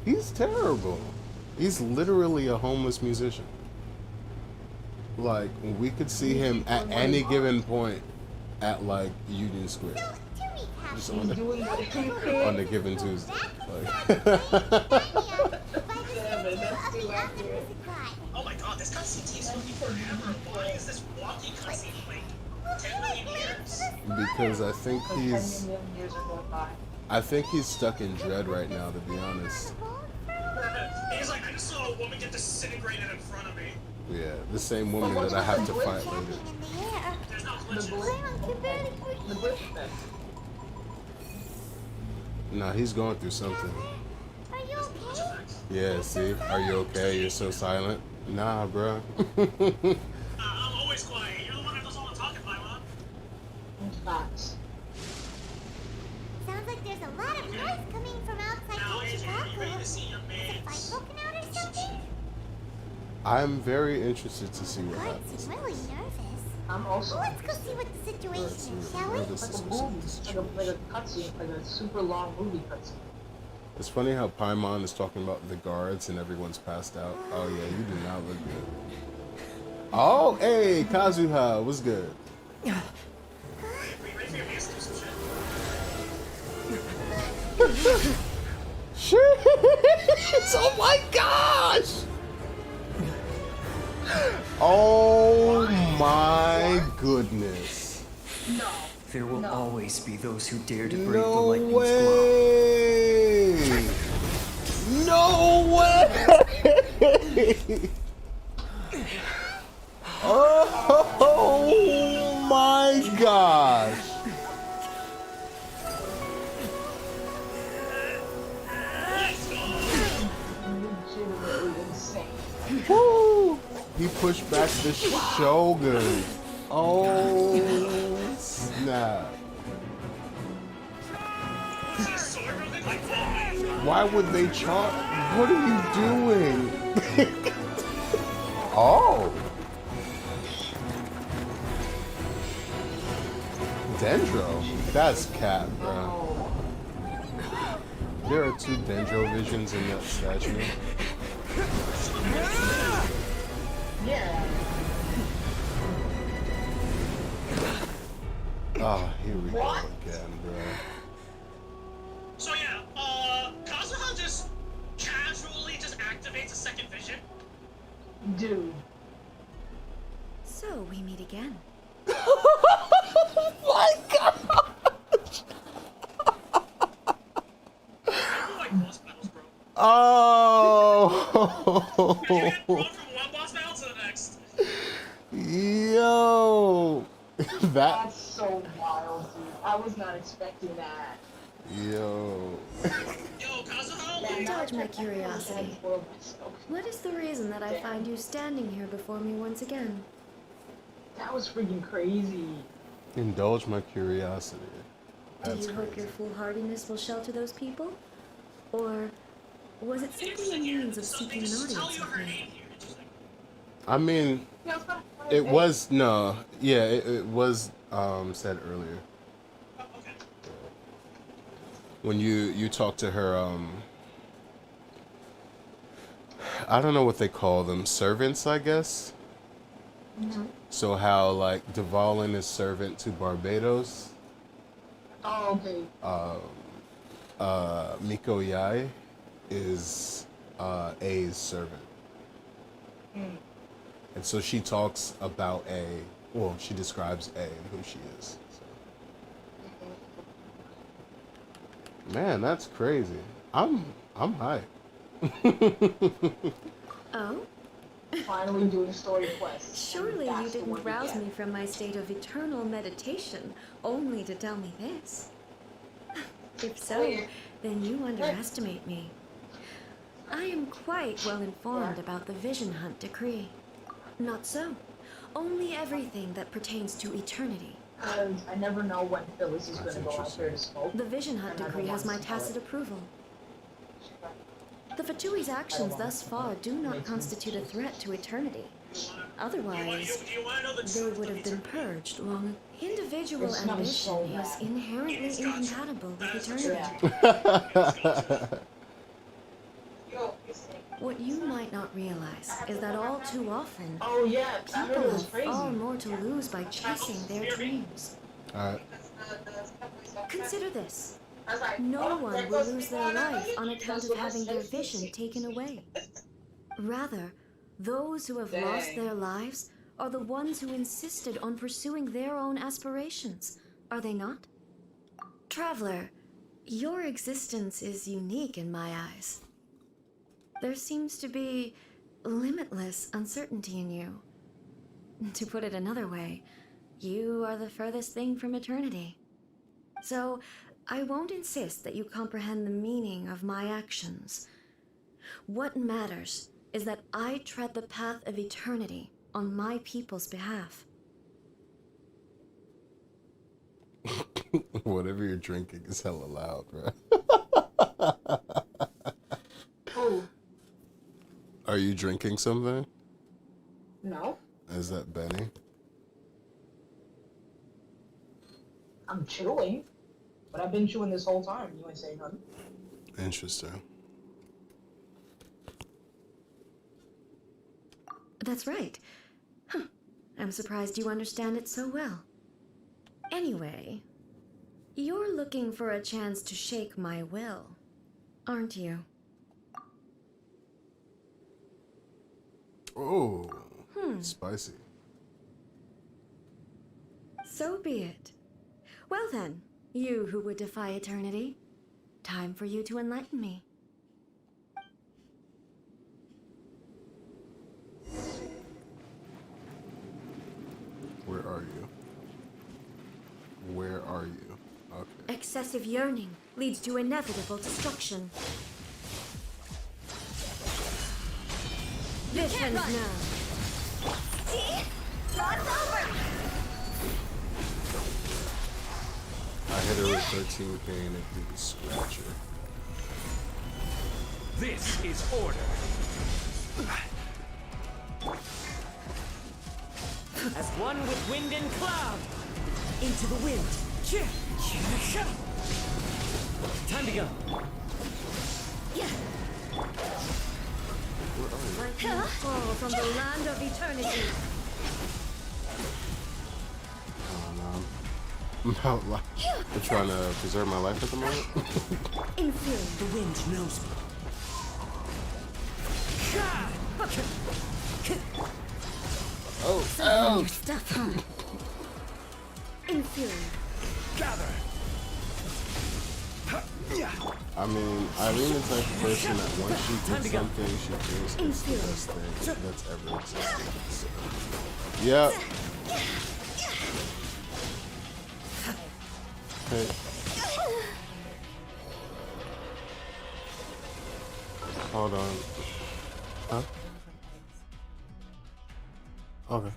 A: He's terrible. He's literally a homeless musician. Like, we could see him at any given point at, like, Union Square. Just on the given Tuesday.
L: Oh my god, this cutscene takes forever. Why is this walking cutscene like 10 million years?
A: Because I think
M: 10
A: he's...
M: million years are going by.
A: I think he's stuck in dread right now, to be honest.
L: He's like, I just saw a woman get disintegrated in front of me.
A: Yeah, the same woman that I have to fight later.
L: There's no glitches.
M: The glitch thing.
A: Nah, he's going through something.
D: Are you okay?
A: Yeah, see? Are you okay? You're so silent. Nah, bro.
L: I'm always quiet. You're the one that does all the talking, Paimon.
M: Facts.
D: Sounds like there's a lot of noise coming from outside
L: Now, AJ, are you ready to
D: Tenshukaku.
L: see your
D: Is a
L: man?
D: fight broken out or something?
A: I'm very interested to see what
D: Good,
A: happens.
D: seem really nervous.
M: I'm also
D: Let's go see what the situation is, shall we?
A: Where this
M: like
A: is
M: a movie, like a cutscene, like a super long movie cutscene.
A: It's funny how Paimon is talking about the guards and everyone's passed out. Oh yeah, you do not look good. Oh, hey, Kazuha, what's good?
L: Are you ready for your man to do some shit?
A: Shit! Oh my gosh! Oh my goodness.
M: No.
H: There will always be those who dare to break the
A: No
H: lightning's glow.
A: way! No way! Oh my gosh! Woo! He pushed back the Shogun. Oh snap! Why would they charge? What are you doing? Oh! Dendro? That's cat, bro. There are 2 Dendro visions in that statue.
M: Yeah.
A: Oh, here we go again, bro.
L: So yeah, Kazuha just casually just activates a second vision.
M: Dude.
K: So we meet again.
A: My God! Oh! Yo!
M: That's so wild, dude. I was not expecting that.
A: Yo.
S: Indulge my curiosity. What is the reason that I find you standing here before me once again?
M: That was freaking crazy.
A: Indulge my curiosity.
S: Do you hope your foolhardiness will shelter those people? Or was it simply a means of seeking an audience with me?
A: I mean, it was, no, yeah, it was said earlier. When you talk to her, I don't know what they call them, servants, I guess? So how, like, Dvalin is servant to Barbados.
M: Oh, okay.
A: Miko Yai is A's servant. And so she talks about A, well, she describes A and who she is. So. Man, that's crazy. I'm hyped.
S: Oh?
M: Finally doing story quests.
S: Surely you didn't rouse me from my state of eternal meditation only to tell me this. If so, then you underestimate me. I am quite well informed about the Vision Hunt decree. Not so. Only everything that pertains to eternity.
M: I never know when Phyllis is going to go out there to smoke.
S: The Vision Hunt decree has my tacit approval. The Fatui's actions thus far do not constitute a threat to eternity. Otherwise, they would have been purged long ago. Individual ambition is inherently incompatible with eternity. What you might not realize is that all too often, people have far more to lose by chasing their dreams.
A: Alright.
S: Consider this. No one will lose their life on account of having their vision taken away. Rather, those who have lost their lives are the ones who insisted on pursuing their own aspirations, are they not? Traveler, your existence is unique in my eyes. There seems to be limitless uncertainty in you. To put it another way, you are the furthest thing from eternity. So, I won't insist that you comprehend the meaning of my actions. What matters is that I tread the path of eternity on my people's behalf.
A: Whatever you're drinking is hella loud, bro. Are you drinking something?
M: No.
A: Is that Benny?
M: I'm chewing. But I've been chewing this whole time. You ain't saying nothing.
A: Interesting.
S: That's right. Huh. I'm surprised you understand it so well. Anyway, you're looking for a chance to shake my will, aren't you?
A: Oh, spicy.
S: So be it. Well then, you who would defy eternity, time for you to enlighten me.
A: Where are you? Where are you? Okay.
S: Excessive yearning leads to inevitable destruction. This ends now.
D: See? It's over!
A: I hit her with 13k and it did the scratcher.
C: This is order.
H: As one with wind and cloud. Into the wind. Time to go.
S: Like you fall from the land of eternity.
A: I'm trying to preserve my life at the moment.
S: Inferior.
H: The wind knows me.
A: Oh,
S: Your stuff, huh? Inferior.
C: Gather.
A: I mean, Eileen is the type of person that once she gets something, she thinks it's the best thing that's ever existed. So, yeah. Hey. Hold on. Huh? Okay.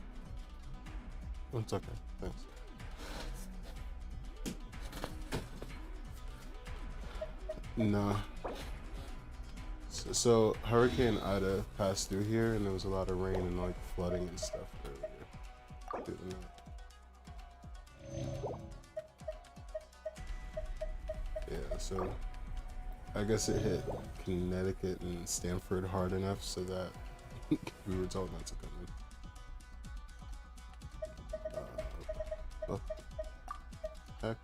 A: It's okay. Thanks. Nah. So Hurricane Ida passed through here, and there was a lot of rain and like flooding and stuff earlier. Through the night. Yeah, so I guess it hit Connecticut and Stamford hard enough so that we were told not to come in. Well, heck,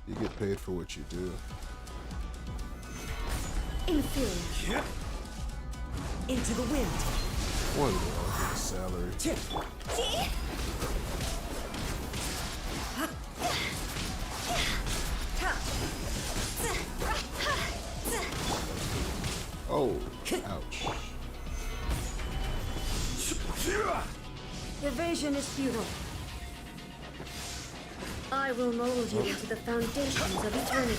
A: you get paid for what you do.
S: Inferior.
H: Into the wind.
A: One day I'll get a salary. Oh, ouch.
S: Evasion is futile. I will mold you into the foundations of eternity.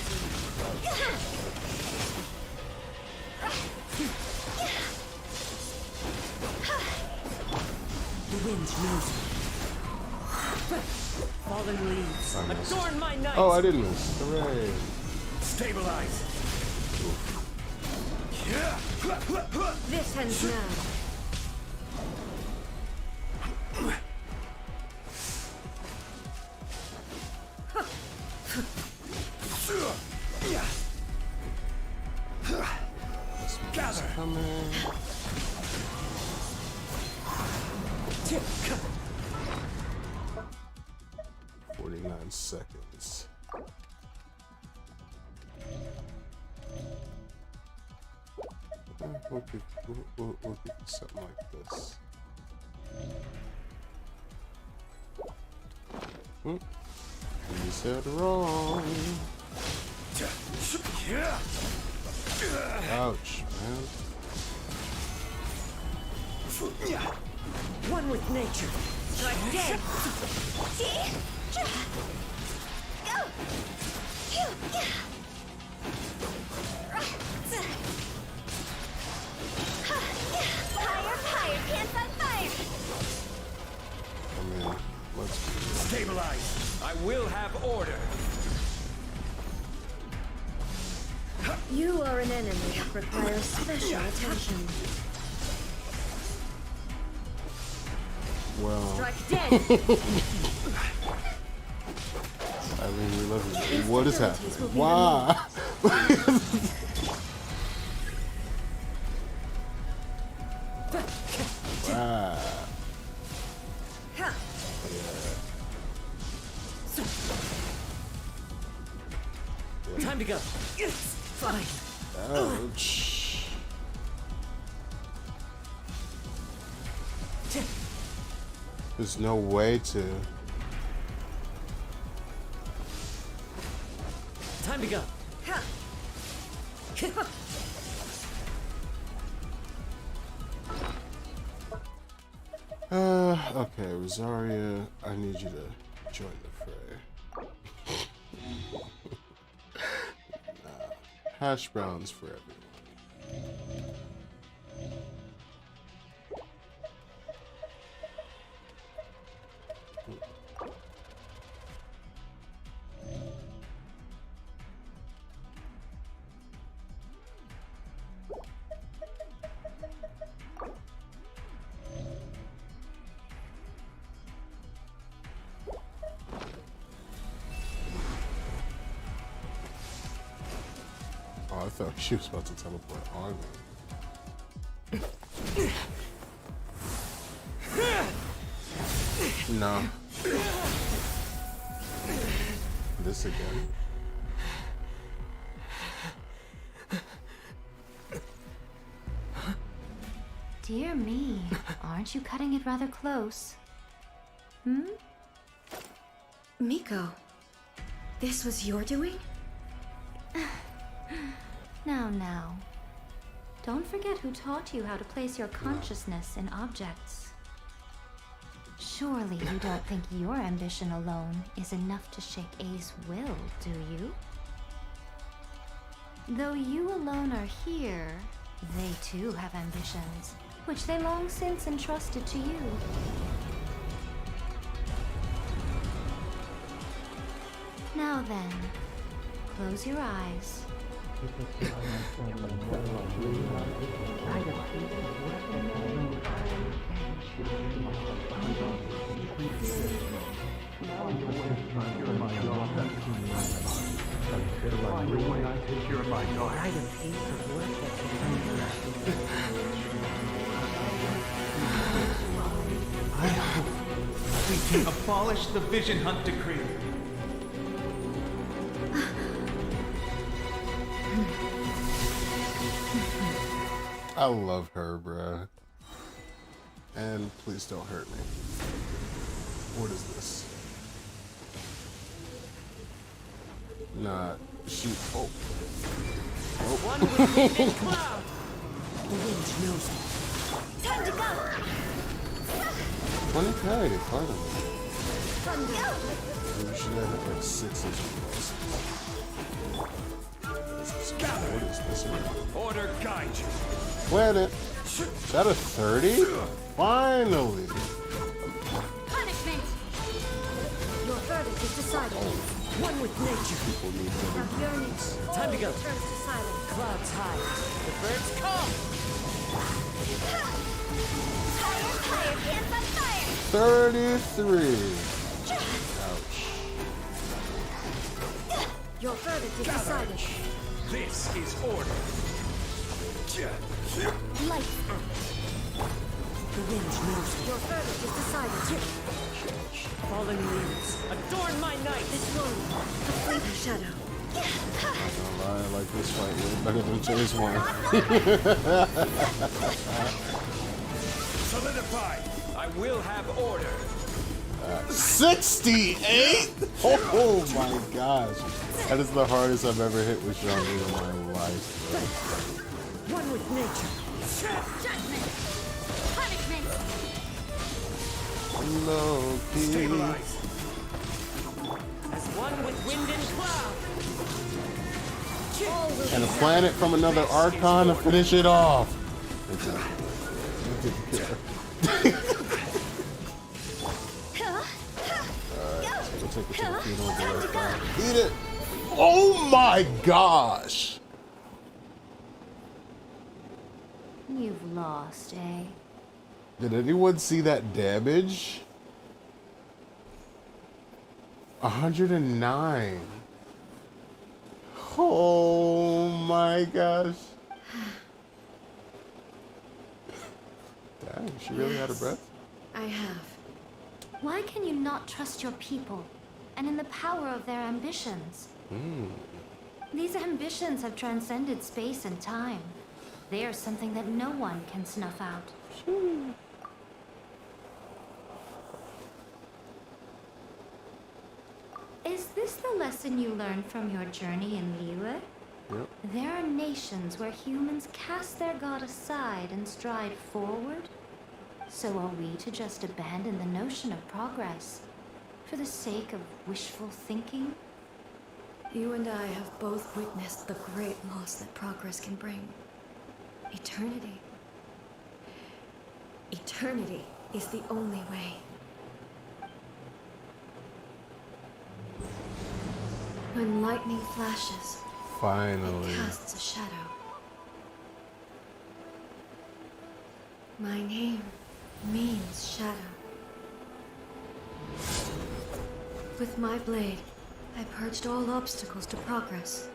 H: The wind knows me. Fallen leaves. Adorn my night.
A: Oh, I didn't miss. Hooray.
C: Stabilize.
S: This ends now.
C: Gather.
A: 49 seconds. We'll keep something like this. You said wrong. Ouch, man.
H: One with nature.
S: Strike dead.
D: Fire, pants on fire!
A: I mean, let's
C: stabilize. I will have order.
S: You are an enemy that requires special attention.
A: Well.
S: Strike dead.
A: Eileen, we love you. What is happening? Why? Wow.
H: Time to go. Fine.
A: Ouch. There's no way to.
H: Time to go.
A: Okay, Rosaria, I need you to join the fray. Hash browns for everyone. I thought she was about to teleport on me. No. This again.
I: Dear me, aren't you cutting it rather close? Hmm?
S: Miko, this was your doing?
I: Now. Don't forget who taught you how to place your consciousness in objects. Surely you don't think your ambition alone is enough to shake A's will, do you? Though you alone are here, they too have ambitions, which they long since entrusted to you. Now then, close your eyes.
E: I hope we can abolish the Vision Hunt Decree.
A: I love her, bruh. And please don't hurt me. What is this? Nah, shoot. Oh.
N: One with wind and cloud. The wind knows me.
D: Time to go.
A: 20k, pardon me.
D: Thunder.
A: We should have like 6 inches. What is this one?
C: Order guide you.
A: Planet. Is that a 30? Finally.
S: Punishment! Your verdict is decided.
N: One with nature.
A: People need
S: Now yearning.
N: Time to go.
S: Turns to silence.
N: Clouds high. The birds come.
D: Fire, pants on fire.
A: 33. Ouch.
S: Your verdict is decided.
C: This is order.
D: Lights out.
N: The wind knows me.
S: Your verdict is decided.
N: Fallen leaves. Adorn my night.
S: This room, a fleeting shadow.
A: I like this fight way better than Jay's one.
C: Solidify. I will have order.
A: 68? Oh my gosh. That is the hardest I've ever hit with Jean in my life, bro.
N: One with nature.
D: Judgment. Punishment.
A: Loki.
C: Stabilize.
N: As one with wind and cloud.
A: And a planet from another archon to finish it off. Take it to the funeral. Eat it! Oh my gosh!
I: You've lost, eh?
A: Did anyone see that damage? 109. Oh my gosh. Dang, she really had a breath?
S: I have.
I: Why can you not trust your people and in the power of their ambitions? These ambitions have transcended space and time. They are something that no one can snuff out. Is this the lesson you learned from your journey in Liyue?
A: Yep.
I: There are nations where humans cast their god aside and stride forward. So are we to just abandon the notion of progress for the sake of wishful thinking?
S: You and I have both witnessed the great loss that progress can bring. Eternity. Eternity is the only way. When lightning flashes,
A: Finally.
S: it casts a shadow. My name means shadow. With my blade, I purged all obstacles to progress.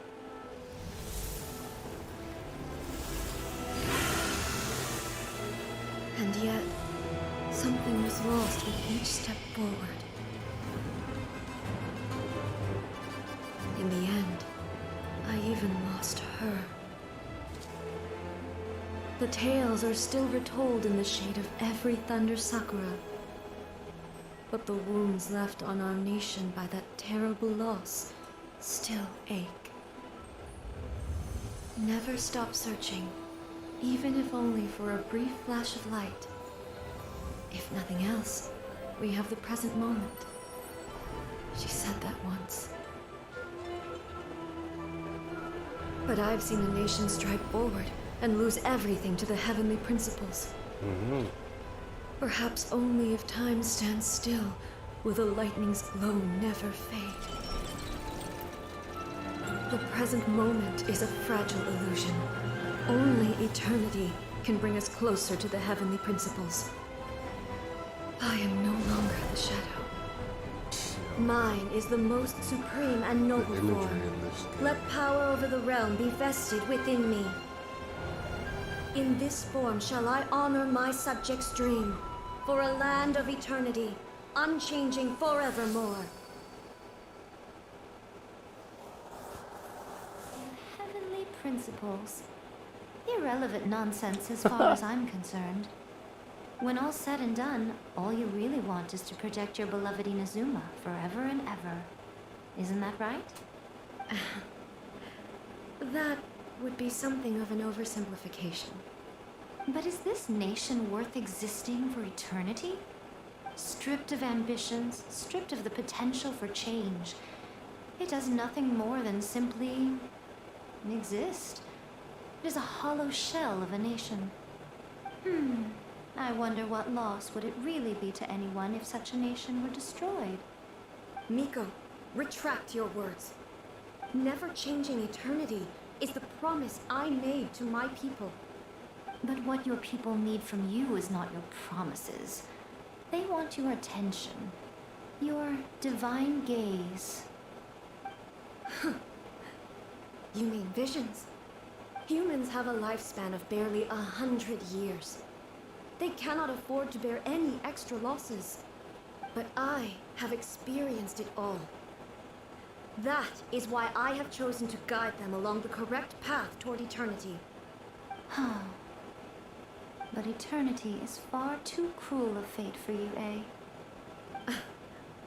S: And yet, something was lost with each step forward. In the end, I even lost her. The tales are still retold in the shade of every Thunder Sakura. But the wounds left on our nation by that terrible loss still ache. Never stop searching, even if only for a brief flash of light. If nothing else, we have the present moment. She said that once. But I've seen a nation stride forward and lose everything to the heavenly principles. Perhaps only if time stands still will the lightning's glow never fade. The present moment is a fragile illusion. Only eternity can bring us closer to the heavenly principles. I am no longer the shadow. Mine is the most supreme and noble form. Let power over the realm be vested within me. In this form shall I honor my subjects' dream, for a land of eternity, unchanging forevermore.
I: Heavenly principles. Irrelevant nonsense as far as I'm concerned. When all's said and done, all you really want is to protect your beloved Inazuma forever and ever. Isn't that right?
S: That would be something of an oversimplification.
I: But is this nation worth existing for eternity? Stripped of ambitions, stripped of the potential for change. It does nothing more than simply exist. It is a hollow shell of a nation. I wonder what loss would it really be to anyone if such a nation were destroyed?
S: Miko, retract your words. Never changing eternity is the promise I made to my people.
I: But what your people need from you is not your promises. They want your attention. Your divine gaze.
S: You mean visions? Humans have a lifespan of barely 100 years. They cannot afford to bear any extra losses. But I have experienced it all. That is why I have chosen to guide them along the correct path toward eternity.
I: But eternity is far too cruel a fate for you, eh?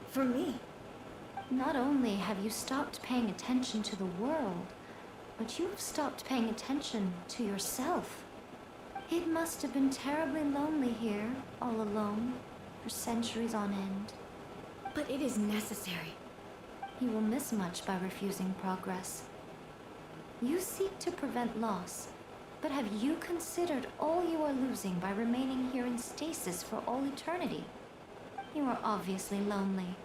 S: For me?
I: Not only have you stopped paying attention to the world, but you have stopped paying attention to yourself. It must have been terribly lonely here, all alone, for centuries on end.
S: But it is necessary.
I: You will miss much by refusing progress. You seek to prevent loss, but have you considered all you are losing by remaining here in stasis for all eternity? You are obviously lonely,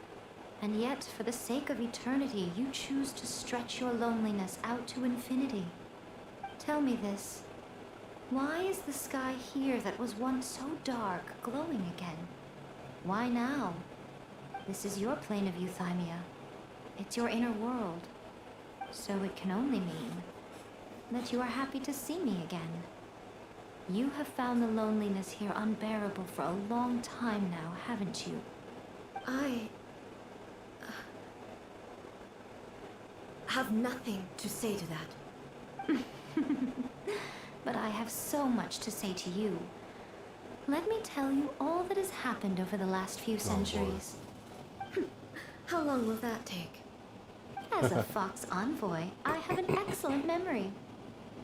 I: and yet for the sake of eternity, you choose to stretch your loneliness out to infinity. Tell me this. Why is the sky here that was once so dark glowing again? Why now? This is your plane of euthymia. It's your inner world. So it can only mean that you are happy to see me again. You have found the loneliness here unbearable for a long time now, haven't you?
S: I have nothing to say to that.
I: But I have so much to say to you. Let me tell you all that has happened over the last few centuries.
S: How long will that take?
I: As a Fox envoy, I have an excellent memory.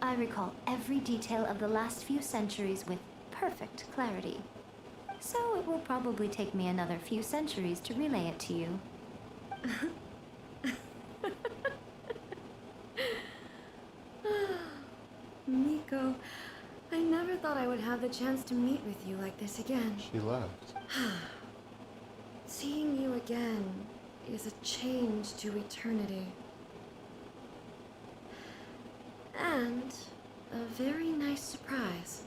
I: I recall every detail of the last few centuries with perfect clarity. So it will probably take me another few centuries to relay it to you.
S: Miko, I never thought I would have the chance to meet with you like this again.
A: She left.
S: Seeing you again is a change to eternity. And a very nice surprise.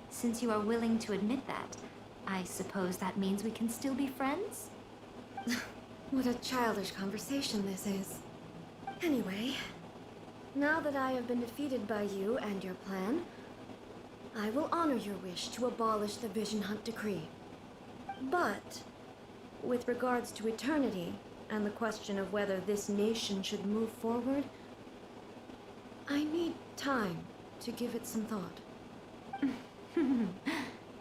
I: Since you are willing to admit that, I suppose that means we can still be friends?
S: What a childish conversation this is. Anyway, now that I have been defeated by you and your plan, I I will honor your wish to abolish the Vision Hunt decree. But, with regards to eternity and the question of whether this nation should move forward, I need time to give it some thought.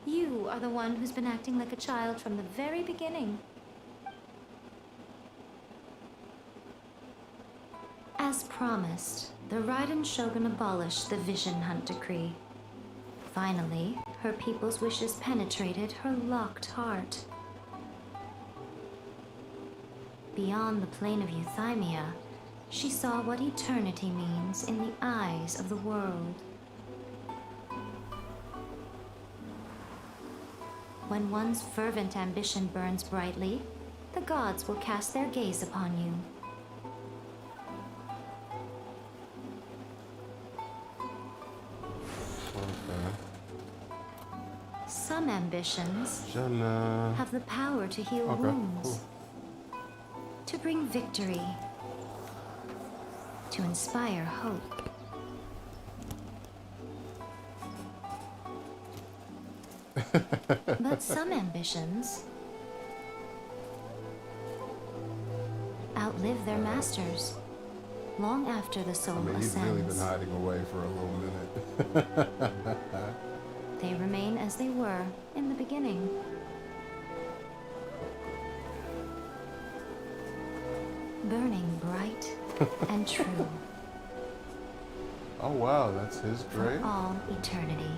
I: You are the one who's been acting like a child from the very beginning. As promised, the Raiden Shogun abolished the Vision Hunt decree. Finally, her people's wishes penetrated her locked heart. Beyond the plane of Euthymia, she saw what eternity means in the eyes of the world. When one's fervent ambition burns brightly, the gods will cast their gaze upon you. Some ambitions have the power to heal wounds, to bring victory, to inspire hope. But some ambitions outlive their masters long after the soul
A: He's
I: ascends.
A: really been hiding away for a little minute.
I: They remain as they were in the beginning. Burning bright and true.
A: Oh wow, that's his grave?
I: For all eternity.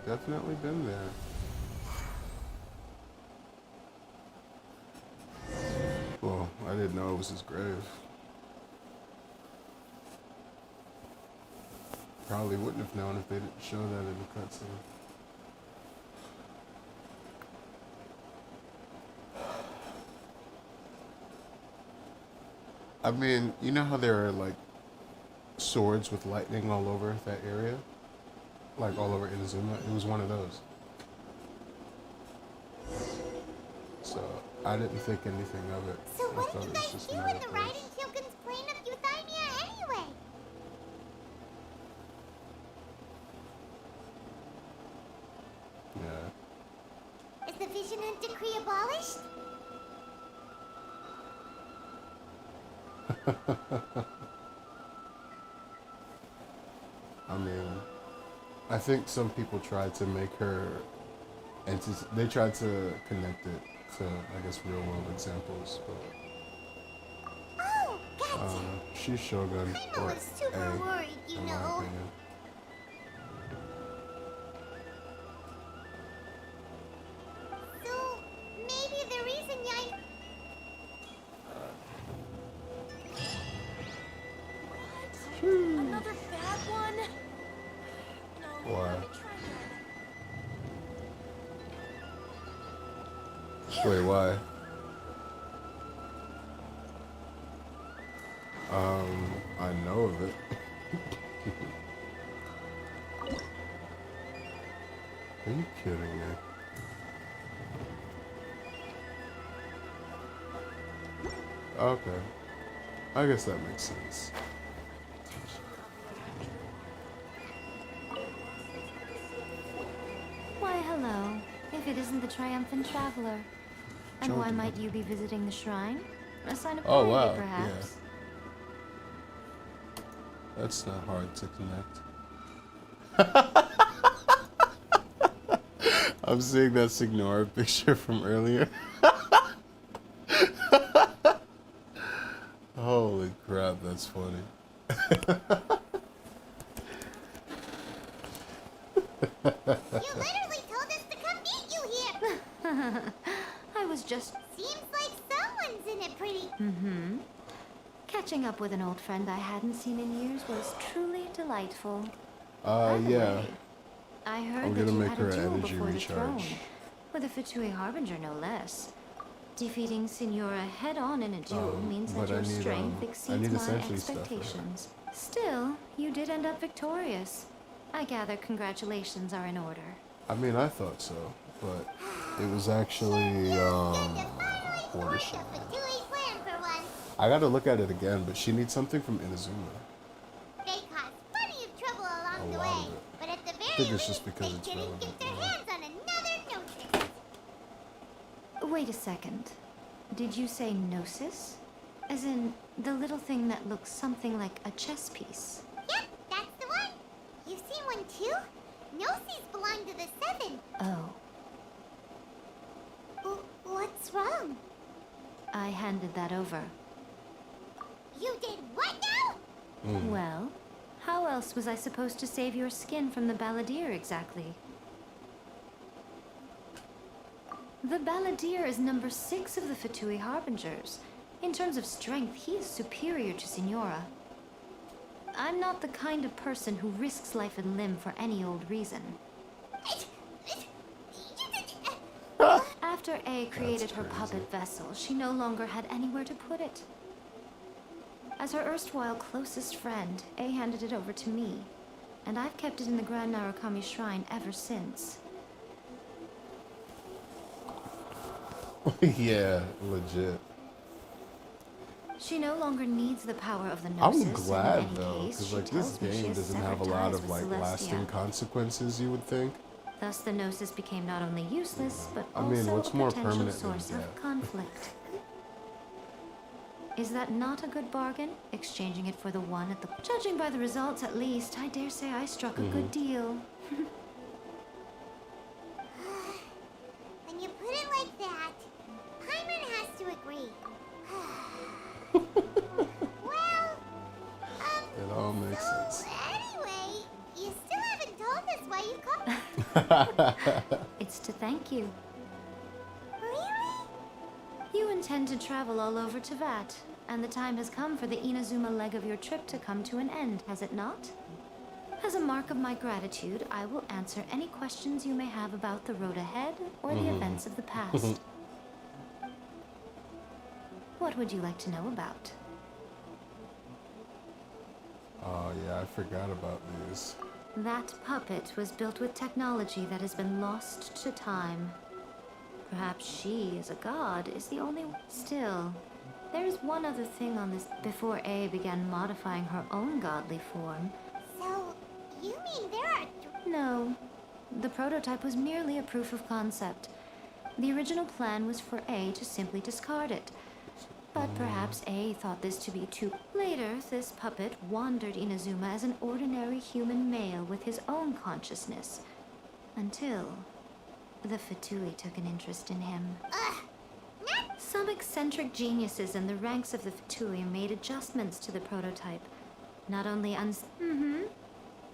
A: Definitely been there. Well, I didn't know it was his grave. Probably wouldn't have known if they didn't show that in the cutscene. I mean, you know how there are like swords with lightning all over that area? Like all over Inazuma? It was one of those. So I didn't think anything of it.
D: So
A: I
D: what
A: thought
D: did
A: it
D: you
A: was
D: guys
A: just
D: do
A: another
D: in the
A: place.
D: Raiden Shogun's plane of Euthymia anyway?
A: Yeah.
D: Is the Vision Hunt decree abolished?
A: I mean, I think some people tried to make her, and they tried to connect it to, I guess, real world examples, but
D: Oh, gotcha.
A: she's Shogun,
D: I'm
A: or
D: always super
A: A,
D: worried, you
A: in my
D: know.
A: opinion.
D: So maybe the reason Yai...
P: Another bad one? No,
A: Why?
P: let me try again.
A: Wait, why? I know of it. Are you kidding me? Okay. I guess that makes sense.
I: Why, hello. If it isn't the triumphant traveler. And why might you be visiting the shrine? A sign of
A: Oh,
I: piety,
A: wow,
I: perhaps?
A: That's not hard to connect. I'm seeing that Signora picture from earlier. Holy crap, that's funny.
D: You literally told us to come meet you here!
I: I was just...
D: Seems like someone's in it pretty...
I: Mm-hmm. Catching up with an old friend I hadn't seen in years was truly delightful. By the
A: Yeah.
I: way, I heard
A: I'm
I: that
A: gonna
I: you
A: make
I: had
A: her
I: a duel
A: energy
I: before the throne,
A: recharge.
I: with a Fatui Harbinger no less. Defeating Signora head-on in a duel means that
A: but
I: your
A: I need,
I: strength
A: I
I: exceeds
A: need
I: my
A: essentially stuff for her.
I: expectations. Still, you did end up victorious. I gather congratulations are in order.
A: I mean, I thought so, but it was actually, what is she?
D: Fatui's plan for once.
A: I gotta look at it again, but she needs something from Inazuma.
D: They caused plenty of trouble along
A: A
D: the
A: lot
D: way,
A: of it.
D: but at the very
A: think it's just because it's relevant.
D: Get their hands on another gnosis.
I: Wait a second. Did you say gnosis? As in, the little thing that looks something like a chess piece?
D: Yep, that's the one. You've seen one too? Gnosis belong to the Seven.
I: Oh.
D: What's wrong?
I: I handed that over.
D: You did what now?
I: Well, how else was I supposed to save your skin from the balladeer exactly? The balladeer is number 6 of the Fatui Harbingers. In terms of strength, he is superior to Signora. I'm not the kind of person who risks life and limb for any old reason. After A created her puppet vessel, she no longer had anywhere to put it. As her erstwhile closest friend, A handed it over to me, and I've kept it in the Grand Narukami Shrine ever since.
A: Yeah, legit.
I: She no longer needs the power of the Gnosis.
A: I'm glad
I: in any
A: though,
I: case,
A: because
I: she
A: like this
I: tells me she
A: game
I: has
A: doesn't
I: severed
A: have a lot
I: ties
A: of
I: with
A: like lasting
I: Celestia.
A: consequences. You would think.
I: Thus, the Gnosis became not only useless, but
A: I mean,
I: also
A: what's
I: a
A: more
I: potential
A: permanent than
I: source of
A: death?
I: conflict. Is that not a good bargain? Exchanging it for the one at the... Judging by the results, at least, I dare say I struck a good deal.
D: When you put it like that, Paimon has to agree. Well,
A: It all makes sense.
D: anyway, you still haven't told us why you called.
I: It's to thank you.
D: Really?
I: You intend to travel all over Teyvat, and the time has come for the Inazuma leg of your trip to come to an end, has it not? As a mark of my gratitude, I will answer any questions you may have about the road ahead or the events of the past. What would you like to know about?
A: Oh yeah, I forgot about these.
I: That puppet was built with technology that has been lost to time. Perhaps she, as a god, is the only... Still, there is one other thing on this. Before A began modifying her own godly form...
D: So, you mean there are...
I: No. The prototype was merely a proof of concept. The original plan was for A to simply discard it. But perhaps A thought this to be too... Later, this puppet wandered Inazuma as an ordinary human male with his own consciousness. Until... the Fatui took an interest in him. Some eccentric geniuses in the ranks of the Fatui made adjustments to the prototype. Not only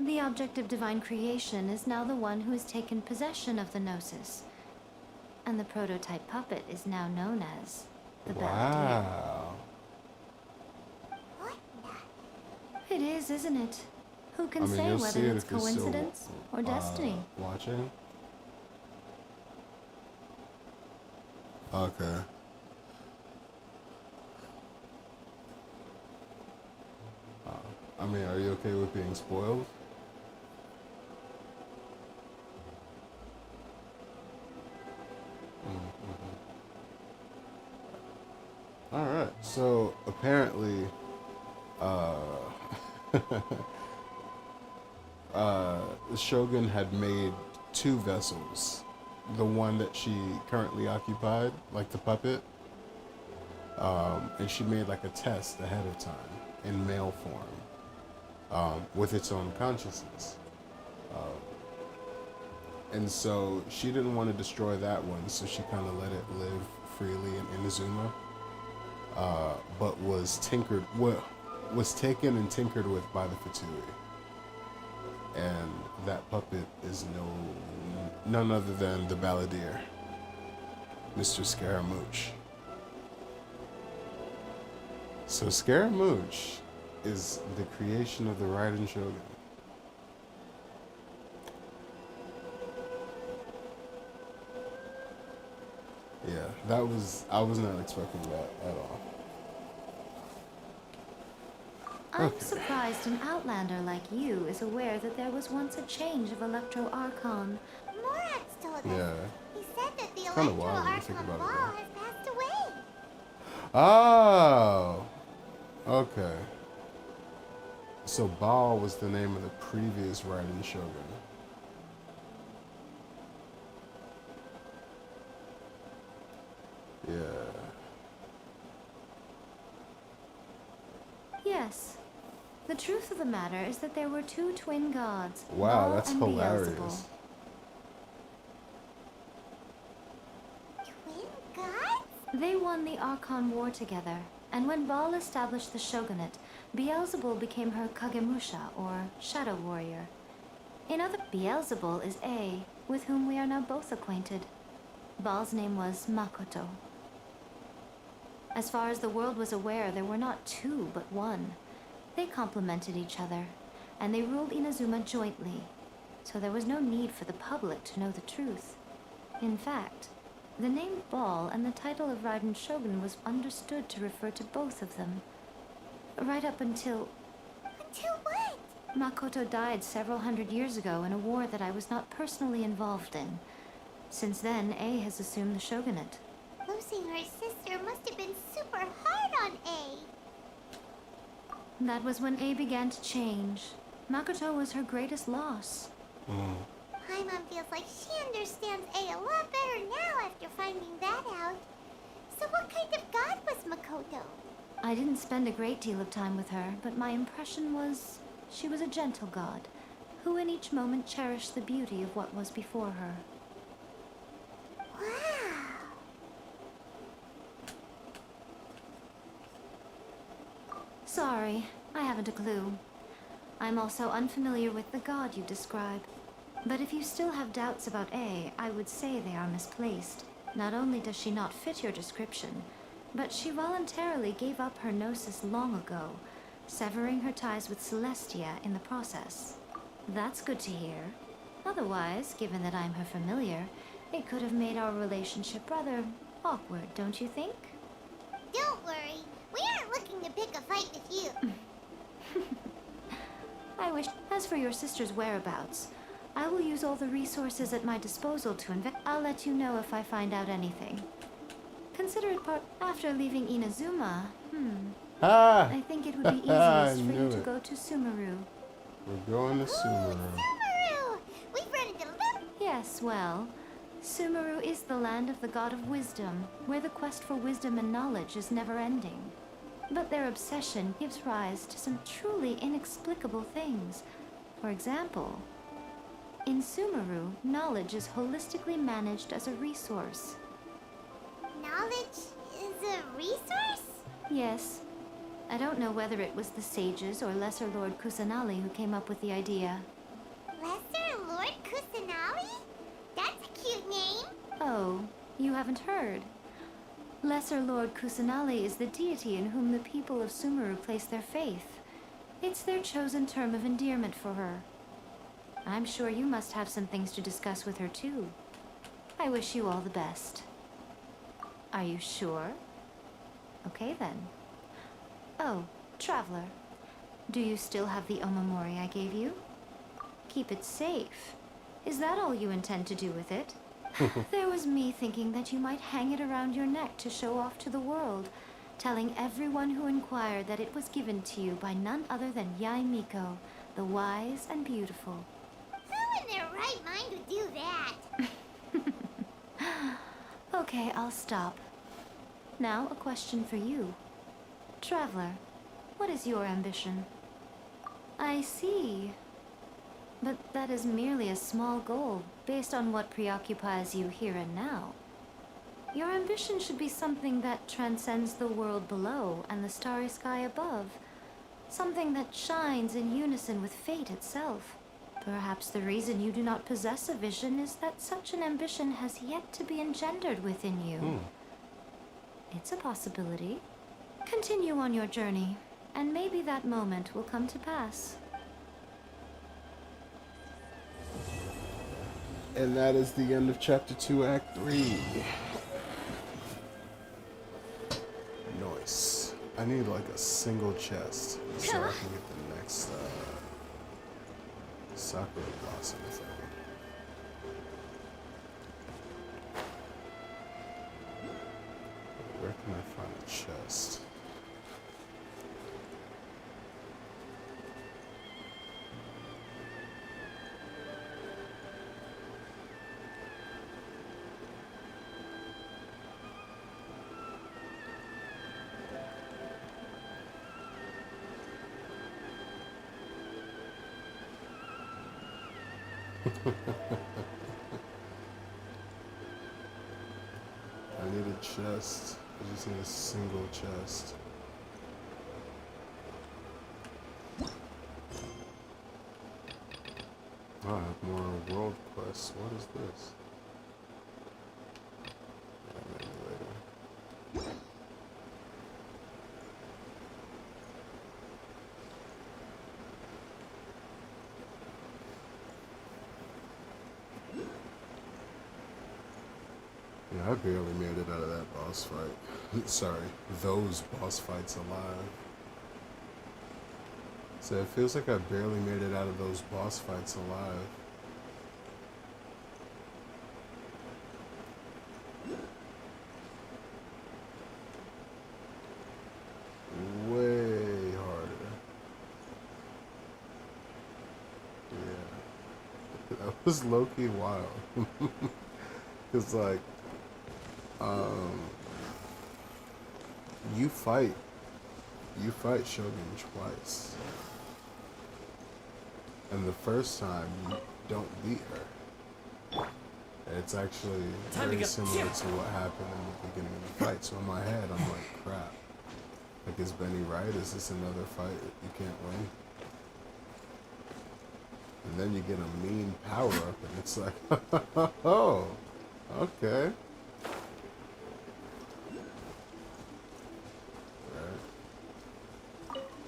I: The object of divine creation is now the one who has taken possession of the Gnosis. And the prototype puppet is now known as the Balladeer.
A: Wow.
I: It is, isn't it? Who can
A: I mean,
I: say
A: you'll see
I: whether
A: it
I: it's
A: if you're still,
I: coincidence or destiny?
A: Watching. Okay. I mean, are you okay with being spoiled? All right. So apparently, the Shogun had made 2 vessels. The one that she currently occupied, like the puppet, and she made like a test ahead of time in male form, with its own consciousness. And so she didn't want to destroy that one, so she kind of let it live freely in Inazuma, but was taken and tinkered with by the Fatui. And that puppet is none other than the Balladeer, Mr. Scaramouche. So Scaramouche is the creation of the Raiden Shogun. Yeah, I was not expecting that at all.
I: I'm surprised an outlander like you is aware that there was once a change of Electro Archon.
D: Morax told us.
A: Yeah.
D: He said that the
A: Kinda
D: Electro
A: wild when you think
D: Archon
A: about it,
D: Ball has passed away.
A: Oh, okay. So Baal was the name of the previous Raiden Shogun. Yeah.
I: Yes. The truth of the matter is that there were two twin gods,
A: Wow,
I: Baal
A: that's
I: and
A: hilarious.
I: Beelzebul.
D: Twin gods?
I: They won the Archon War together, and when Baal established the shogunate, Beelzebul became her Kagemusha, or shadow warrior. In other, Beelzebul is A, with whom we are now both acquainted. Baal's name was Makoto. As far as the world was aware, there were not two, but one. They complemented each other, and they ruled Inazuma jointly, so there was no need for the public to know the truth. In fact, the name Baal and the title of Raiden Shogun was understood to refer to both of them. Right up until...
D: Until what?
I: Makoto died several hundred years ago in a war that I was not personally involved in. Since then, A has assumed the shogunate.
D: Losing her sister must have been super hard on A.
I: That was when A began to change. Makoto was her greatest loss.
D: Paimon feels like she understands A a lot better now after finding that out. So what kind of god was Makoto?
I: I didn't spend a great deal of time with her, but my impression was she was a gentle god, who in each moment cherished the beauty of what was before her.
D: Wow.
I: Sorry, I haven't a clue. I'm also unfamiliar with the god you describe. But if you still have doubts about A, I would say they are misplaced. Not only does she not fit your description, but she voluntarily gave up her gnosis long ago, severing her ties with Celestia in the process. That's good to hear. Otherwise, given that I'm her familiar, it could have made our relationship rather awkward, don't you think?
D: Don't worry, we aren't looking to pick a fight with you.
I: I wish. As for your sister's whereabouts, I will use all the resources at my disposal to I'll let you know if I find out anything. Consider it part after leaving Inazuma. I think it would be easiest for you to go to Sumeru.
A: We're going to Sumeru.
D: Sumeru! We've run into
I: Yes, well, Sumeru is the land of the god of wisdom, where the quest for wisdom and knowledge is never ending. But their obsession gives rise to some truly inexplicable things. For example, in Sumeru, knowledge is holistically managed as a resource.
D: Knowledge is a resource?
I: Yes. I don't know whether it was the sages or Lesser Lord Kusanali who came up with the idea.
D: Lesser Lord Kusanali? That's a cute name.
I: Oh, you haven't heard. Lesser Lord Kusanali is the deity in whom the people of Sumeru place their faith. It's their chosen term of endearment for her. I'm sure you must have some things to discuss with her too. I wish you all the best. Are you sure? Okay then. Oh, Traveler. Do you still have the omamori I gave you? Keep it safe. Is that all you intend to do with it? There was me thinking that you might hang it around your neck to show off to the world, telling everyone who inquired that it was given to you by none other than Yai Miko, the wise and beautiful.
D: Who in their right mind would do that?
I: Okay, I'll stop. Now, a question for you. Traveler, what is your ambition? I see. But that is merely a small goal, based on what preoccupies you here and now. Your ambition should be something that transcends the world below and the starry sky above. Something that shines in unison with fate itself. Perhaps the reason you do not possess a vision is that such an ambition has yet to be engendered within you. It's a possibility. Continue on your journey, and maybe that moment will come to pass.
A: And that is the end of Chapter 2, Act 3. Nice. I need like a single chest so I can get the next Sakura Blossom thing. Where can I find a chest? I need a chest. I just need a single chest. Oh, I have more world quests. What is this? Maybe later. Yeah, I barely made it out of that boss fight. Sorry, those boss fights alive. So it feels like I barely made it out of those boss fights alive. Way harder. Yeah. That was low-key wild. Cause like, you fight Shogun twice. And the first time, you don't beat her. It's actually very similar to what happened in the beginning of the fight. So in my head, I'm like, crap. Like, is Benny right? Is this another fight you can't win? And then you get a mean power-up, and it's like, oh, okay.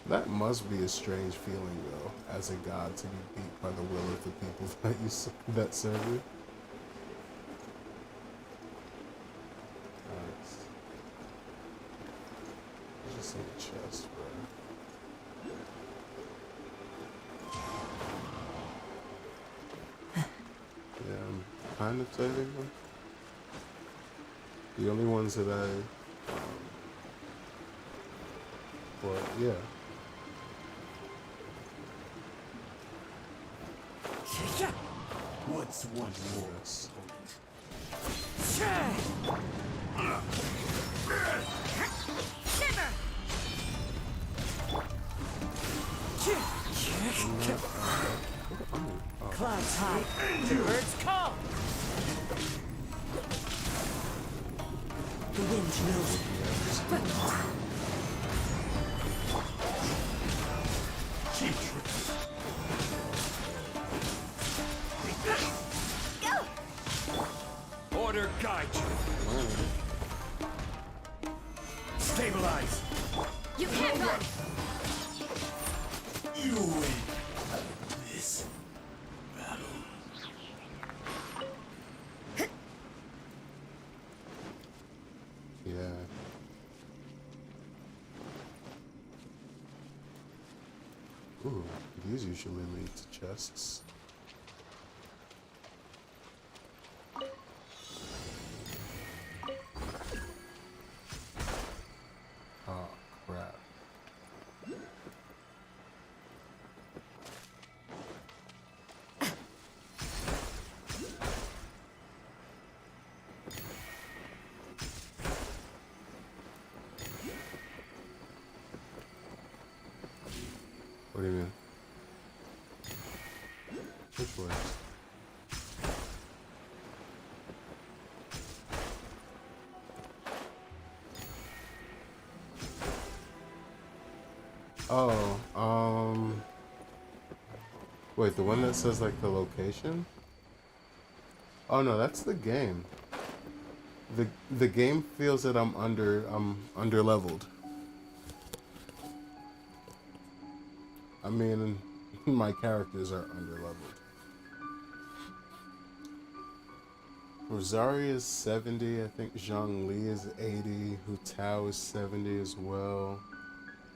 A: That must be a strange feeling, though, as a god, to be beat by the will of the people that serve you. Nice. Just in the chest, bro. Yeah, I'm kind of saving them. The only ones that well, yeah.
C: What's one more?
H: Clouds high, the birds call. The wind knows it.
C: Order guide you. Stabilize.
K: You can't run.
C: You win this battle.
A: Yeah. Ooh, these usually lead to chests. Oh, crap. What do you mean? Which way? Oh, wait, the one that says like the location? Oh no, that's the game. The game feels that I'm under leveled. I mean, my characters are under leveled. Rosaria is 70, I think Zhongli is 80, Hu Tao is 70 as well.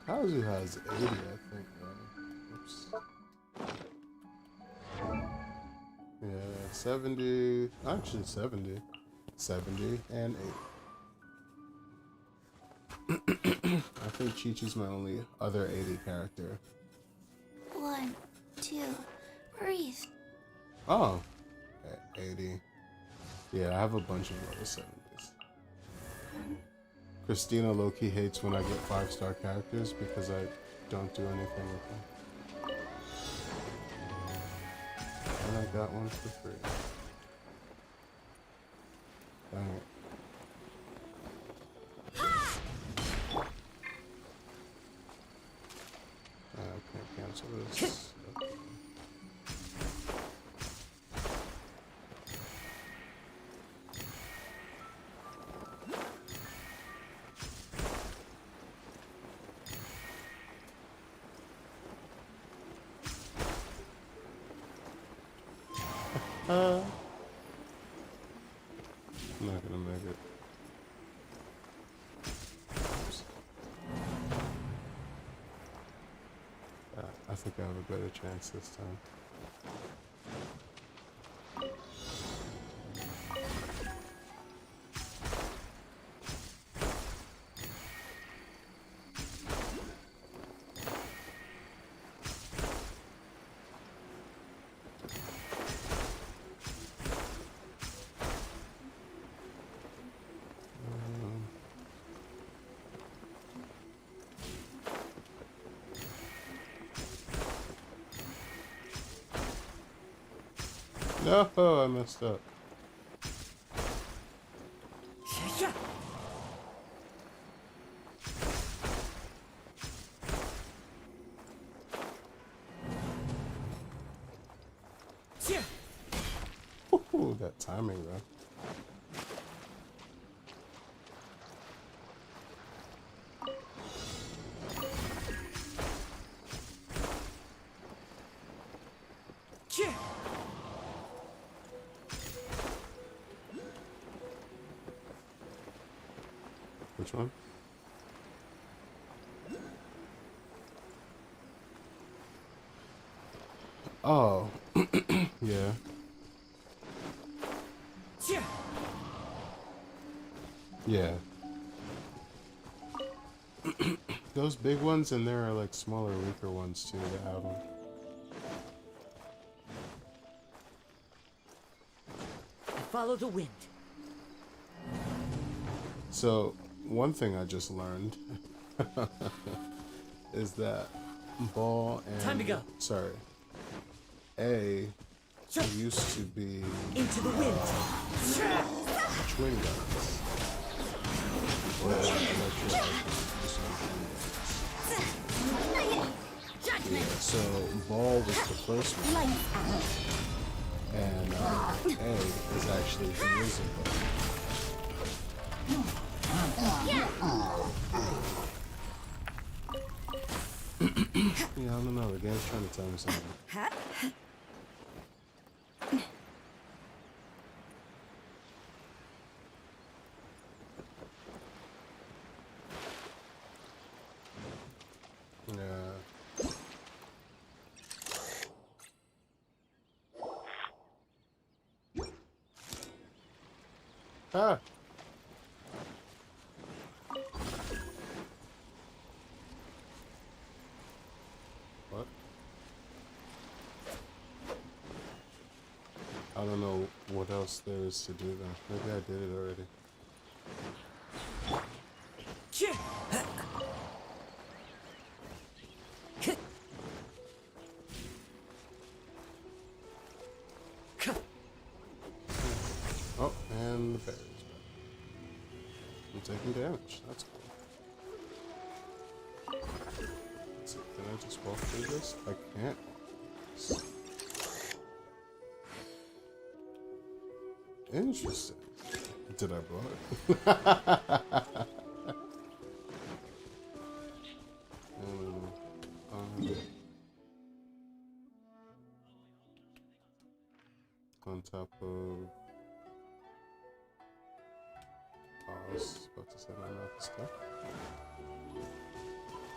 A: Kazu has 80, I think, right? Oops. Yeah, 70, actually 70. 70 and 80. I think Chi-Chi's my only other 80 character.
F: 1, 2, breathe.
A: Oh, 80. Yeah, I have a bunch of level 70s. Christina low-key hates when I get 5-star characters because I don't do anything with them. And I got one for free. Alright. I can't cancel this. Okay. I'm not gonna make it. Oops. I think I have a better chance this time. No, I messed up. Ooh, that timing though. Which one? Oh, yeah. Yeah. Those big ones, and there are like smaller, weaker ones too that have them.
B: Follow the wind.
A: So, one thing I just learned is that ball and
B: Time to go.
A: Sorry, A used to be
B: Into the wind.
A: twin guns. Or yeah, so ball was the first one, and A is actually invisible. Yeah, I don't know. The game's trying to tell me something. Yeah. Ah. What? I don't know what else there is to do then. Maybe I did it already. Oh, and the berries back. I'm taking damage. That's cool. Let's see, can I just walk through this? I can't. Interesting. Did I blow it? On top of... Oh, I was about to say my mouth is stuck.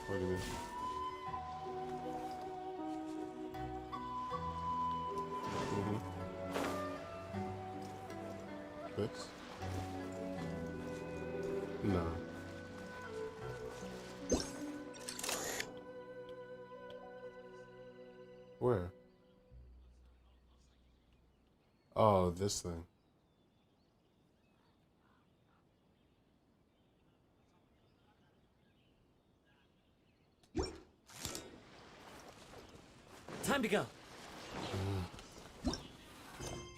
A: What do you mean? Fix? No. Where? Oh, this thing.
B: Time to go.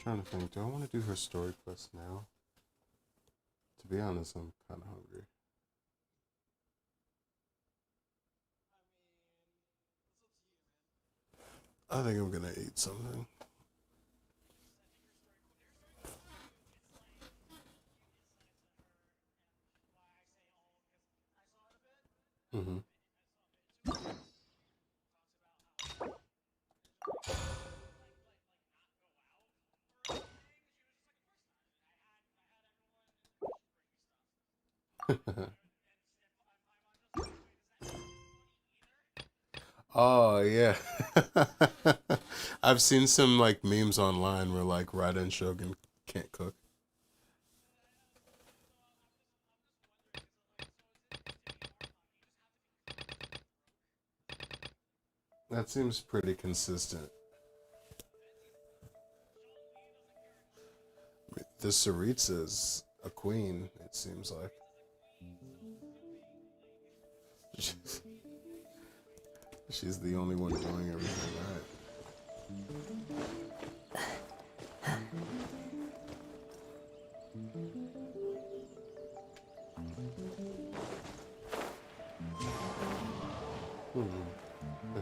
A: trying to think, do I want to do her story quest now? To be honest, I'm kind of hungry. I think I'm gonna eat something. Mm-hmm. Oh yeah. I've seen some like memes online where like Raiden Shogun can't cook. That seems pretty consistent. The Saritsa's a queen, it seems like. She's the only one doing everything right.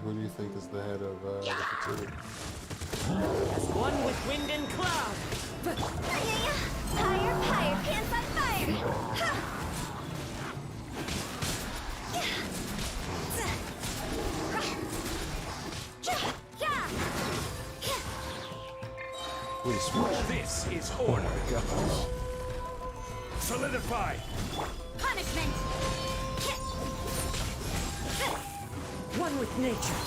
A: Who do you think is the head of the fraternity?
N: As one with wind and cloud.
D: Fire, fire, pants on fire!
A: Please,
C: this is order. Solidify.
K: Punishment!
N: One with nature.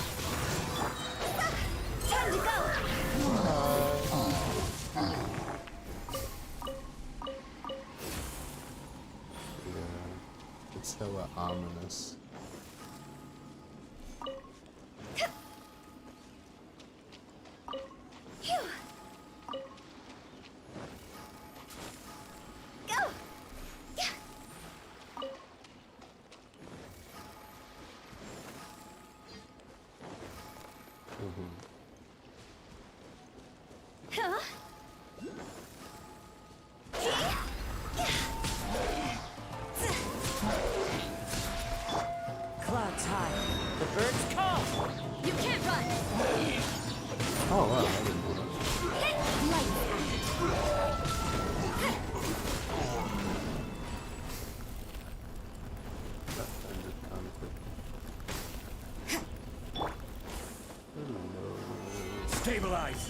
D: Time to
A: yeah, it's hella ominous.
N: Clouds high. The birds call.
K: You can't run!
A: Oh wow, I didn't know that. That ended kind of quick. Hello.
C: Stabilize.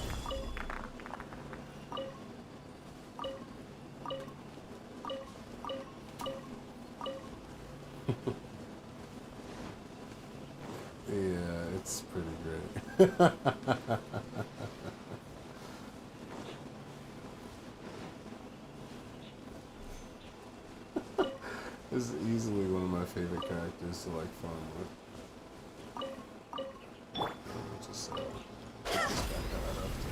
A: Yeah, it's pretty great. This is easily one of my favorite characters to like fun with. Just get this guy got up to.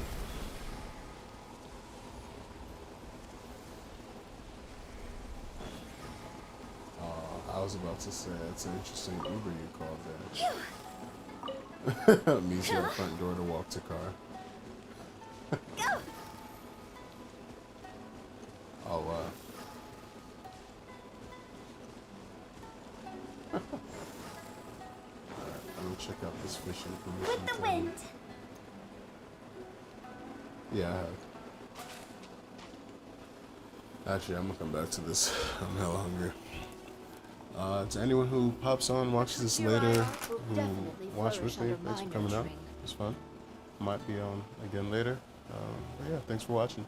A: I was about to say, it's an interesting Uber you called there. Meets you at the front door to walk to car. Oh, wow. Alright, I'm gonna check out this fishing permission.
D: With the wind.
A: Yeah, I have. Actually, I'm gonna come back to this. I'm hella hungry. To anyone who pops on, watches this later, who watched with me, thanks for coming out. It was fun. Might be on again later. But yeah, thanks for watching.